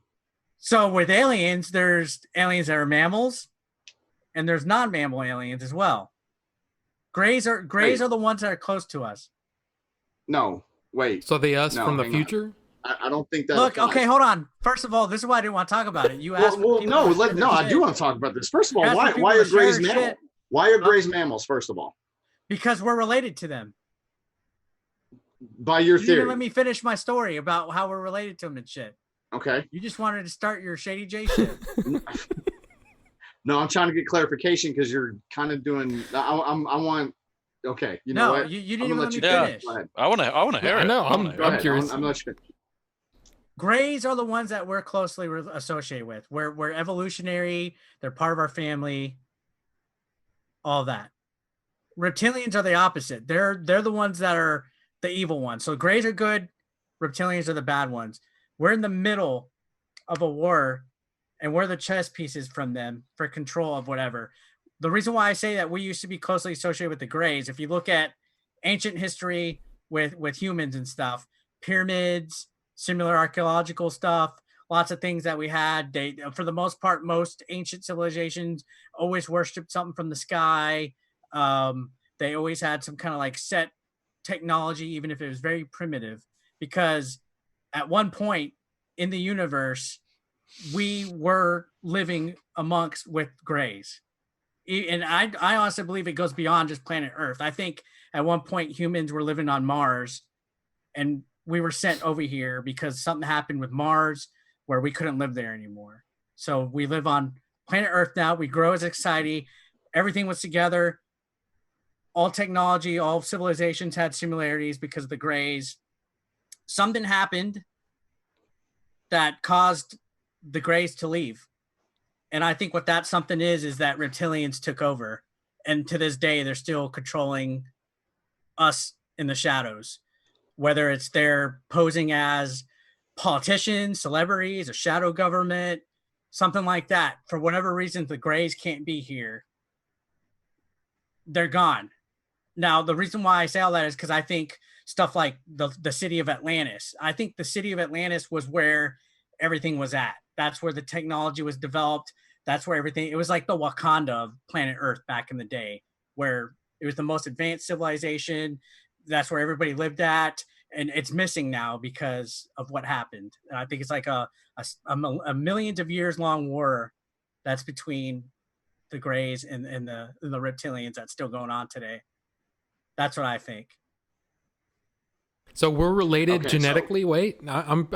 So with aliens, there's aliens that are mammals, and there's non-mammal aliens as well. Grays are the ones that are close to us. No, wait. So they from the future? I don't think that. Look, applies. Okay, hold on. First of all, this is why I didn't want to talk about it. You asked. I do want to talk about this. First of all, why are grays mammals? Why are grays mammals? First of all, because we're related to them. By your theory. You didn't let me finish my story about how we're related to them and shit. Okay. You just wanted to start your Shady Jay shit. No, I'm trying to get clarification because you're kind of doing. I want. Okay, you know what? You didn't even let me finish. I want to hear it. No, I'm curious. I'm not sure. Grays are the ones that we're closely associated with. We're evolutionary. They're part of our family. All that. Reptilians are the opposite. They're the ones that are the evil ones. So grays are good. Reptilians are the bad ones. We're in the middle of a war, and we're the chess pieces from them for control of whatever. The reason why I say that we used to be closely associated with the grays, if you look at ancient history with humans and stuff, pyramids, similar archaeological stuff, lots of things that we had. They, for the most part, most ancient civilizations always worshipped something from the sky. They always had some kind of like set technology, even if it was very primitive, because at one point in the universe, we were living amongst with grays. And I honestly believe it goes beyond just planet Earth. I think at one point humans were living on Mars, and we were sent over here because something happened with Mars where we couldn't live there anymore. So we live on planet Earth now. We grow as a society. Everything was together. All technology, all civilizations had similarities because of the grays. Something happened that caused the grays to leave. And I think what that something is that reptilians took over. And to this day, they're still controlling us in the shadows. Whether it's they're posing as politicians, celebrities, a shadow government, something like that. For whatever reason, the grays can't be here. They're gone. Now, the reason why I say all that is because I think stuff like the city of Atlantis. I think the city of Atlantis was where everything was at. That's where the technology was developed. That's where everything, it was like the Wakanda of planet Earth back in the day, where it was the most advanced civilization. That's where everybody lived at. And it's missing now because of what happened. And I think it's like a millions of years long war that's between the grays and the reptilians that's still going on today. That's what I think. So we're related genetically. Wait, I'm.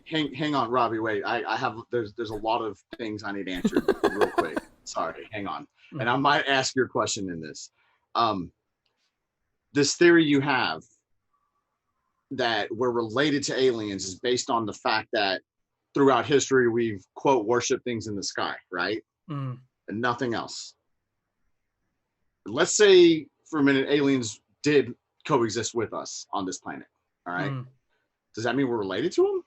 Hang on, Robbie. Wait, I have. There's a lot of things I need answered real quick. Sorry, hang on. And I might ask your question in this. This theory you have that we're related to aliens is based on the fact that throughout history we've quote worshipped things in the sky, right? And nothing else. Let's say for a minute aliens did coexist with us on this planet. All right. Does that mean we're related to them?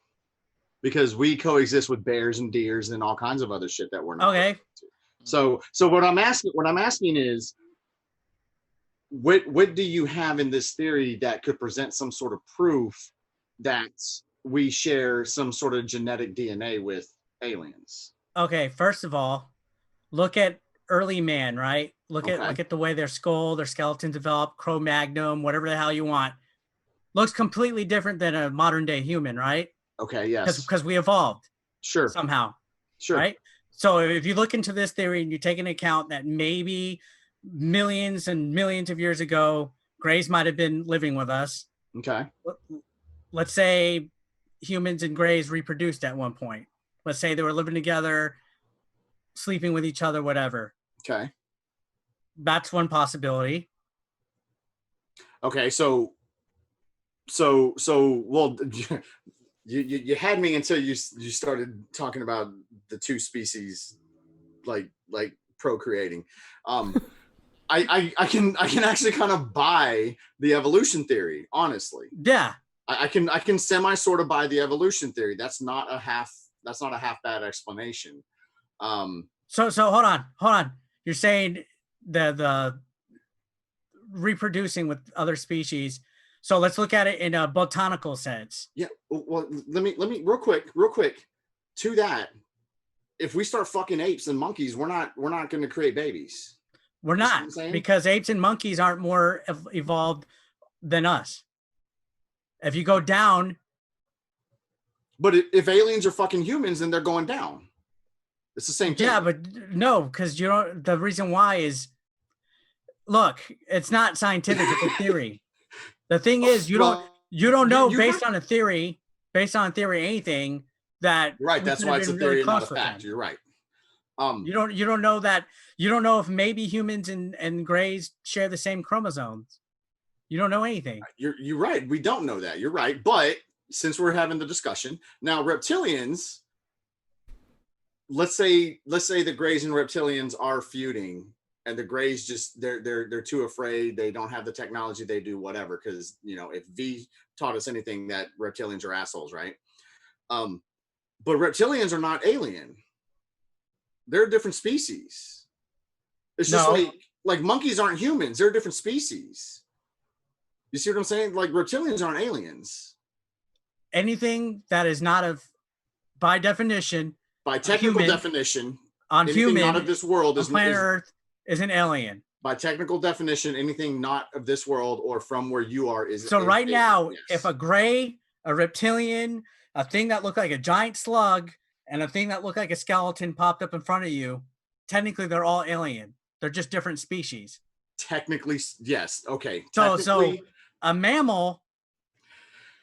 Because we coexist with bears and deers and all kinds of other shit that we're not. Okay. So what I'm asking is, what do you have in this theory that could present some sort of proof that we share some sort of genetic DNA with aliens? Okay, first of all, look at early man, right? Look at the way their skull, their skeleton developed, Cro-Magnon, whatever the hell you want. Looks completely different than a modern day human, right? Okay, yes. Because we evolved. Sure. Somehow. Sure. Right? So if you look into this theory and you take into account that maybe millions and millions of years ago, grays might have been living with us. Okay. Let's say humans and grays reproduced at one point. Let's say they were living together, sleeping with each other, whatever. Okay. That's one possibility. Okay, so well, you had me until you started talking about the two species like procreating. I can actually kind of buy the evolution theory, honestly. Yeah. I can semi sort of buy the evolution theory. That's not a half bad explanation. So hold on. You're saying the reproducing with other species. So let's look at it in a botanical sense. Yeah. Well, let me real quick to that. If we start fucking apes and monkeys, we're not going to create babies. We're not, because apes and monkeys aren't more evolved than us. If you go down. But if aliens are fucking humans, then they're going down. It's the same thing. Yeah, but no, because you don't. The reason why is, look, it's not scientific. It's a theory. The thing is, you don't know based on a theory, anything that. Right. That's why it's a theory and not a fact. You're right. You don't know that. You don't know if maybe humans and grays share the same chromosomes. You don't know anything. You're right. We don't know that. You're right. But since we're having the discussion now, reptilians. Let's say the grays and reptilians are feuding, and the grays just they're too afraid. They don't have the technology. They do whatever, because if V taught us anything, that reptilians are assholes, right? But reptilians are not alien. They're a different species. It's just like monkeys aren't humans. They're a different species. You see what I'm saying? Like reptilians aren't aliens. Anything that is not by definition. By technical definition, on human, not of this world is planet Earth is an alien. By technical definition, anything not of this world or from where you are is. So right now, if a gray, a reptilian, a thing that looked like a giant slug, and a thing that looked like a skeleton popped up in front of you, technically they're all alien. They're just different species. Technically, yes. Okay. So a mammal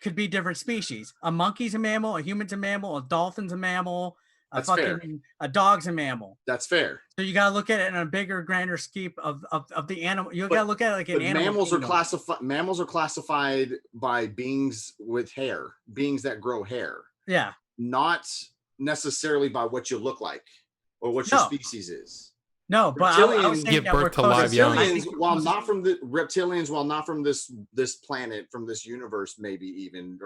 could be different species. A monkey's a mammal, a human's a mammal, a dolphin's a mammal. A dog's a mammal. That's fair. So you gotta look at it in a bigger, grander scheme of the animal. You gotta look at it like an animal. Mammals are classified by beings with hair, beings that grow hair. Yeah. Not necessarily by what you look like or what your species is. No, but I was give birth to live young. While not from this planet, from this universe, maybe even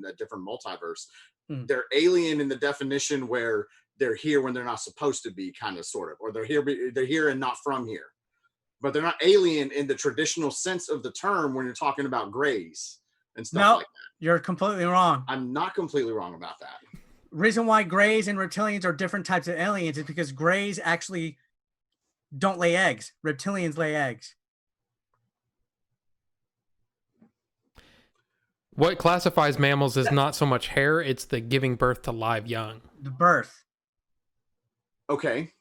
a different multiverse. They're alien in the definition where they're here when they're not supposed to be, kind of, sort of, or they're here and not from here. But they're not alien in the traditional sense of the term when you're talking about grays and stuff like that. You're completely wrong. I'm not completely wrong about that. Reason why grays and reptilians are different types of aliens is because grays actually don't lay eggs. Reptilians lay eggs. What classifies mammals is not so much hair, it's the giving birth to live young. The birth. Okay.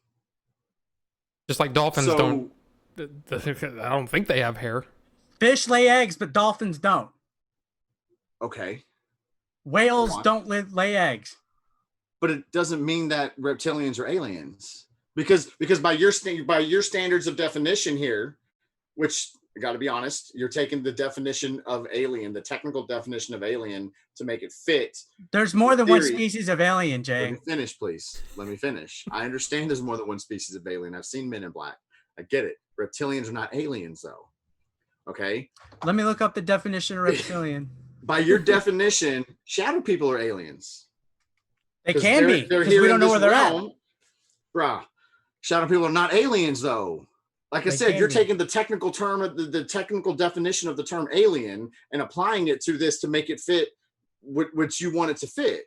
Just like dolphins don't. I don't think they have hair. Fish lay eggs, but dolphins don't. Okay. Whales don't lay eggs. But it doesn't mean that reptilians are aliens. Because by your standards of definition here, which I got to be honest, you're taking the definition of alien, the technical definition of alien, to make it fit. There's more than one species of alien, Jay. Let me finish, please. Let me finish. I understand there's more than one species of alien. I've seen Men in Black. I get it. Reptilians are not aliens, though. Okay? Let me look up the definition of reptilian. By your definition, shadow people are aliens. They can be, because we don't know where they're at. Bruh, shadow people are not aliens, though. Like I said, you're taking the technical term, the technical definition of the term alien, and applying it to this to make it fit what you want it to fit.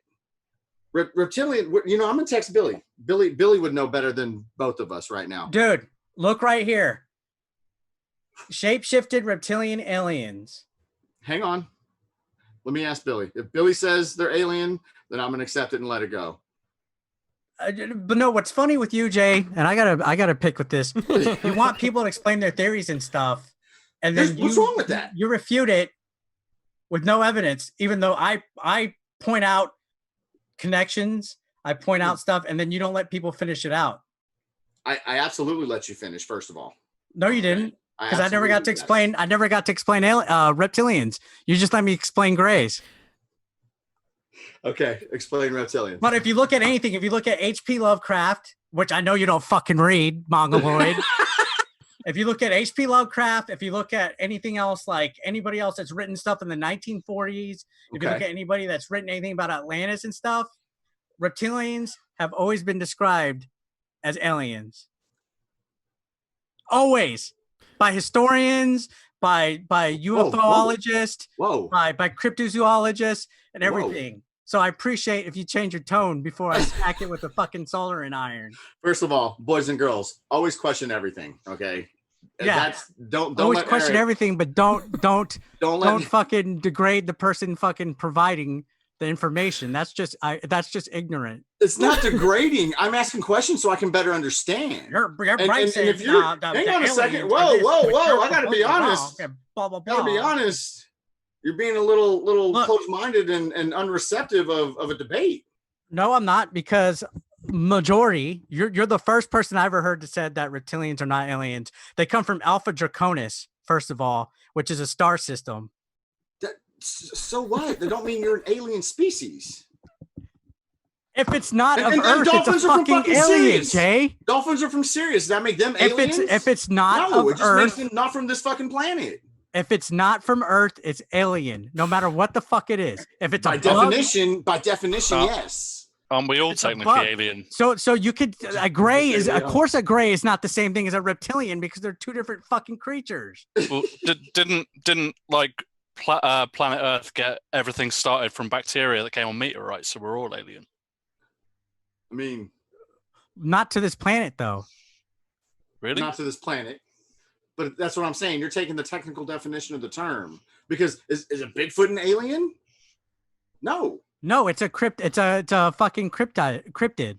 Reptilian, I'm gonna text Billy. Billy would know better than both of us right now. Dude, look right here. Shape-shifted reptilian aliens. Hang on. Let me ask Billy. If Billy says they're alien, then I'm gonna accept it and let it go. But no, what's funny with you, Jay, and I gotta pick with this. You want people to explain their theories and stuff, and then what's wrong with that? You refute it with no evidence, even though I point out connections. I point out stuff, and then you don't let people finish it out. I absolutely let you finish. First of all, no, you didn't, because I never got to explain. I never got to explain reptilians. You just let me explain grays. Okay, explain reptilians. But if you look at anything, if you look at H.P. Lovecraft, which I know you don't fucking read, Mongoloid. If you look at H.P. Lovecraft, if you look at anything else, like anybody else that's written stuff in the 1940s, if you look at anybody that's written anything about Atlantis and stuff, reptilians have always been described as aliens. Always. By historians, by UFOologists, by cryptozoologists, and everything. Whoa. So I appreciate if you change your tone before I smack it with a fucking soldering iron. First of all, boys and girls, always question everything, okay? Yeah. Don't always question everything, but don't fucking degrade the person fucking providing the information. That's just ignorant. It's not degrading. I'm asking questions so I can better understand. You're right. And if you're, hang on a second. Whoa! I gotta be honest. Gotta be honest. You're being a little close-minded and unreceptive of a debate. No, I'm not, because majority, you're the first person I ever heard that said that reptilians are not aliens. They come from Alpha Draconis, first of all, which is a star system. So what? That don't mean you're an alien species. If it's not of Earth, it's a fucking alien, Sirius. Jay. Dolphins are from Sirius. Does that make them aliens? If it's not of Earth, makes them not from this fucking planet. If it's not from Earth, it's alien, no matter what the fuck it is. If it's by definition, yes. We all technically alien. So you could a gray is of course a gray is not the same thing as a reptilian, because they're two different fucking creatures. Well, didn't like planet Earth get everything started from bacteria that came on meteorites? So we're all alien. I mean, not to this planet though. Really? Not to this planet. But that's what I'm saying. You're taking the technical definition of the term, because is a Bigfoot an alien? No. No, it's a It's a fucking cryptid.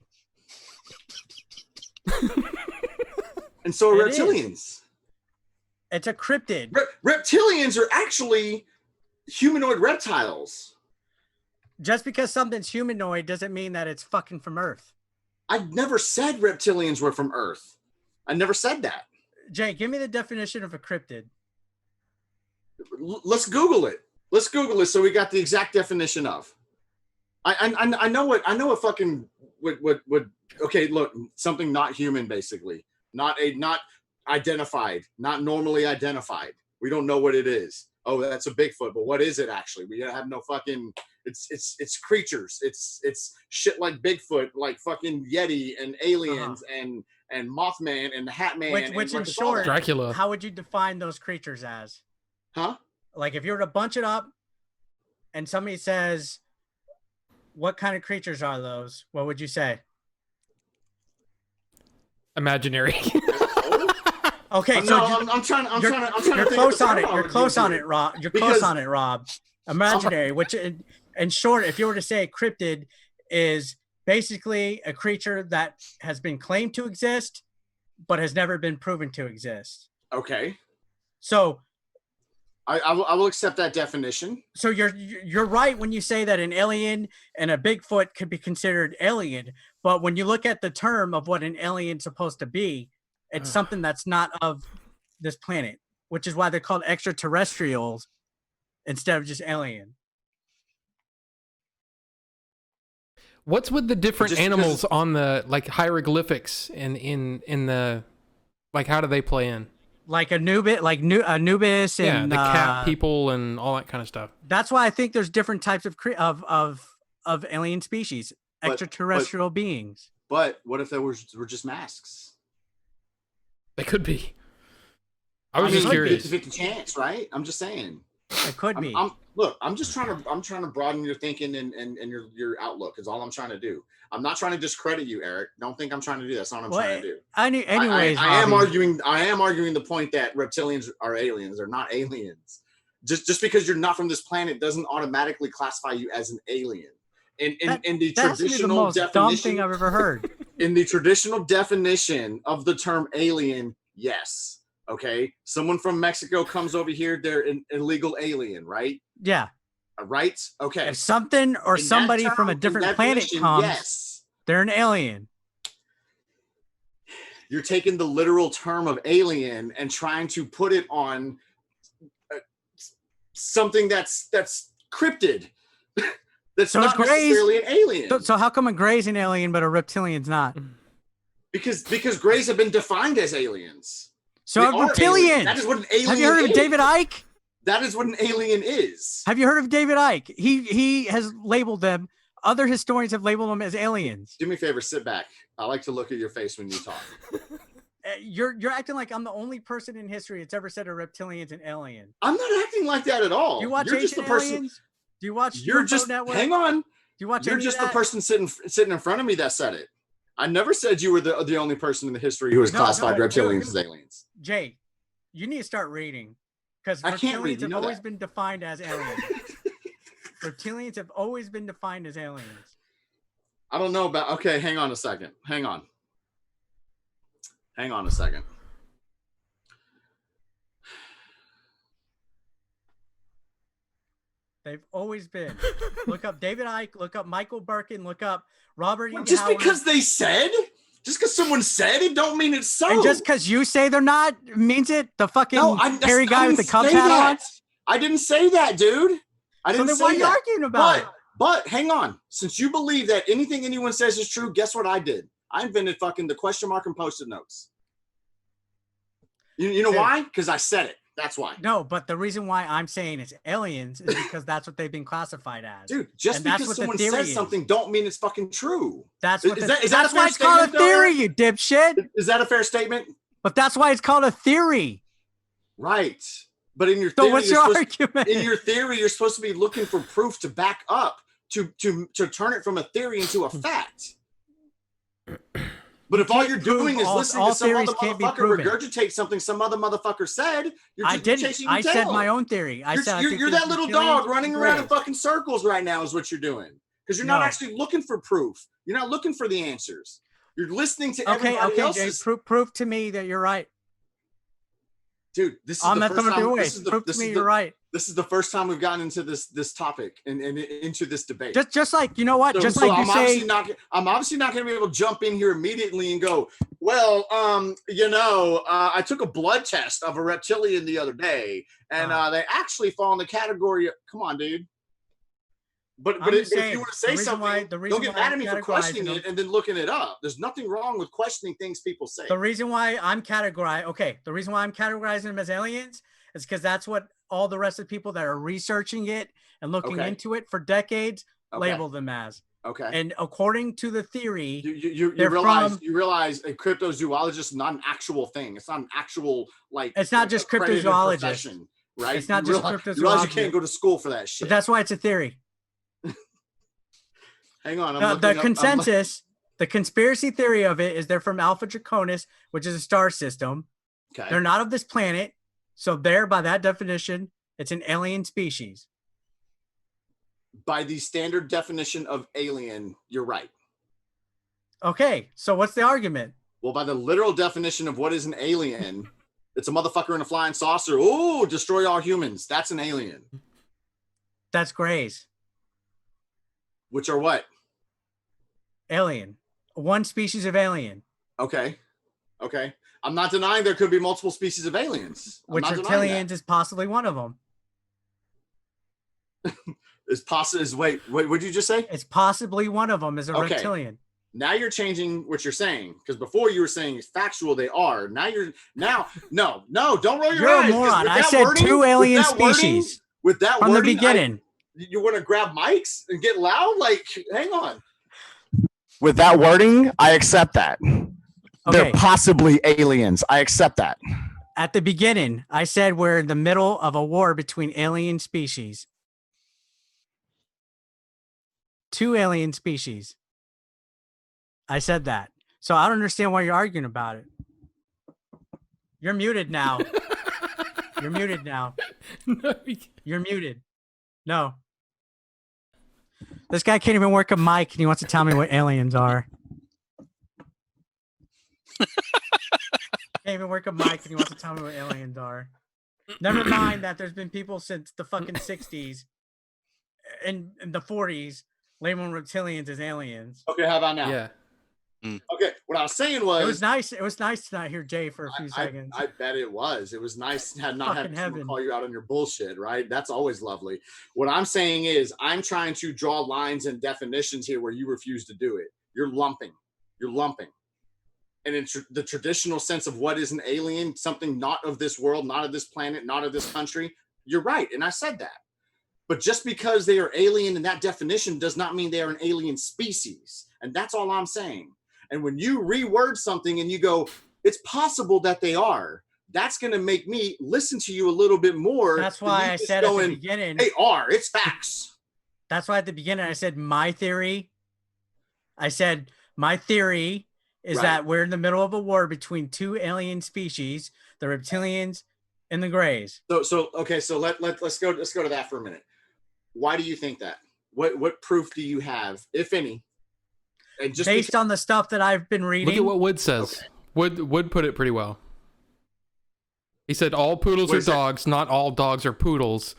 And so are reptilians. It's a cryptid. Reptilians are actually humanoid reptiles. Just because something's humanoid doesn't mean that it's fucking from Earth. I never said reptilians were from Earth. I never said that. Jay, give me the definition of a cryptid. Let's Google it. So we got the exact definition of. I know what fucking what. Okay, look, something not human, basically, not identified, not normally identified. We don't know what it is. Oh, that's a Bigfoot, but what is it actually? We have no fucking. It's creatures. It's shit like Bigfoot, like fucking Yeti and aliens and Mothman and the Hat Man. Which in short, Dracula. How would you define those creatures as? Huh? Like if you were to bunch it up and somebody says, what kind of creatures are those? What would you say? Imaginary. Okay, so I'm trying to. You're close on it. You're close on it, Rob. You're close on it, Rob. Imaginary, which in short, if you were to say cryptid, is basically a creature that has been claimed to exist, but has never been proven to exist. Okay. So I will accept that definition. So you're right when you say that an alien and a Bigfoot could be considered alien, but when you look at the term of what an alien's supposed to be, it's something that's not of this planet, which is why they're called extraterrestrials instead of just alien. What's with the different animals on the like hieroglyphics in the like how do they play in? Like Anubis, Anubis, and the cat people and all that kind of stuff. That's why I think there's different types of alien species, extraterrestrial beings. But what if they were just masks? They could be. I was just curious. 50-50 chance, right? I'm just saying. It could be. I'm trying to broaden your thinking and your outlook is all I'm trying to do. I'm not trying to discredit you, Eric. Don't think I'm trying to do that. That's not what I'm trying to do. Anyways, I am arguing the point that reptilians are aliens. They're not aliens. Just because you're not from this planet doesn't automatically classify you as an alien. In the traditional definition, dumb thing I've ever heard. In the traditional definition of the term alien, yes. Okay. Someone from Mexico comes over here, they're an illegal alien, right? Yeah. Right? Okay. If something or In that somebody term, from a in different that planet definition, comes, yes. they're an alien. You're taking the literal term of alien and trying to put it on something that's cryptid. That's So not Gray's- necessarily an alien. So how come a Gray's an alien but a reptilian's not? Because Greys have been defined as aliens. So They a are reptilian. aliens. That is what an alien Have you heard of is. David Icke? That is what an alien is. Have you heard of David Icke? He has labeled them. Other historians have labeled them as aliens. Do me a favor, sit back. I like to look at your face when you talk. You're acting like I'm the only person in history that's ever said a reptilian's an alien. I'm not acting like that at all. Do you watch You're just the person. Aliens? Do you watch You're UFO just Network? hang on. Do you watch? You're just the person sitting in front of me that said it. I never said you were the only person in the history who has classified reptilians as aliens. Jay, you need to start reading because I can't read. reptilians You know have always that. been defined as aliens. Reptilians have always been defined as aliens. I don't know about. Okay, hang on a second. Hang on a second. They've always been. Look up David Icke. Look up Michael Birkin. Look up Robert E. Just Howard. because they said, just because someone said it, don't mean it's so. And just because you say they're not means it. The fucking hairy guy with the Cubs hat on. I didn't say that, dude. I didn't So then say why are you that. arguing about it? But hang on. Since you believe that anything anyone says is true, guess what I did? I invented fucking the question mark and post-it notes. You know why? Because I said it. That's why. No, but the reason why I'm saying it's aliens is because that's what they've been classified as. Dude, just because someone says something don't mean it's fucking true. That's what that's why it's called a theory, you dipshit. Is that a fair statement? But that's why it's called a theory. Right. But in your So theory, what's your argument? In your theory, you're supposed to be looking for proof to back up to turn it from a theory into a fact. But if all you're doing is listening to some other motherfucker regurgitate something some other motherfucker said, you're just chasing your tail. I said my own theory. You're that little dog running around in fucking circles right now is what you're doing. Because you're not actually looking for proof. You're not looking for the answers. You're listening to everybody else's. Jay, prove to me that you're right. Dude, this is the first time. Prove to me you're right. This is the first time we've gotten into this topic and into this debate. Just like, you know what? I'm obviously not going to be able to jump in here immediately and go, well, I took a blood test of a reptilian the other day, and they actually fall in the category of, come on, dude. But if you want to say something, don't get mad at me for questioning it and then looking it up. There's nothing wrong with questioning things people say. The reason why I'm categorizing them as aliens is because that's what all the rest of the people that are researching it and looking into it for decades label them as. Okay. And according to the theory, you realize a cryptozoologist is not an actual thing. It's not an actual It's not just cryptozoologist, right? It's not just cryptozoologist. You realize you can't go to school for that shit. But that's why it's a theory. Hang on. The conspiracy theory of it is they're from Alpha Draconis, which is a star system. Okay. They're not of this planet. So by that definition, it's an alien species. By the standard definition of alien, you're right. Okay. So what's the argument? Well, by the literal definition of what is an alien, it's a motherfucker in a flying saucer. Oh, destroy all humans. That's an alien. That's Greys. Which are what? Alien. One species of alien. Okay. I'm not denying there could be multiple species of aliens. Which reptilians is possibly one of them. Wait, what did you just say? It's possibly one of them is a reptilian. Now you're changing what you're saying, because before you were saying it's factual they are. No, don't roll your eyes. You're a moron. I said two alien species. With that from the beginning. You want to grab mics and get loud? Hang on. With that wording, I accept that. Okay. They're possibly aliens. I accept that. At the beginning, I said we're in the middle of a war between alien species. Two alien species. I said that. So I don't understand why you're arguing about it. You're muted now. You're muted now. You're muted. No. This guy can't even work a mic and he wants to tell me what aliens are. Can't even work a mic and he wants to tell me what aliens are. Never mind that there's been people since the fucking 60s in the 40s, labeling reptilians as aliens. Okay, how about now? Yeah. Okay, what I was saying was It was nice. It was nice to not hear Jay for a few seconds. I bet it was. It was nice not having someone call you out on your bullshit, right? That's always lovely. What I'm saying is I'm trying to draw lines and definitions here where you refuse to do it. You're lumping. And in the traditional sense of what is an alien, something not of this world, not of this planet, not of this country, you're right. And I said that. But just because they are alien in that definition does not mean they are an alien species. And that's all I'm saying. And when you reword something and you go, it's possible that they are, that's going to make me listen to you a little bit more. That's why I said at the beginning, they are. It's facts. That's why at the beginning I said my theory. I said my theory is that we're in the middle of a war between two alien species, the reptilians and the Greys. So let's go to that for a minute. Why do you think that? What proof do you have, if any? And just based on the stuff that I've been reading. Look at what Wood says. Okay. Wood put it pretty well. He said all poodles are dogs, not all dogs are poodles.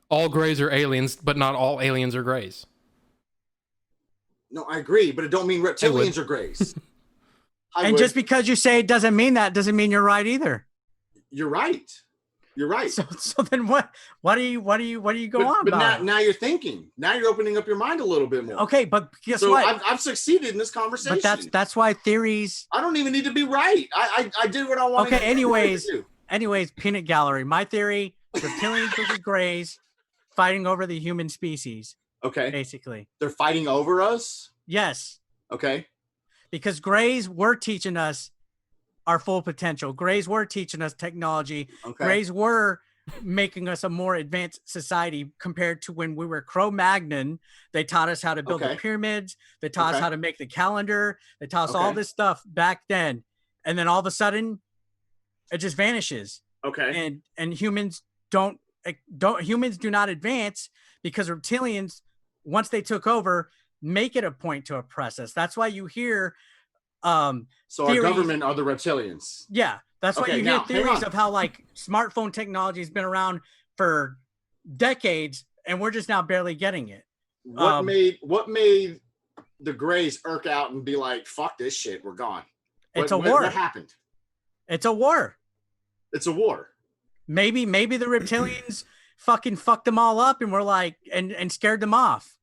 All Greys are aliens, but not all aliens are Greys. No, I agree, but it don't mean reptilians are Greys. And just because you say it doesn't mean that doesn't mean you're right either. You're right. You're right. So then what do you go on about? Now you're thinking. Now you're opening up your mind a little bit more. Okay, but guess what? I've succeeded in this conversation. But that's why theories. I don't even need to be right. I did what I wanted. Okay. Anyways, peanut gallery. My theory: reptilians versus Greys fighting over the human species. Okay. Basically, they're fighting over us. Yes. Okay. Because Greys were teaching us our full potential. Greys were teaching us technology. Okay. Greys were making us a more advanced society compared to when we were Cro-Magnon. They taught us how to build the pyramids. They taught us how to make the calendar. They taught us all this stuff back then. And then all of a sudden, it just vanishes. Okay. And humans do not advance because reptilians, once they took over, make it a point to oppress us. That's why you hear so theories, our government are the reptilians. Yeah, that's why you hear theories of how like smartphone technology has been around for decades and we're just now barely getting it. What made the Greys irk out and be like, fuck this shit, we're gone? It's a war. What happened? It's a war. It's a war. Maybe the reptilians fucking fucked them all up and we're like and scared them off.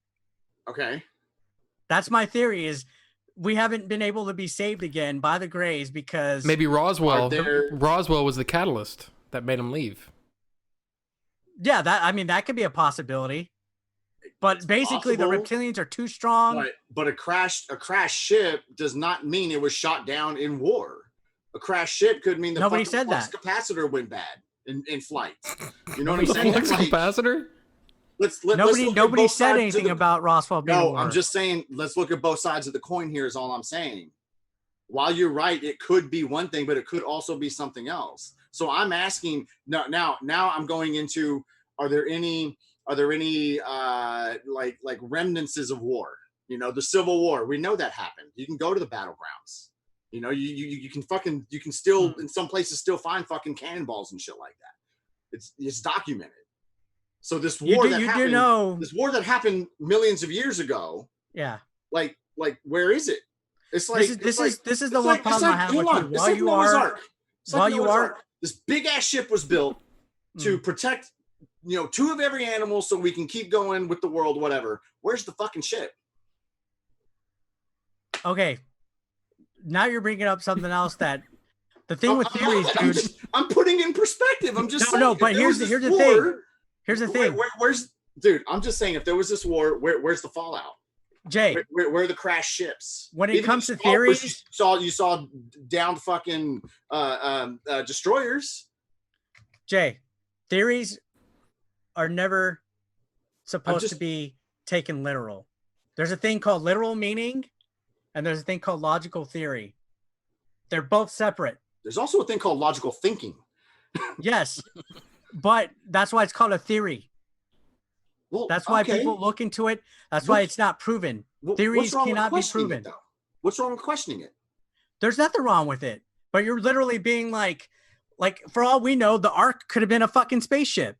Okay. That's my theory is we haven't been able to be saved again by the Greys because maybe Roswell was the catalyst that made them leave. Yeah, that could be a possibility. But basically the reptilians are too strong. But a crashed ship does not mean it was shot down in war. A crashed ship could mean the nobody said flux that capacitor went bad in flight. You know what I'm saying? Flux capacitor? Nobody said anything about Roswell being No, I'm just saying, let's look at both sides of the coin here is all I'm saying. While you're right, it could be one thing, but it could also be something else. So I'm asking now I'm going into, are there any like remnants of war? You know, the Civil War, we know that happened. You can go to the battlegrounds. You know, you can still in some places still find fucking cannonballs and shit like that. It's documented. So this war that happened millions of years ago. Yeah. Like where is it? It's like this is the one problem I have with you. This big ass ship was built to protect, two of every animal so we can keep going with the world, whatever. Where's the fucking ship? Okay. Now you're bringing up something else that the thing with theories, dude. I'm putting in perspective. I'm just saying. No, but here's the thing. Here's the thing. Dude, I'm just saying, if there was this war, where's the fallout? Jay, where are the crashed ships? When it comes to theories, you saw downed fucking destroyers. Jay, theories are never supposed to be taken literal. There's a thing called literal meaning, and there's a thing called logical theory. They're both separate. There's also a thing called logical thinking. Yes. But that's why it's called a theory. Well, that's why people look into it. That's why it's not proven. Theories cannot be proven. What's wrong with questioning it? There's nothing wrong with it. But you're literally being like for all we know, the Ark could have been a fucking spaceship.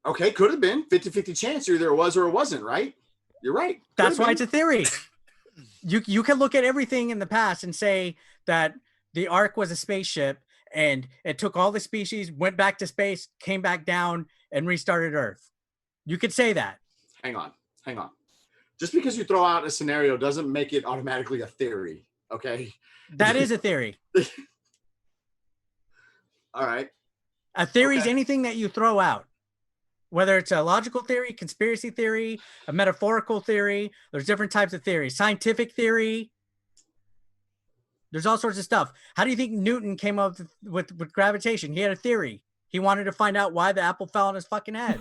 Okay, could have been 50-50 chance either it was or it wasn't, right? You're right. That's why it's a theory. You can look at everything in the past and say that the Ark was a spaceship and it took all the species, went back to space, came back down, and restarted Earth. You could say that. Hang on. Just because you throw out a scenario doesn't make it automatically a theory, okay? That is a theory. All right. A theory is anything that you throw out. Whether it's a logical theory, conspiracy theory, a metaphorical theory, there's different types of theories. Scientific theory. There's all sorts of stuff. How do you think Newton came up with gravitation? He had a theory. He wanted to find out why the apple fell on his fucking head.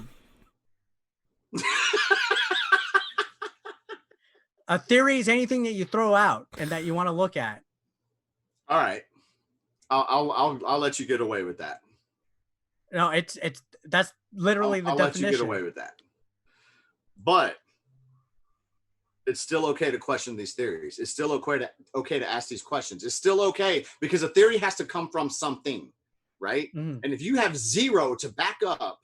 A theory is anything that you throw out and that you want to look at. All right. I'll let you get away with that. No, that's literally the definition. I'll let you get away with that. But it's still okay to question these theories. It's still okay to ask these questions. It's still okay because a theory has to come from something, right? Mm. And if you have zero to back up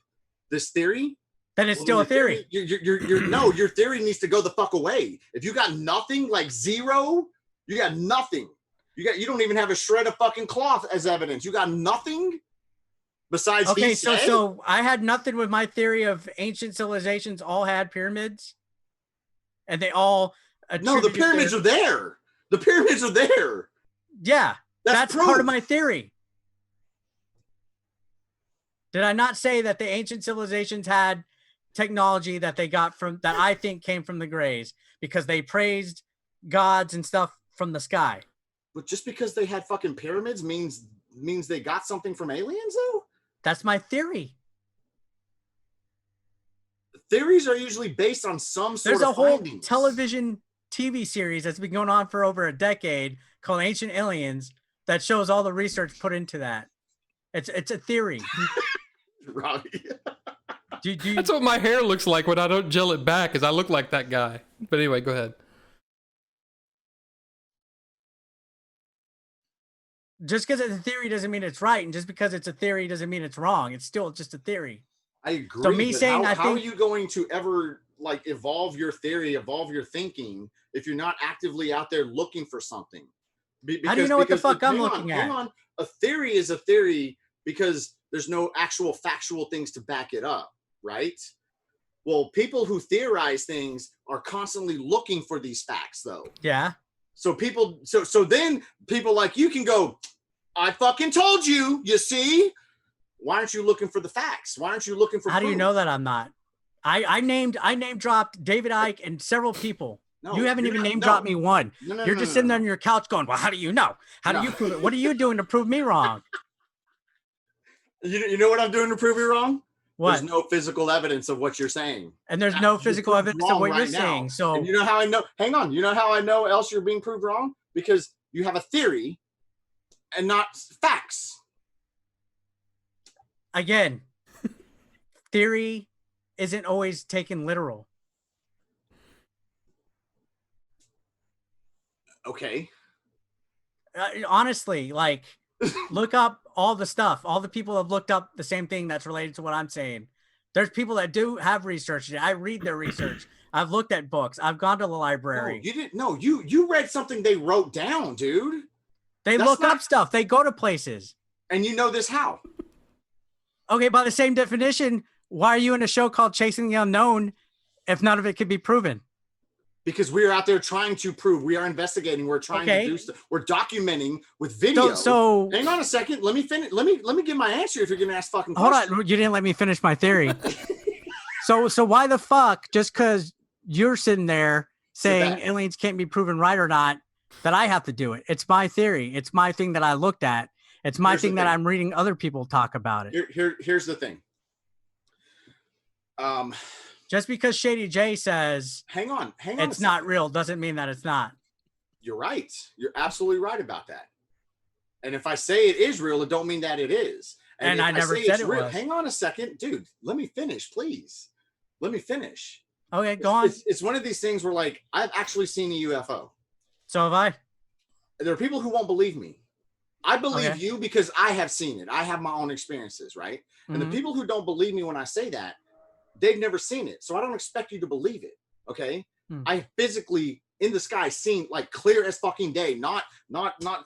this theory, then it's still a theory. Your theory needs to go the fuck away. If you got nothing, like zero, you got nothing. You don't even have a shred of fucking cloth as evidence. You got nothing. Besides, okay, so I had nothing with my theory of ancient civilizations all had pyramids, and they all no, the pyramids are there. The pyramids are there. Yeah, that's part of my theory. Did I not say that the ancient civilizations had technology that they got from that I think came from the Greys because they praised gods and stuff from the sky? But just because they had fucking pyramids means they got something from aliens, though? That's my theory. Theories are usually based on some sort of There's a whole findings. television TV series that's been going on for over a decade called Ancient Aliens that shows all the research put into that. It's a theory. Robbie. That's what my hair looks like when I don't gel it back, is I look like that guy. But anyway, go ahead. Just because it's a theory doesn't mean it's right, and just because it's a theory doesn't mean it's wrong. It's still just a theory. I agree. So me saying how are you going to ever like evolve your theory, evolve your thinking if you're not actively out there looking for something? How do you know what the fuck I'm looking at? Hang on. A theory is a theory because there's no actual factual things to back it up, right? Well, people who theorize things are constantly looking for these facts, though. Yeah. So then people like you can go, I fucking told you, you see? Why aren't you looking for the facts? Why aren't you looking for How proof? do you know that I'm not? I name dropped David Icke and several people. No, you haven't even name dropped me one. You're just sitting there on your couch going, well, how do you know? How do you prove it? What are you doing to prove me wrong? You know what I'm doing to prove you wrong? What? There's no physical evidence of what you're saying. And there's no physical evidence of what you're saying. So and you know how I know? Hang on. You know how I know else you're being proved wrong? Because you have a theory and not facts. Again, theory isn't always taken literal. Okay. Honestly, like, look up all the stuff. All the people have looked up the same thing that's related to what I'm saying. There's people that do have research. I read their research. I've looked at books. I've gone to the library. No, you didn't. No, you read something they wrote down, dude. They look up stuff. They go to places. And you know this how? Okay, by the same definition, why are you in a show called Chasing the Unknown if none of it could be proven? Because we are out there trying to prove. We are investigating. We're trying to do stuff. We're documenting with video. So hang on a second. Let me finish. Let me give my answer if you're going to ask fucking questions. Hold on. You didn't let me finish my theory. So why the fuck, just because you're sitting there saying aliens can't be proven right or not, that I have to do it? It's my theory. It's my thing that I looked at. It's my thing that I'm reading other people talk about it. Here's the thing. Just because Shady Jay says hang on it's not real doesn't mean that it's not. You're right. You're absolutely right about that. And if I say it is real, it don't mean that it is. And I never said it was. Hang on a second, dude. Let me finish, please. Let me finish. Okay, go on. It's one of these things where, like, I've actually seen a UFO. So have I. There are people who won't believe me. I believe you because I have seen it. I have my own experiences, right? And the people who don't believe me when I say that, they've never seen it, so I don't expect you to believe it. Okay, I physically in the sky seen like clear as fucking day, not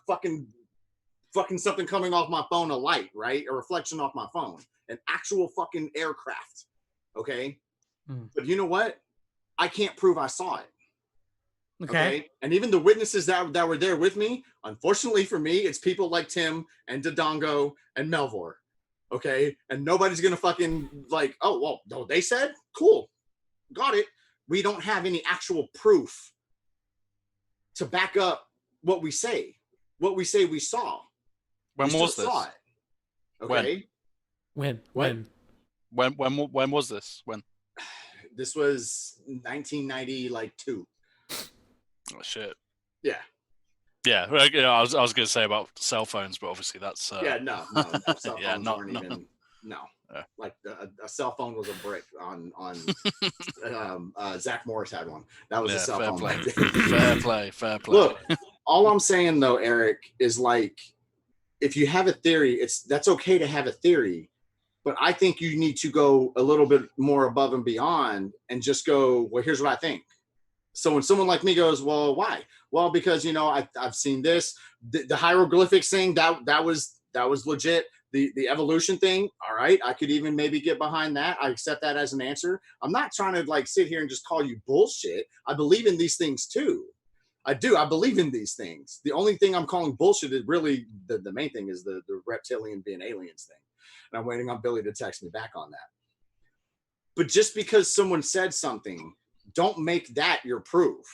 fucking something coming off my phone, a light, right, a reflection off my phone, an actual fucking aircraft. Okay, but you know what? I can't prove I saw it. Okay. And even the witnesses that were there with me, unfortunately for me, it's people like Tim and Dodongo and Melvor. Okay. And nobody's going to fucking like, oh, well, no, they said, cool. Got it. We don't have any actual proof to back up what we say we saw. When was this? Saw it. Okay. When was this? When? This was 1992. Oh shit. Yeah. Yeah. I was going to say about cell phones, but obviously that's. No. Cell phones weren't even. No. Like a cell phone was a brick on. Zach Morris had one. That was a cell phone. Fair play. Look, all I'm saying though, Eric, is like, if you have a theory, that's okay to have a theory. But I think you need to go a little bit more above and beyond and just go, well, here's what I think. So when someone like me goes, well, why? Well, because, I've seen this, the hieroglyphics thing, that was legit. The evolution thing, all right, I could even maybe get behind that. I accept that as an answer. I'm not trying to like sit here and just call you bullshit. I believe in these things too. I do. I believe in these things. The only thing I'm calling bullshit is really the main thing is the reptilian being aliens thing. And I'm waiting on Billy to text me back on that. But just because someone said something, don't make that your proof.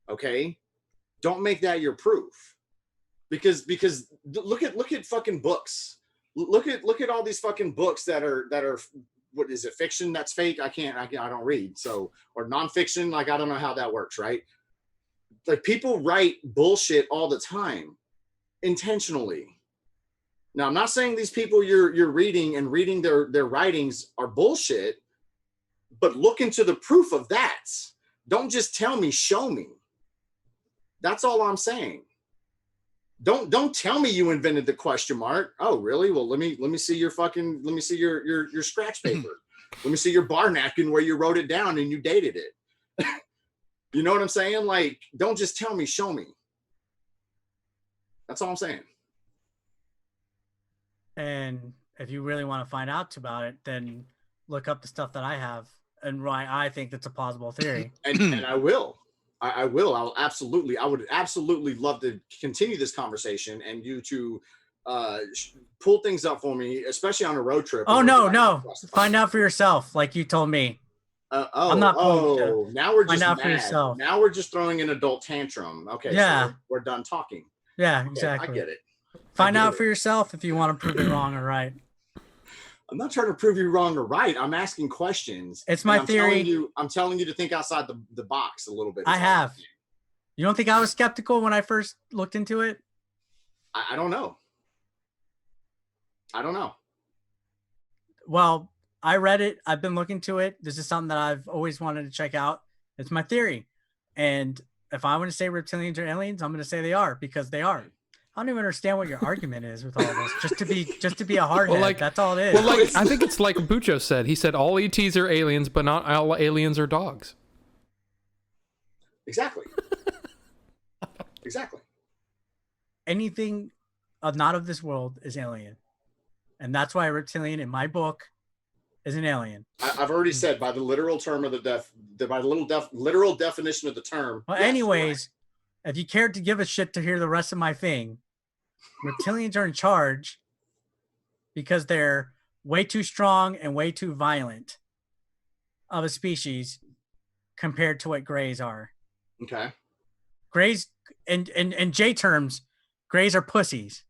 Okay? Don't make that your proof. Because look at fucking books. Look at all these fucking books that are what is it, fiction that's fake? I don't read. So, or nonfiction, like I don't know how that works, right? Like people write bullshit all the time intentionally. Now, I'm not saying these people you're reading their writings are bullshit, but look into the proof of that. Don't just tell me, show me. That's all I'm saying. Don't tell me you invented the question mark. Oh, really? Well, let me see your scratch paper. Let me see your bar napkin where you wrote it down and you dated it. You know what I'm saying? Like, don't just tell me, show me. That's all I'm saying. And if you really want to find out about it, then look up the stuff that I have and why I think that's a plausible theory. and I will. I will. I would absolutely love to continue this conversation and you to pull things up for me, especially on a road trip. Oh, no. Find out for yourself, like you told me. I'm not now we're just out for mad. yourself. Now we're just throwing an adult tantrum. Okay, yeah. So we're done talking. Yeah, okay, exactly. I get it. Find out for yourself if you want to prove it wrong or right. I'm not trying to prove you wrong or right. I'm asking questions. It's my theory. I'm telling you to think outside the box a little bit. I have. You don't think I was skeptical when I first looked into it? I don't know. Well, I read it. I've been looking to it. This is something that I've always wanted to check out. It's my theory. And if I want to say reptilians are aliens, I'm going to say they are because they are. I don't even understand what your argument is with all this. Just to be a hardhead. That's all it is. Well, I think it's like Bucho said. He said all ETs are aliens, but not all aliens are dogs. Exactly. Exactly. Anything not of this world is alien. And that's why a reptilian in my book is an alien. I've already said by the literal term of literal definition of the term. Well, yes, anyways, if you cared to give a shit to hear the rest of my thing, reptilians are in charge because they're way too strong and way too violent of a species compared to what grays are. Okay. Grays, in J terms, grays are pussies.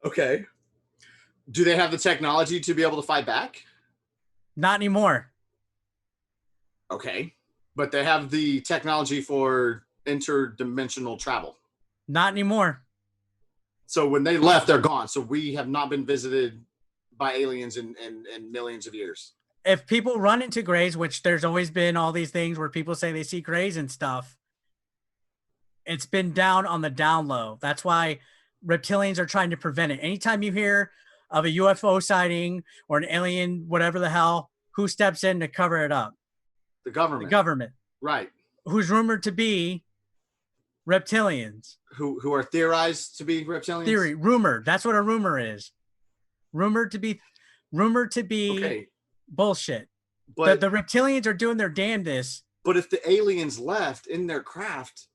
Okay. Do they have the technology to be able to fight back? Not anymore. Okay. But they have the technology for interdimensional travel. Not anymore. So when they left, they're gone. So we have not been visited by aliens in millions of years. If people run into grays, which there's always been all these things where people say they see grays and stuff, it's been down on the down low. That's why reptilians are trying to prevent it. Anytime you hear of a UFO sighting or an alien, whatever the hell, who steps in to cover it up? The government. The government. Right. Who's rumored to be reptilians. Who are theorized to be reptilians? Theory. Rumor. That's what a rumor is. Rumored to be okay. Bullshit. But the reptilians are doing their damnedest. But if the aliens left in their craft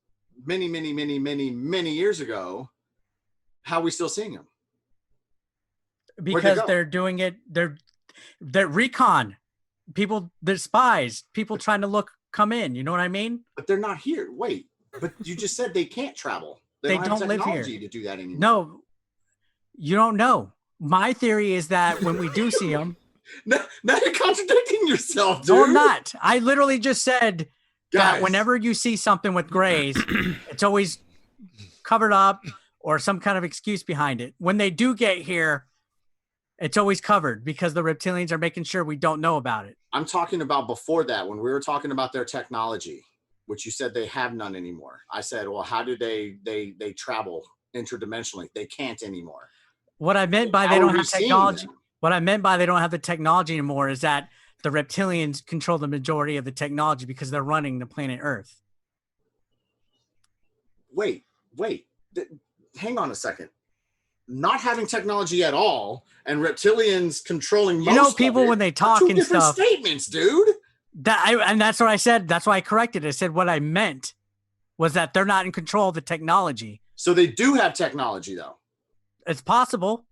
many years ago, how are we still seeing them? Because they're doing it. They're recon people. They're spies. People trying to come in. You know what I mean? But they're not here. Wait. But you just said they can't travel. They don't have live here to do that anymore. No, you don't know. My theory is that when we do see them, now you're contradicting yourself, dude. No, I'm not. I literally just said Guys. that whenever you see something with grays, it's always covered up or some kind of excuse behind it. When they do get here, it's always covered because the reptilians are making sure we don't know about it. I'm talking about before that, when we were talking about their technology, which you said they have none anymore. I said, well, how do they travel interdimensionally? They can't anymore. What I meant by they don't have technology. What I meant by they don't have the technology anymore is that the reptilians control the majority of the technology because they're running the planet Earth. Wait. Hang on a second. Not having technology at all and reptilians controlling most of it. You know, people when they talk and stuff. Statements, dude. And that's what I said. That's why I corrected it. I said what I meant was that they're not in control of the technology. So they do have technology, though. It's possible.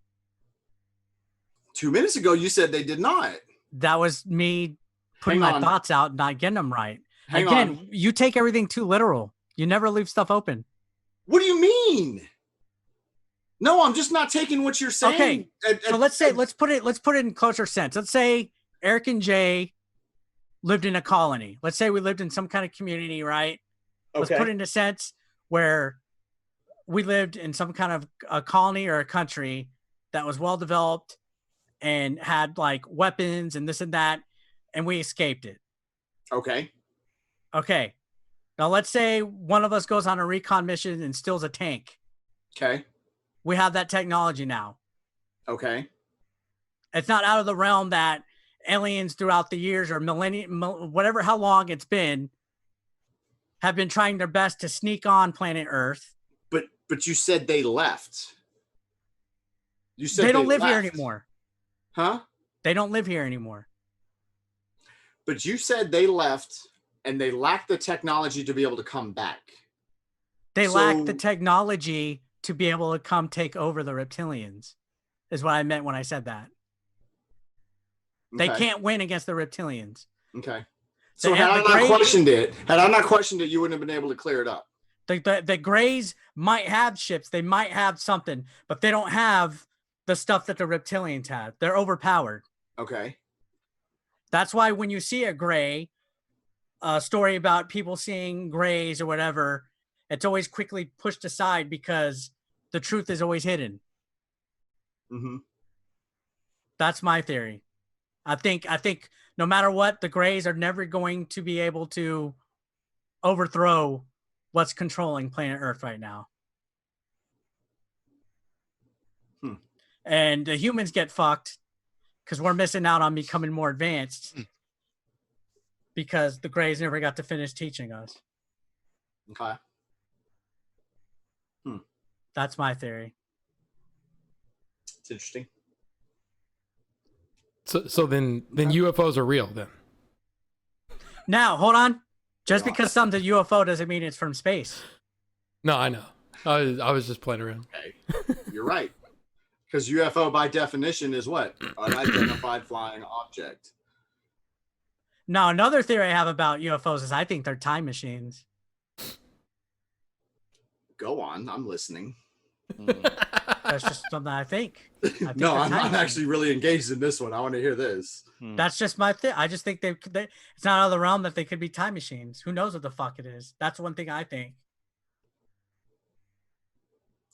2 minutes ago, you said they did not. That was me putting my thoughts out, not getting them right. Hang on. You take everything too literal. You never leave stuff open. What do you mean? No, I'm just not taking what you're saying. Okay. So let's put it in closer sense. Let's say Eric and Jay lived in a colony. Let's say we lived in some kind of community, right? Okay. Let's put it in a sense where we lived in some kind of a colony or a country that was well developed and had like weapons and this and that, and we escaped it. Okay. Now let's say one of us goes on a recon mission and steals a tank. Okay. We have that technology now. Okay. It's not out of the realm that aliens throughout the years or whatever, how long it's been, have been trying their best to sneak on planet Earth. But you said they left. You said they don't live here anymore. Huh? They don't live here anymore. But you said they left and they lack the technology to be able to come back. They lack the technology to be able to come take over the reptilians, is what I meant when I said that. Okay. They can't win against the reptilians. Okay. So had I not questioned it, you wouldn't have been able to clear it up. The Greys might have ships. They might have something, but they don't have the stuff that the reptilians have. They're overpowered. Okay. That's why when you see a Grey, a story about people seeing Greys or whatever, it's always quickly pushed aside because the truth is always hidden. Mm-hmm. That's my theory. I think no matter what, the Greys are never going to be able to overthrow what's controlling planet Earth right now. And the humans get fucked because we're missing out on becoming more advanced because the Greys never got to finish teaching us. Okay. That's my theory. It's interesting. So then UFOs are real then. Now, hold on. Just because something's a UFO doesn't mean it's from space. No, I know. I was just playing around. Okay. You're right. Because UFO by definition is what? Unidentified flying object. Now, another theory I have about UFOs is I think they're time machines. Go on. I'm listening. That's just something I think. No, I'm not actually really engaged in this one. I want to hear this. That's just my thing. I just think they it's not out of the realm that they could be time machines. Who knows what the fuck it is? That's one thing I think.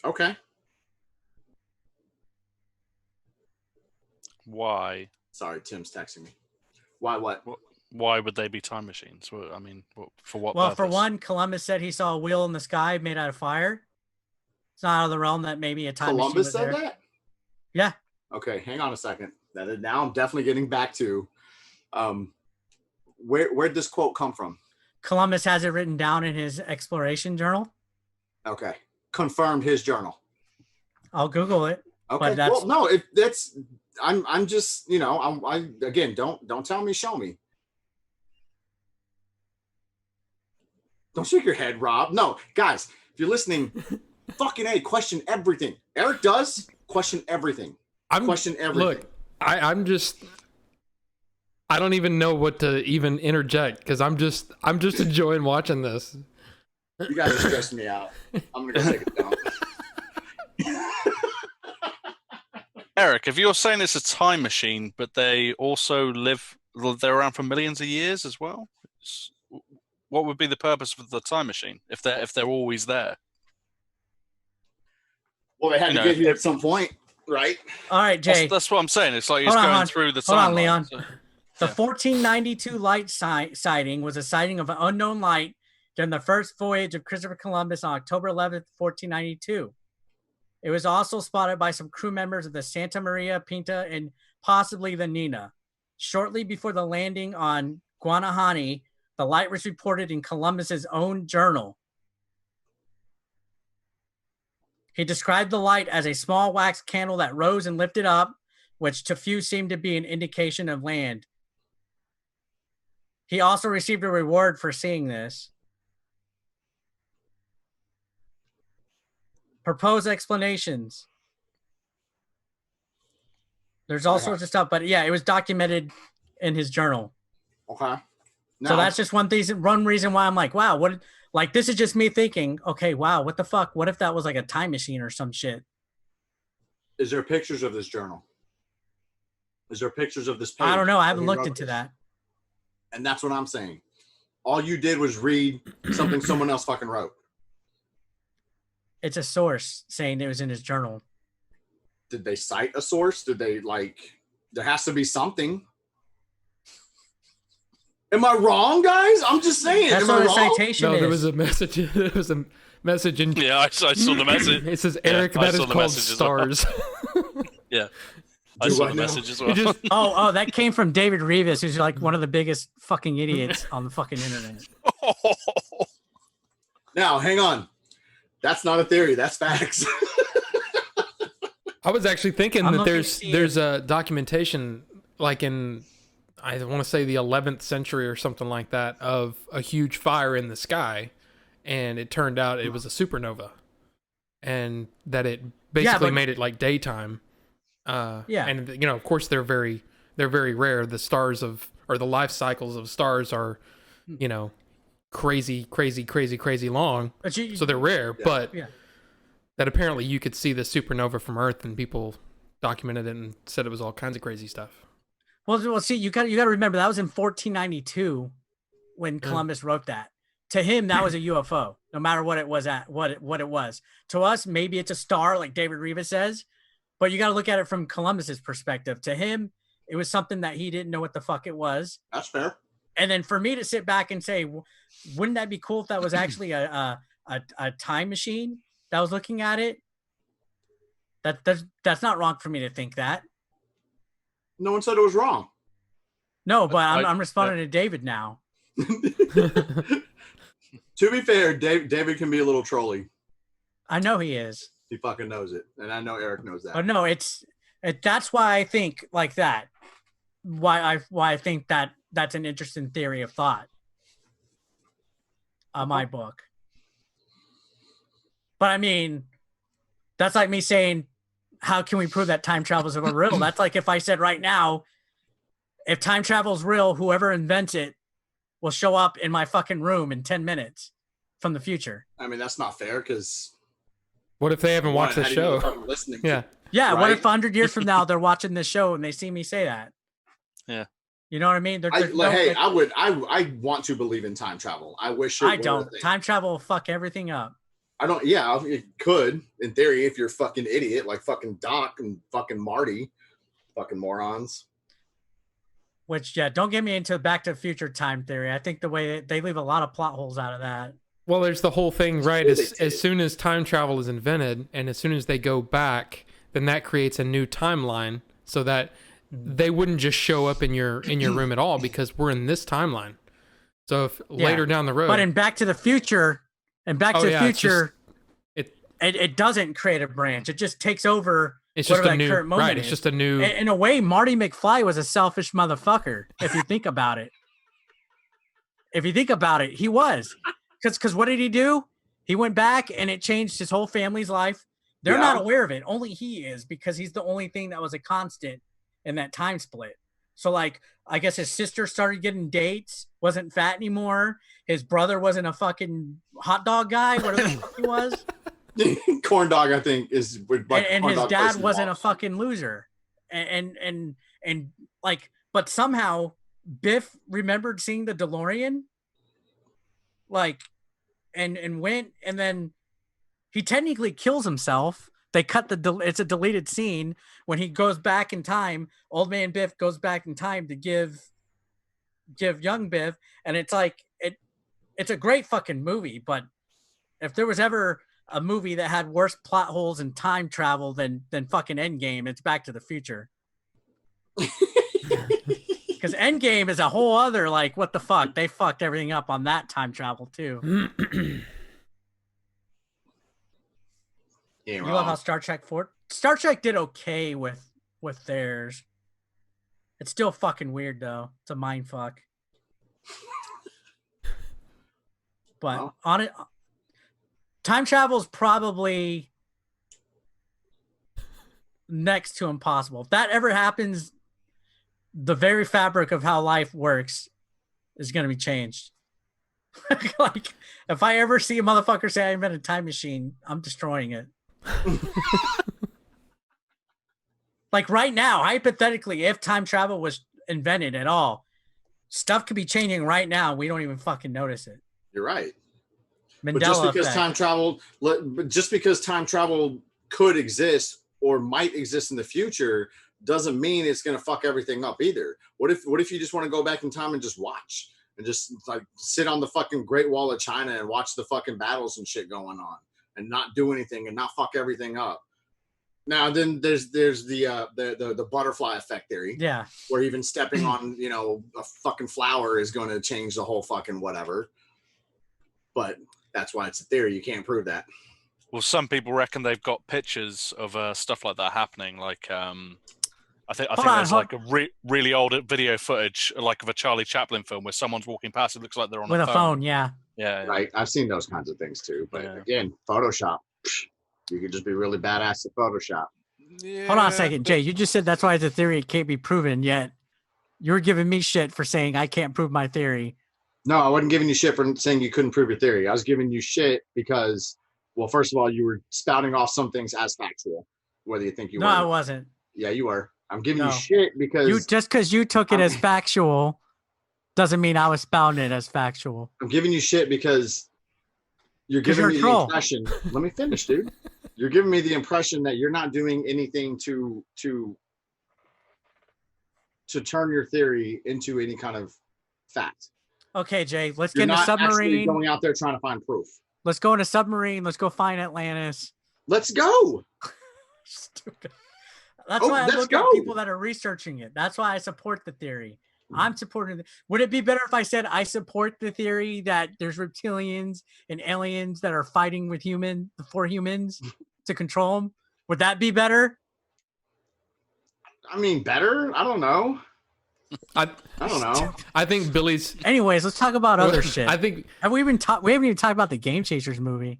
Okay. Why? Sorry, Tim's texting me. Why what? Why would they be time machines? Well, I mean, for what Well, purpose? for one, Columbus said he saw a wheel in the sky made out of fire. It's not out of the realm that maybe a time machine was Columbus said there. that? Yeah. Okay, hang on a second. Now I'm definitely getting back to where'd this quote come from? Columbus has it written down in his exploration journal. Okay, confirmed his journal. I'll Google it. Okay, But that's, well, no, if that's I'm just, you know, I again, don't tell me, show me. Don't shake your head, Rob. No, guys, if you're listening, fucking A, question everything. Eric does question everything. Question everything. Look, I'm just, I don't even know what to even interject because I'm just enjoying watching this. You guys are stressing me out. I'm gonna go take a dump. Eric, if you're saying it's a time machine, but they're around for millions of years as well, what would be the purpose of the time machine if they're always there? Well, they had to get here at some point, right? all right, Jay. That's what I'm saying. It's like it's going through the timeline. Hold on, Leon. So, The 1492 light sighting was a sighting of an unknown light during the first voyage of Christopher Columbus on October 11th, 1492. It was also spotted by some crew members of the Santa Maria Pinta and possibly the Nina. Shortly before the landing on Guanahani, the light was reported in Columbus's own journal. He described the light as a small wax candle that rose and lifted up, which to few seemed to be an indication of land. He also received a reward for seeing this. Proposed explanations. There's all sorts of stuff, but yeah, it was documented in his journal. Okay. Now, So that's just one reason why I'm like, wow, what? Like, this is just me thinking, okay, wow, what the fuck? What if that was like a time machine or some shit? is there pictures of this journal? Is there pictures of this page? I don't know. I haven't looked into that. And that's what I'm saying. All you did was read something someone else fucking wrote. It's a source saying it was in his journal. Did they cite a source? Did they there has to be something. Am I wrong, guys? I'm just saying. That's what a citation No, is. there was a message. There was a message in. yeah, I saw the message. It says, Eric, I that is saw the called message as well. stars. Yeah, I saw the message as well. Oh, that came from David Rivas, who's like one of the biggest fucking idiots on the fucking internet. Now, hang on. That's not a theory. That's facts. I was actually thinking I'm that looking to see there's a documentation like in, I want to say the 11th century or something like that, of a huge fire in the sky, and it turned out it was a supernova, and that it basically made it like daytime. And you know, of course, they're very rare. The stars or the life cycles of stars are, you know, crazy long. So they're rare, but that apparently you could see the supernova from Earth, and people documented it and said it was all kinds of crazy stuff. Well, see, you got to remember that was in 1492 when Columbus wrote that. To him, that was a UFO, no matter what it was what it was. To us, maybe it's a star, like David Rivas says, but you got to look at it from Columbus's perspective. To him, it was something that he didn't know what the fuck it was. That's fair. And then for me to sit back and say, wouldn't that be cool if that was actually a time machine that was looking at it? That's not wrong for me to think that. No one said it was wrong. No, but I'm responding to David now. To be fair, David can be a little trolly. I know he is. He fucking knows it, and I know Eric knows that. But no, that's why I think like that. Why I think that's an interesting theory of thought. My book. But I mean, that's like me saying, how can we prove that time travel is real? That's like if I said right now, if time travel is real, whoever invents it will show up in my fucking room in 10 minutes from the future. I mean, that's not fair because. What if they haven't watched the show? Yeah. Yeah. Right? What if 100 years from now they're watching this show and they see me say that? Yeah. You know what I mean? I want to believe in time travel. I wish it I don't. Time travel will fuck everything up. I don't. Yeah, it could in theory if you're a fucking idiot like fucking Doc and fucking Marty, fucking morons. Which don't get me into Back to the Future time theory. I think the way they leave a lot of plot holes out of that. Well, there's the whole thing, right? As soon as time travel is invented, and as soon as they go back, then that creates a new timeline so that they wouldn't just show up in your room at all because we're in this timeline. So if later down the road, but in Back to the Future, it doesn't create a branch. It just takes over. It's just a new current moment right. It's is. just a new. In a way, Marty McFly was a selfish motherfucker. If you think about it, he was. Because what did he do? He went back and it changed his whole family's life. They're not aware of it. Only he is, because he's the only thing that was a constant in that time split. So, like, I guess his sister started getting dates, wasn't fat anymore. His brother wasn't a fucking hot dog guy, whatever the fuck he was. Corn dog, I think, is. And his dad wasn't a fucking loser. And like, but somehow Biff remembered seeing the DeLorean, like, and went, and then he technically kills himself. They cut it's a deleted scene when he goes back in time. Old man Biff goes back in time to give young Biff, and it's like it's a great fucking movie. But if there was ever a movie that had worse plot holes and time travel than fucking Endgame, it's Back to the Future. Because Endgame is a whole other, like, what the fuck? They fucked everything up on that time travel too. You love how Star Trek did okay with theirs. It's still fucking weird though. It's a mind fuck. But on it, time travel is probably next to impossible. If that ever happens, the very fabric of how life works is going to be changed. Like, if I ever see a motherfucker say I invented a time machine, I'm destroying it. Like right now, hypothetically, if time travel was invented at all, stuff could be changing right now. We don't even fucking notice it. You're right. Mandela but just because effect. just because time travel could exist or might exist in the future doesn't mean it's going to fuck everything up either. What if you just want to go back in time and just watch and just like sit on the fucking Great Wall of China and watch the fucking battles and shit going on and not do anything and not fuck everything up? Now then there's the butterfly effect theory. Yeah. Where even stepping on, a fucking flower is going to change the whole fucking whatever. But that's why it's a theory. You can't prove that. Well, some people reckon they've got pictures of stuff like that happening. Like, I think there's like a really old video footage, like of a Charlie Chaplin film where someone's walking past. It looks like they're on with a phone. Yeah. Right. I've seen those kinds of things too. But again, Photoshop. You could just be really badass at Photoshop. Yeah. Hold on a second, Jay. You just said that's why it's a theory. It can't be proven yet. You're giving me shit for saying I can't prove my theory. No, I wasn't giving you shit for saying you couldn't prove your theory. I was giving you shit because, well, first of all, you were spouting off some things as factual, whether you think you were. No, I wasn't. Yeah, you were. I'm giving you shit because just because you took it as factual doesn't mean I was spouting it as factual. I'm giving you shit because you're giving me the impression. Let me finish, dude. You're giving me the impression that you're not doing anything to turn your theory into any kind of fact. Okay, Jay, let's get in a submarine. You're going out there trying to find proof. Let's go in a submarine. Let's go find Atlantis. Let's go. Stupid. That's why I look at people that are researching it. That's why I support the theory. I'm supporting it. Would it be better if I said I support the theory that there's reptilians and aliens that are fighting with for humans to control them? Would that be better? I mean, better? I don't know. I don't know. I think Billy's. Anyways, let's talk about other shit. I think we haven't even talked about the Game Chasers movie.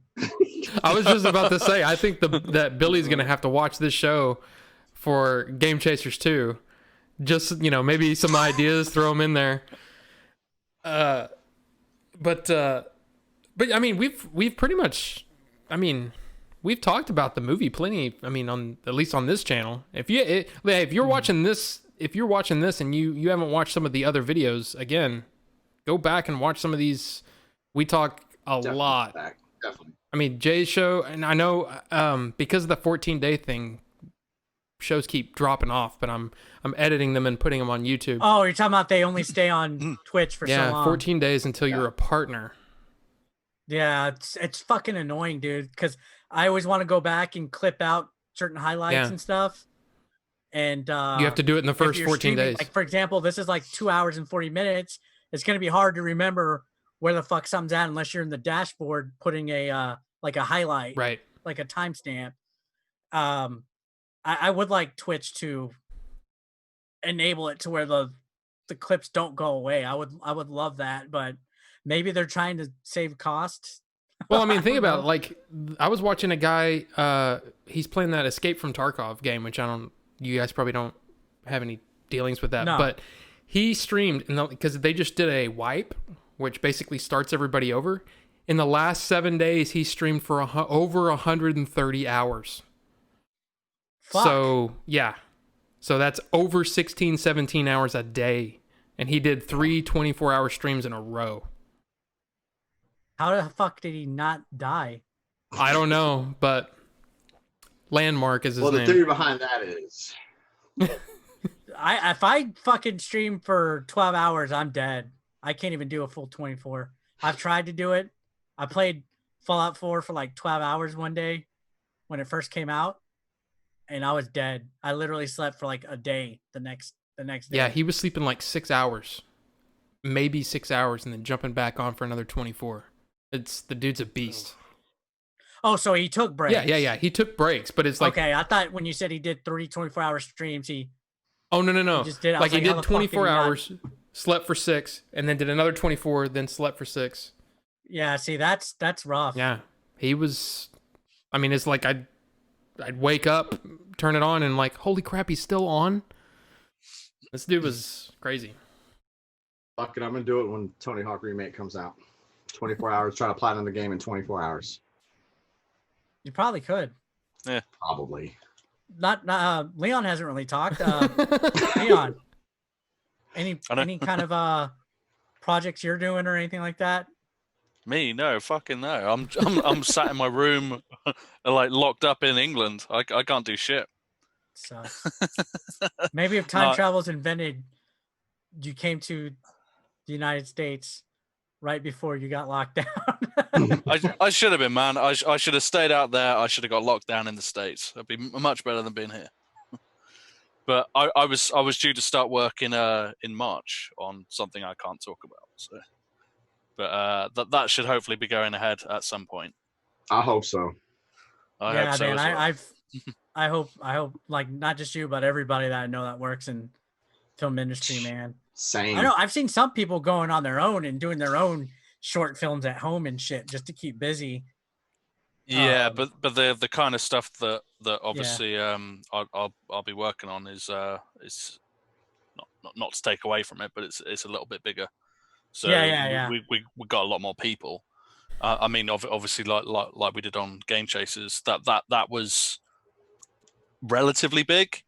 I was just about to say. I think that Billy's gonna have to watch this show for Game Chasers 2. Just maybe some ideas, throw them in there. But I mean, we've pretty much. I mean, we've talked about the movie plenty. I mean, on at least on this channel. If you're watching this. If you're watching this and you haven't watched some of the other videos, again, go back and watch some of these. We talk lot. Definitely. I mean, Jay's show, and I know because of the 14-day thing, shows keep dropping off, but I'm editing them and putting them on YouTube. Oh, you're talking about they only stay on Twitch for so long. 14 days until you're a partner. Yeah, it's fucking annoying, dude, because I always want to go back and clip out certain highlights Yeah. and stuff. And You have to do it in the if first you're 14 streaming, days. like for example, this is like 2 hours and 40 minutes. It's going to be hard to remember where the fuck something's at unless you're in the dashboard putting a like a highlight, Right. like a timestamp. I would like Twitch to enable it to where the clips don't go away. I would love that, but maybe they're trying to save costs. Well, I mean, think don't about know. it. Like, I was watching a guy. He's playing that Escape from Tarkov game, which you guys probably don't have any dealings with that. No. But he streamed because they just did a wipe, which basically starts everybody over. In the last 7 days, he streamed for over 130 hours. Fuck. So yeah, so that's over 16, 17 hours a day, and he did 3 24-hour streams in a row. How the fuck did he not die? I don't know, but Landmark is his Well, the name. theory behind that is If I fucking stream for 12 hours, I'm dead. I can't even do a full 24. I've tried to do it. I played Fallout 4 for like 12 hours one day when it first came out, and I was dead. I literally slept for like a day the next day. Yeah, he was sleeping like 6 hours, maybe 6 hours, and then jumping back on for another 24. The dude's a beast. Oh, so he took breaks. Yeah. He took breaks, but it's like, okay, I thought when you said he did 3 24-hour streams, he oh no. He just did- I Like was he like, how did the fuck did 24 he not- hours, slept for 6, and then did another 24, then slept for 6. yeah. See, that's rough. Yeah, he was. I mean, it's like I'd wake up, turn it on, and like, holy crap, he's still on. This dude was crazy. fuck it. I'm gonna do it when Tony Hawk Remake comes out. 24 hours. Try to platinum the game in 24 hours. You probably could. Probably. Not Leon hasn't really talked. Leon, any kind of projects you're doing or anything like that? Me? No, fucking no. I'm sat in my room, like locked up in England. I can't do shit. So maybe if time No. travel's invented, you came to the United States right before you got locked down. I should have been, man. I should have stayed out there. I should have got locked down in the States. That'd be much better than being here. But I was due to start work in March on something I can't talk about. So, but that should hopefully be going ahead at some point. I hope so. I yeah, hope so man. as well. I hope like not just you, but everybody that I know that works in film industry, man. Same. I know I've seen some people going on their own and doing their own short films at home and shit just to keep busy. Yeah, Um, but the kind of stuff that obviously I'll be working on is not to take away from it, but it's a little bit bigger. So Yeah. we got a lot more people. I mean, obviously, like we did on Game Chasers, that was relatively big.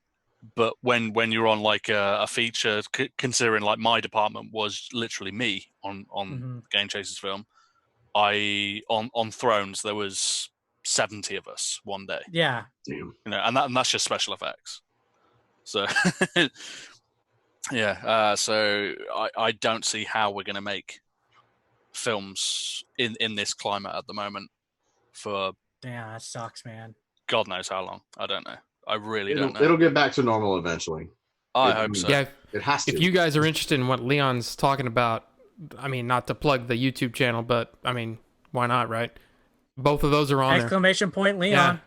But when you're on like a feature, considering like my department was literally me on Mhm. Game Chasers film, on Thrones there was 70 of us one day. Yeah. Damn. You know, and that's just special effects. So yeah, so I don't see how we're going to make films in this climate at the moment for Damn, that sucks, man. God knows how long. I don't know. I really don't know. It'll get back to normal eventually. I hope so. Yeah, It has to. if you guys are interested in what Leon's talking about, I mean, not to plug the YouTube channel, but I mean, why not, right? Both of those are on there. Exclamation point, Leon.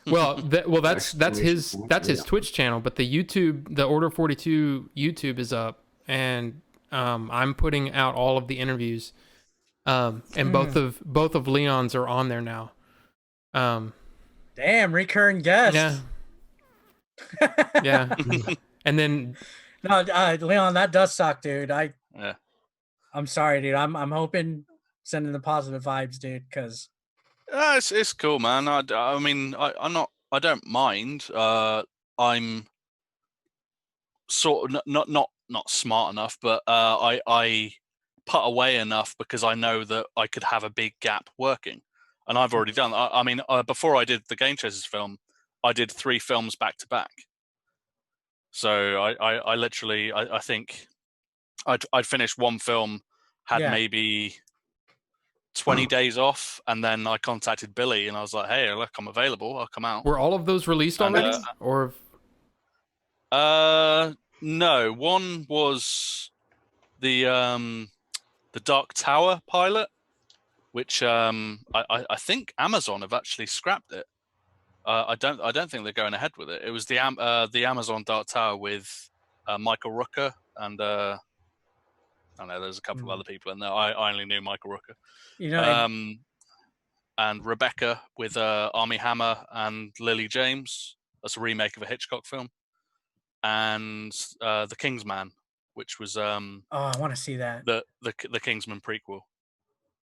Well, that's his Exclamation. Twitch channel, but the Order 42 YouTube is up, and I'm putting out all of the interviews, and both of Leon's are on there now. Damn, recurring guest. Yeah, yeah, and then No, Leon, that does suck, dude. Yeah. I'm sorry, dude. I'm hoping sending the positive vibes, dude, because It's cool, man. I mean, I don't mind. I'm sort of not smart enough, but I put away enough because I know that I could have a big gap working, and I've already done. I mean, before I did the Game Chasers film, I did 3 films back to back. So I literally I think I'd finished one film, had Yeah. maybe 20 days off, and then I contacted Billy and I was like, "Hey, look, I'm available. I'll come out." Were all of those released And, already? Or no, one was the Dark Tower pilot, which I think Amazon have actually scrapped it. I don't think they're going ahead with it. It was the Amazon Dark Tower with Michael Rooker and I don't know. There's a couple of other people in there. I only knew Michael Rooker. You know, And Rebecca with Armie Hammer and Lily James. That's a remake of a Hitchcock film. And The Kingsman, which was oh, I want to see that. the Kingsman prequel.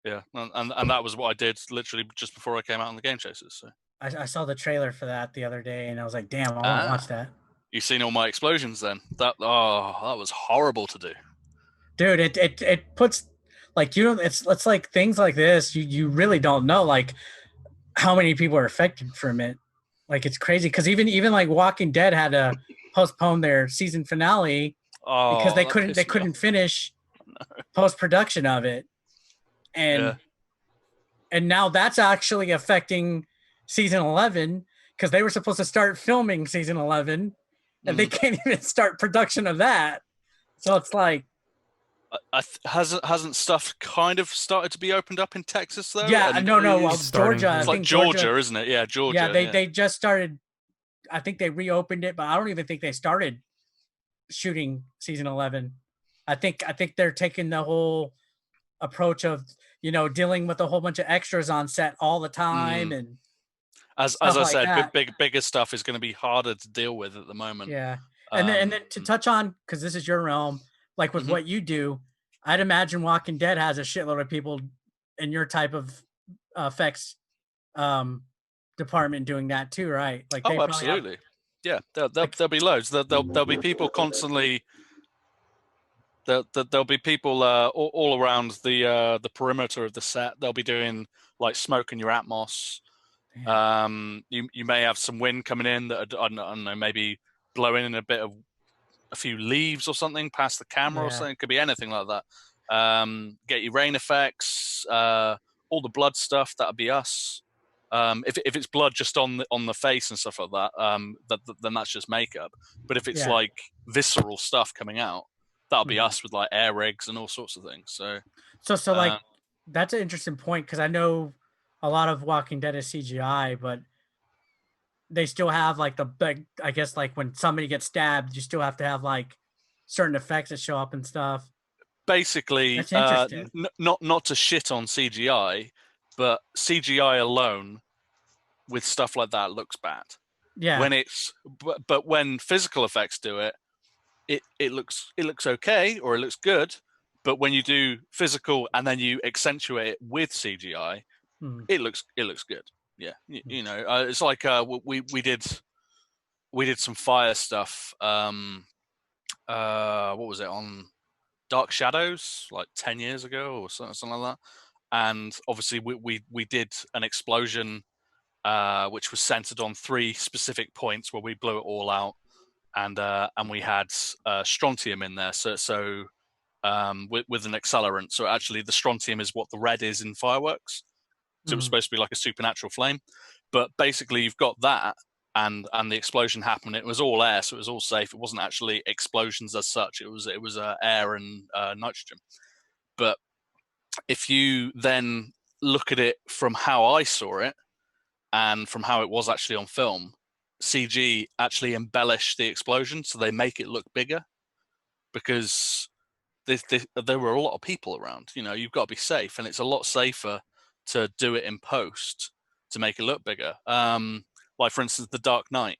Yeah, and that was what I did literally just before I came out on the Game Chasers. So I saw the trailer for that the other day, and I was like, damn, I want to watch that. You've seen all my explosions then? That was horrible to do. Dude, it puts like it's like things like this you really don't know like how many people are affected from it. Like it's crazy because even like Walking Dead had to postpone their season finale because they couldn't finish post-production of it. And now that's actually affecting season 11 because they were supposed to start filming season 11 and they can't even start production of that. So it's like hasn't stuff kind of started to be opened up in Texas though? Yeah, no, Georgia. It's like Georgia, isn't it? Yeah, Georgia. Yeah, they just started. I think they reopened it, but I don't even think they started shooting season 11. I think they're taking the whole approach of dealing with a whole bunch of extras on set all the time and as I said, bigger stuff is going to be harder to deal with at the moment. Yeah, and then to touch on because this is your realm. Like with what you do, I'd imagine Walking Dead has a shitload of people in your type of effects department doing that too, right? Like they absolutely. Yeah, there'll be loads. There'll be people constantly. There'll be people all around the perimeter of the set. They'll be doing like smoke in your Atmos. You may have some wind coming in that I don't know, maybe blowing in a few leaves or something past the camera or something. It could be anything like that. Get your rain effects, all the blood stuff. That'll be us. If it's blood just on the face and stuff like that, then that's just makeup. But if it's like visceral stuff coming out, that'll be us with like air rigs and all sorts of things. So like that's an interesting point because I know a lot of Walking Dead is CGI, but they still have like the big, I guess, like when somebody gets stabbed, you still have to have like certain effects that show up and stuff. Basically, not to shit on CGI, but CGI alone with stuff like that looks bad. Yeah. But when physical effects do it, it looks okay or it looks good. But when you do physical and then you accentuate it with CGI, it looks good. Yeah, it's like we did some fire stuff. What was it on Dark Shadows like 10 years ago or something like that? And obviously we did an explosion which was centered on 3 specific points where we blew it all out, and we had strontium in there. So with an accelerant. So actually, the strontium is what the red is in fireworks. So it was supposed to be like a supernatural flame, but basically you've got that, and the explosion happened. It was all air, so it was all safe. It wasn't actually explosions as such. It was air and nitrogen. But if you then look at it from how I saw it and from how it was actually on film, CG actually embellished the explosion, so they make it look bigger because there were a lot of people around. You've got to be safe, and it's a lot safer to do it in post to make it look bigger. Like for instance, The Dark Knight.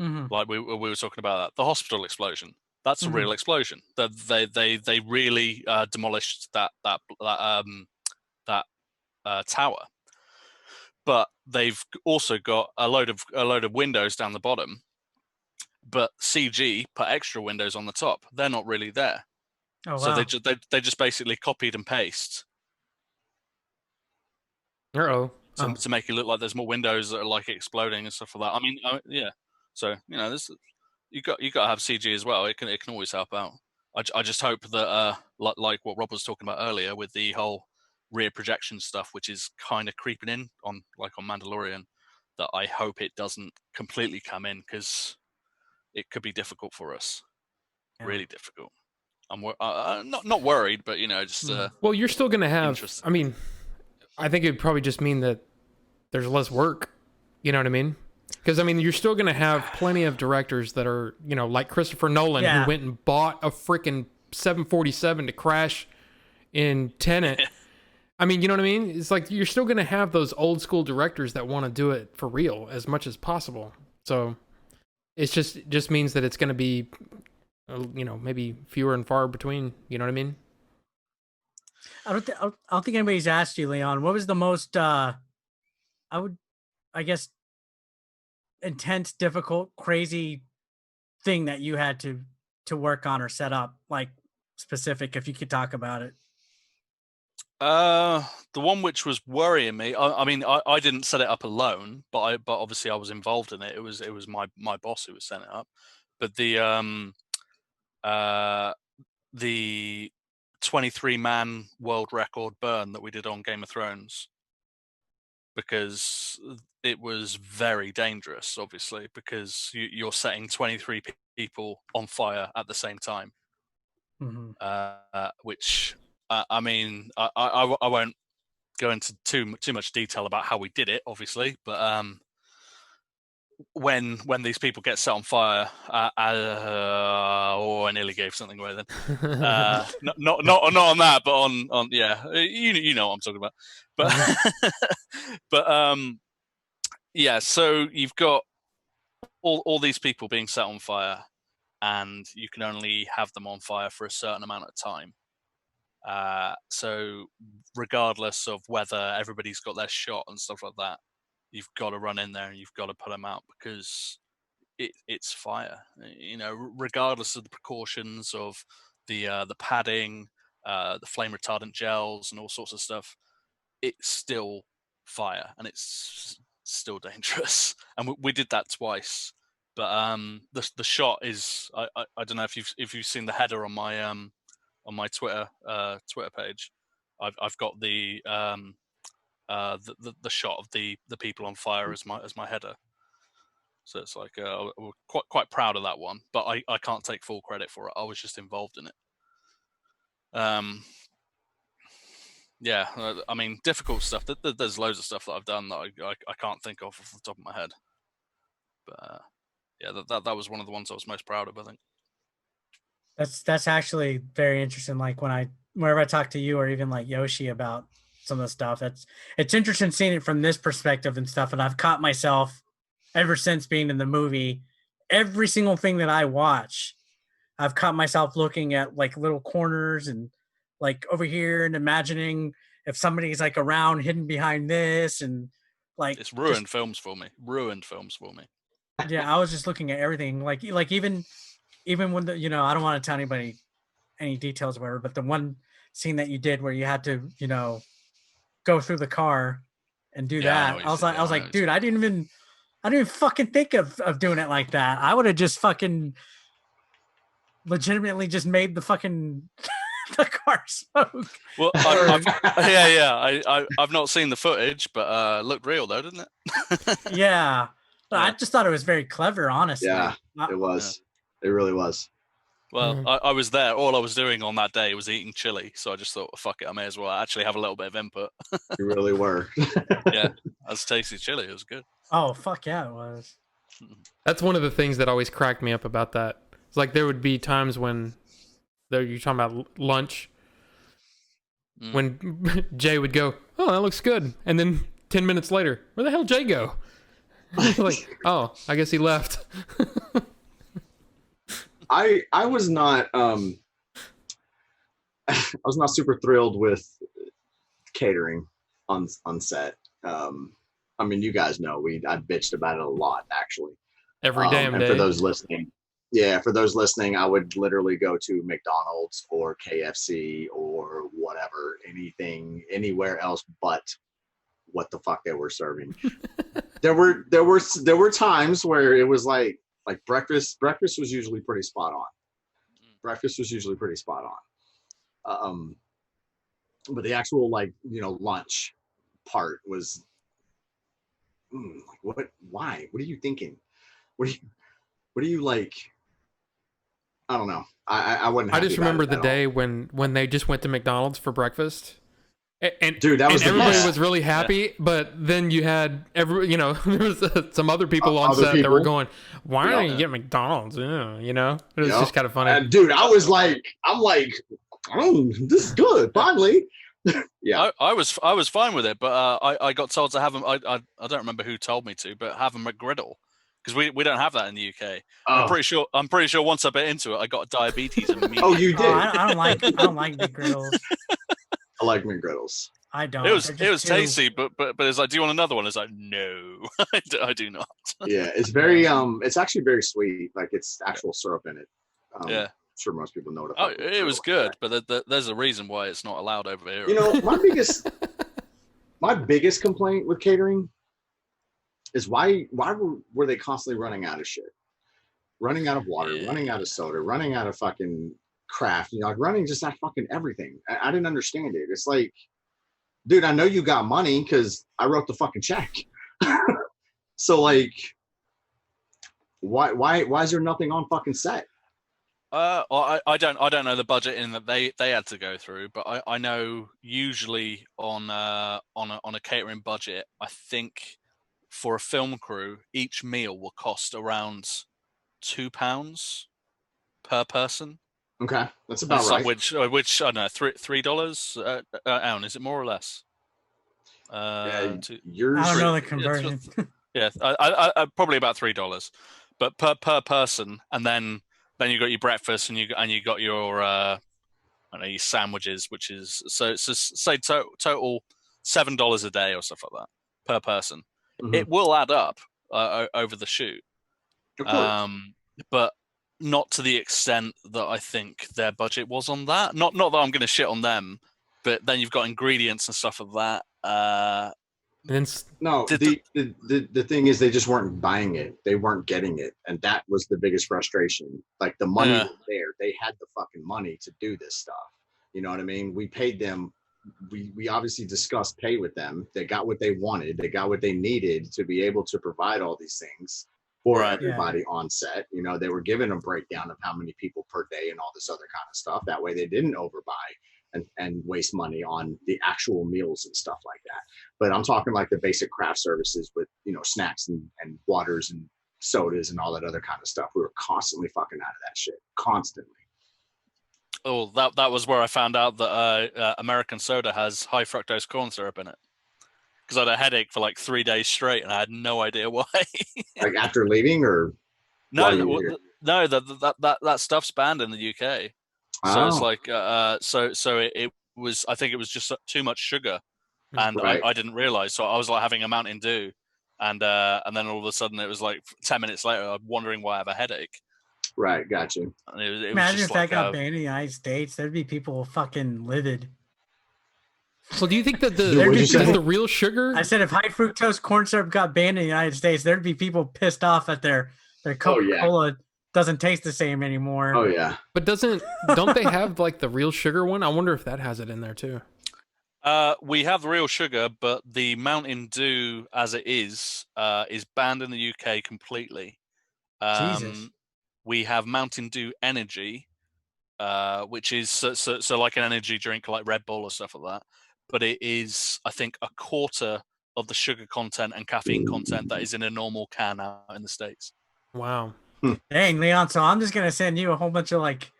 Like we were talking about that, the hospital explosion. That's a real explosion. They really demolished that tower. But they've also got a load of windows down the bottom. But CG put extra windows on the top. They're not really there. Oh, wow. So they just basically copied and pasted. To make it look like there's more windows that are like exploding and stuff like that. I mean, yeah. So you got to have CG as well. It can always help out. I just hope that like what Rob was talking about earlier with the whole rear projection stuff, which is kind of creeping in on Mandalorian, that I hope it doesn't completely come in, because it could be difficult for us. Yeah. Really difficult. I'm not worried, but just well, you're still gonna have. interested. I mean, I think it'd probably just mean that there's less work. You know what I mean? Because I mean, you're still gonna have plenty of directors that are, like Christopher Nolan, Yeah. who went and bought a freaking 747 to crash in Tenet. I mean, you know what I mean? It's like you're still gonna have those old school directors that want to do it for real as much as possible. So it just means that it's gonna be, maybe fewer and far between. You know what I mean? I don't think anybody's asked you, Leon. What was the most I guess intense, difficult, crazy thing that you had to work on or set up, like specific, if you could talk about it? The one which was worrying me. I mean, I didn't set it up alone, but obviously I was involved in it. It was my boss who was setting it up. But the 23-man world record burn that we did on Game of Thrones, because it was very dangerous, obviously, because you're setting 23 people on fire at the same time. Which I mean, I won't go into too much detail about how we did it, obviously, but when these people get set on fire, I nearly gave something away then. Not on that, but on yeah, you know what I'm talking about. But yeah, so you've got all these people being set on fire, and you can only have them on fire for a certain amount of time. So regardless of whether everybody's got their shot and stuff like that, you've got to run in there and you've got to put them out, because it's fire. Regardless of the precautions of the padding, the flame retardant gels, and all sorts of stuff, it's still fire, and it's still dangerous. And we did that twice. But the shot is, I don't know if you've seen the header on my Twitter page. I've got the shot of the people on fire as my header. So it's like we're quite proud of that one, but I can't take full credit for it. I was just involved in it. Yeah, I mean, difficult stuff. There's loads of stuff that I've done that I can't think of off the top of my head. But yeah, that was one of the ones I was most proud of, I think. That's actually very interesting. Like whenever I talk to you or even like Yoshi about some of the stuff, it's interesting seeing it from this perspective and stuff. And I've caught myself ever since being in the movie, every single thing that I watch, I've caught myself looking at like little corners and like over here and imagining if somebody's like around hidden behind this, and like it's ruined films for me. Yeah, I was just looking at everything, like even when I don't want to tell anybody any details or whatever, but the one scene that you did where you had to, go through the car and do that. I was like, dude, I didn't even fucking think of doing it like that. I would have just fucking legitimately just made the fucking the car smoke. Well, I've not seen the footage, but looked real though, didn't it? Yeah. I just thought it was very clever, honestly. Yeah, it was. Yeah. It really was. Well, I was there. All I was doing on that day was eating chili, so I just thought, fuck it, I may as well actually have a little bit of input. You really were. Yeah, that was tasty chili. It was good. Oh, fuck yeah, it was. That's one of the things that always cracked me up about that. It's like there would be times when you're talking about lunch, when Jay would go, "Oh, that looks good," and then 10 minutes later, where the hell Jay go? Like, oh, I guess he left. I was not I was not super thrilled with catering on set. I mean, you guys know I bitched about it a lot, actually. Every damn day. And for those listening, I would literally go to McDonald's or KFC or whatever, anything, anywhere else but what the fuck they were serving. There were times where it was like breakfast was usually pretty spot on. but the actual lunch part was like why? What are you thinking? What are you like? I don't know. I wasn't I happy just about remember it the at day all. when they just went to McDonald's for breakfast. And Dude, that was the everybody best. was really happy, but then you had there was some other people on Other set that were people. going, "Why Yeah. don't you get McDonald's?" Yeah, it was Yep. just kind of funny. And dude, I'm like, this is good. Finally. Yeah. I was fine with it, but I got told to have them. I don't remember who told me to, but have a McGriddle because we don't have that in the UK. Oh. I'm pretty sure once I bit into it, I got diabetes immediately. Oh, you did. I don't like McGriddles. I like McGriddles. I don't. It was tasty, but it's like, do you want another one? It's like, no, I do not. Yeah, it's very it's actually very sweet. Like it's actual syrup in it. Yeah. I'm sure most people know what. Oh, it was good, but there's a reason why it's not allowed over here. You know, my biggest complaint with catering is why were they constantly running out of shit, running out of water, running out of soda, running out of fucking craft, like running just out of fucking everything. I didn't understand it. It's like, dude, I know you got money because I wrote the fucking check. So like, why is there nothing on fucking set? I don't know the budget in that they had to go through, but I know usually on a catering budget, I think for a film crew, each meal will cost around £2 per person. Okay, that's about right. Which I don't know, $3. Alan, is it more or less? Yours. I don't know the conversion. Yeah, I probably about $3, but per person, and then you got your breakfast and you got your I don't know, your sandwiches, which is so say total $7 a day or stuff like that per person. Mm-hmm. It will add up over the shoot, Of course. but not to the extent that I think their budget was on that. Not that I'm going to shit on them, but then you've got ingredients and stuff of that. No, the thing is they just weren't buying it. They weren't getting it. And that was the biggest frustration. Like the money was there. They had the fucking money to do this stuff. You know what I mean? We paid them. We obviously discussed pay with them. They got what they wanted. They got what they needed to be able to provide all these things for everybody on set. You know, they were given a breakdown of how many people per day and all this other kind of stuff. That way they didn't overbuy and waste money on the actual meals and stuff like that. But I'm talking like the basic craft services with, snacks and waters and sodas and all that other kind of stuff. We were constantly fucking out of that shit. Constantly. Oh, that was where I found out that American soda has high fructose corn syrup in it. Because I had a headache for like 3 days straight, and I had no idea why. Like after leaving, or no, that stuff's banned in the UK. So it's like so it was. I think it was just too much sugar, and I didn't realize. So I was like having a Mountain Dew, and then all of a sudden it was like 10 minutes later, I'm wondering why I have a headache. Right, got you. Imagine if that got banned in the United States, there'd be people fucking livid. Well, do you think that the real sugar? I said if high fructose corn syrup got banned in the United States, there'd be people pissed off at their Coca-Cola doesn't taste the same anymore. Oh yeah. But don't they have like the real sugar one? I wonder if that has it in there too. We have the real sugar, but the Mountain Dew as it is banned in the UK completely. Jesus. We have Mountain Dew Energy, which is so like an energy drink like Red Bull or stuff like that. But it is, I think, a quarter of the sugar content and caffeine content that is in a normal can out in the States. Wow. Dang, Leon. So I'm just going to send you a whole bunch of like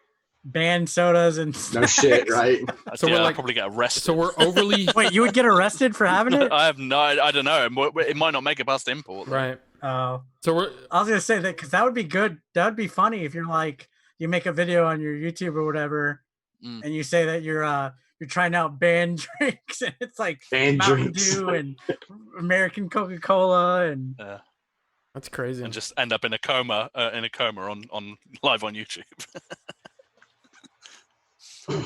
banned sodas and no shit, right? So we'll probably get arrested. So we're overly... Wait, you would get arrested for having it? I don't know. It might not make it past import. Right. Oh. So I was going to say that because that would be good. That would be funny if you're like, you make a video on your YouTube or whatever, and you say that you're trying out banned drinks, and it's like Mountain Dew and American Coca-Cola, and that's crazy. And just end up in a coma on live on YouTube.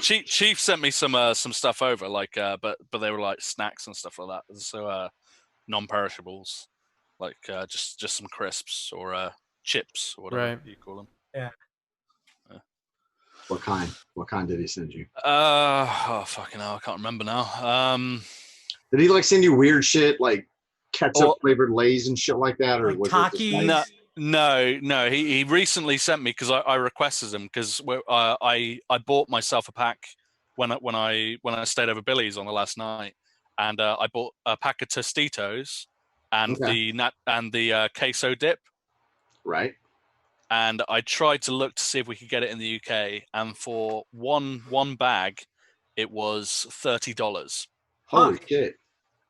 Chief sent me some stuff over, like but they were like snacks and stuff like that, so non-perishables, like just some crisps or chips or whatever you call them. Yeah. What kind? What kind did he send you? Oh fucking hell, I can't remember now. Did he like send you weird shit like ketchup Or- flavored Lay's and shit like that, or Like was it just Takis? like, No. He recently sent me because I requested them because I bought myself a pack when I stayed over Billy's on the last night, and I bought a pack of Tostitos and Okay. the queso dip, right? and I tried to look to see if we could get it in the UK, and for one bag, it was $30. Holy Fuck. shit!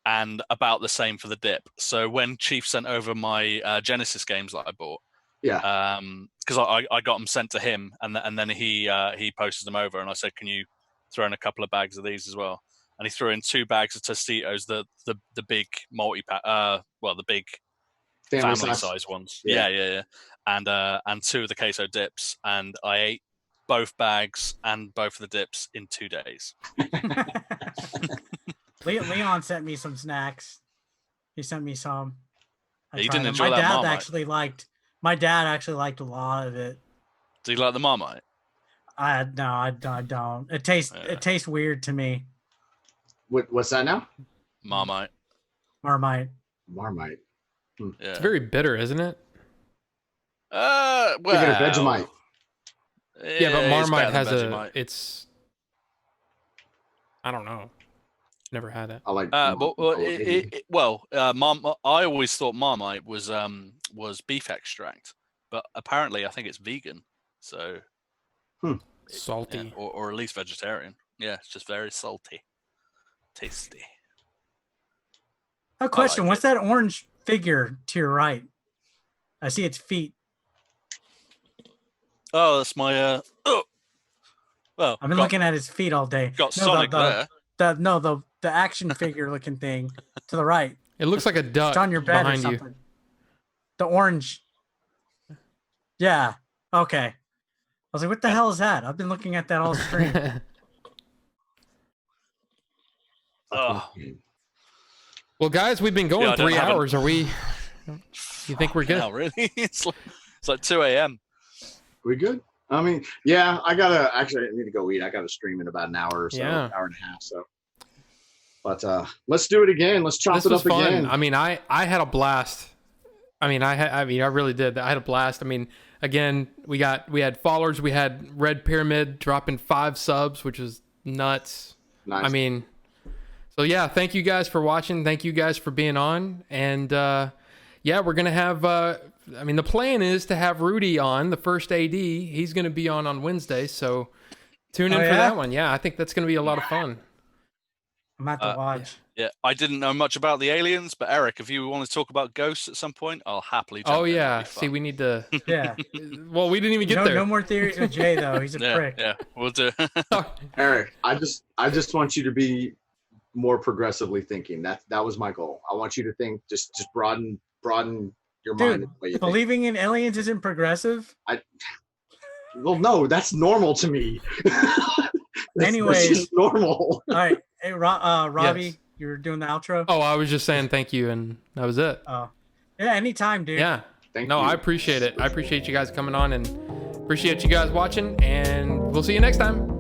And about the same for the dip. So when Chief sent over my Genesis games that I bought, Yeah. because I got them sent to him, and then he posted them over, and I said, "Can you throw in a couple of bags of these as well?" And he threw in 2 bags of Tostitos, the big multi pack, the big family size ones, yeah, and 2 of the queso dips, and I ate both bags and both of the dips in 2 days. Leon sent me some snacks. He sent me some. You tried didn't them. enjoy that Marmite? My dad actually liked a lot of it. Do you like the Marmite? I don't. It tastes weird to me. What's that now? Marmite. Marmite. Marmite. Yeah. It's very bitter, isn't it? Well, Vegemite. Yeah, but it's Marmite better has than Vegemite. it's. I don't know. Never had it. I like. I always thought Marmite was beef extract, but apparently I think it's vegan. So Salty. yeah, or at least vegetarian. Yeah, it's just very salty, tasty. A question: like what's that orange figure to your right? I see its feet. Oh, that's my well, I've been looking at his feet all day. got Sonic there. The action figure looking thing to the right. It looks like a duck It's on your bed or behind you. something. The orange. Yeah. Okay. I was like, what the hell is that? I've been looking at that all stream. Oh, Well, guys, we've been going Yeah, I don't 3 have an- hours. Are we? You think we're good? hell, really? It's like 2 a.m. We good? I mean, yeah. I need to go eat. I gotta stream in about an hour or so, Yeah. hour and a half. So, but let's do it again. Let's chop This it was up fun. again. I mean, I had a blast. I really did. I had a blast. I mean, again, we had followers. We had Red Pyramid dropping 5 subs, which was nuts. Nice. I mean, so yeah, thank you guys for watching. Thank you guys for being on. And yeah, we're gonna have. The plan is to have Rudy on, the first AD. He's gonna be on Wednesday. So tune in for that one. Yeah, I think that's gonna be a lot of fun. I'm at the watch. Yeah, I didn't know much about the aliens, but Eric, if you want to talk about ghosts at some point, I'll happily jump Oh in. yeah. That'd be See, fun. we need to. Yeah. Well, we didn't even get there. No more theories with Jay though. He's a prick. Yeah, we'll do. Eric, I just want you to be more progressively thinking. That was my goal. I want you to think, just broaden your mind. Dude, the way you think. believing in aliens isn't progressive. Well, no, that's normal to me. Anyways. that's just normal. All right. Hey, Robbie, Yes. you were doing the outro? Oh, I was just saying thank you, and that was it. Oh. Yeah, anytime, dude. Yeah. Thank No, you. I appreciate it. I appreciate you guys coming on, and appreciate you guys watching, and we'll see you next time.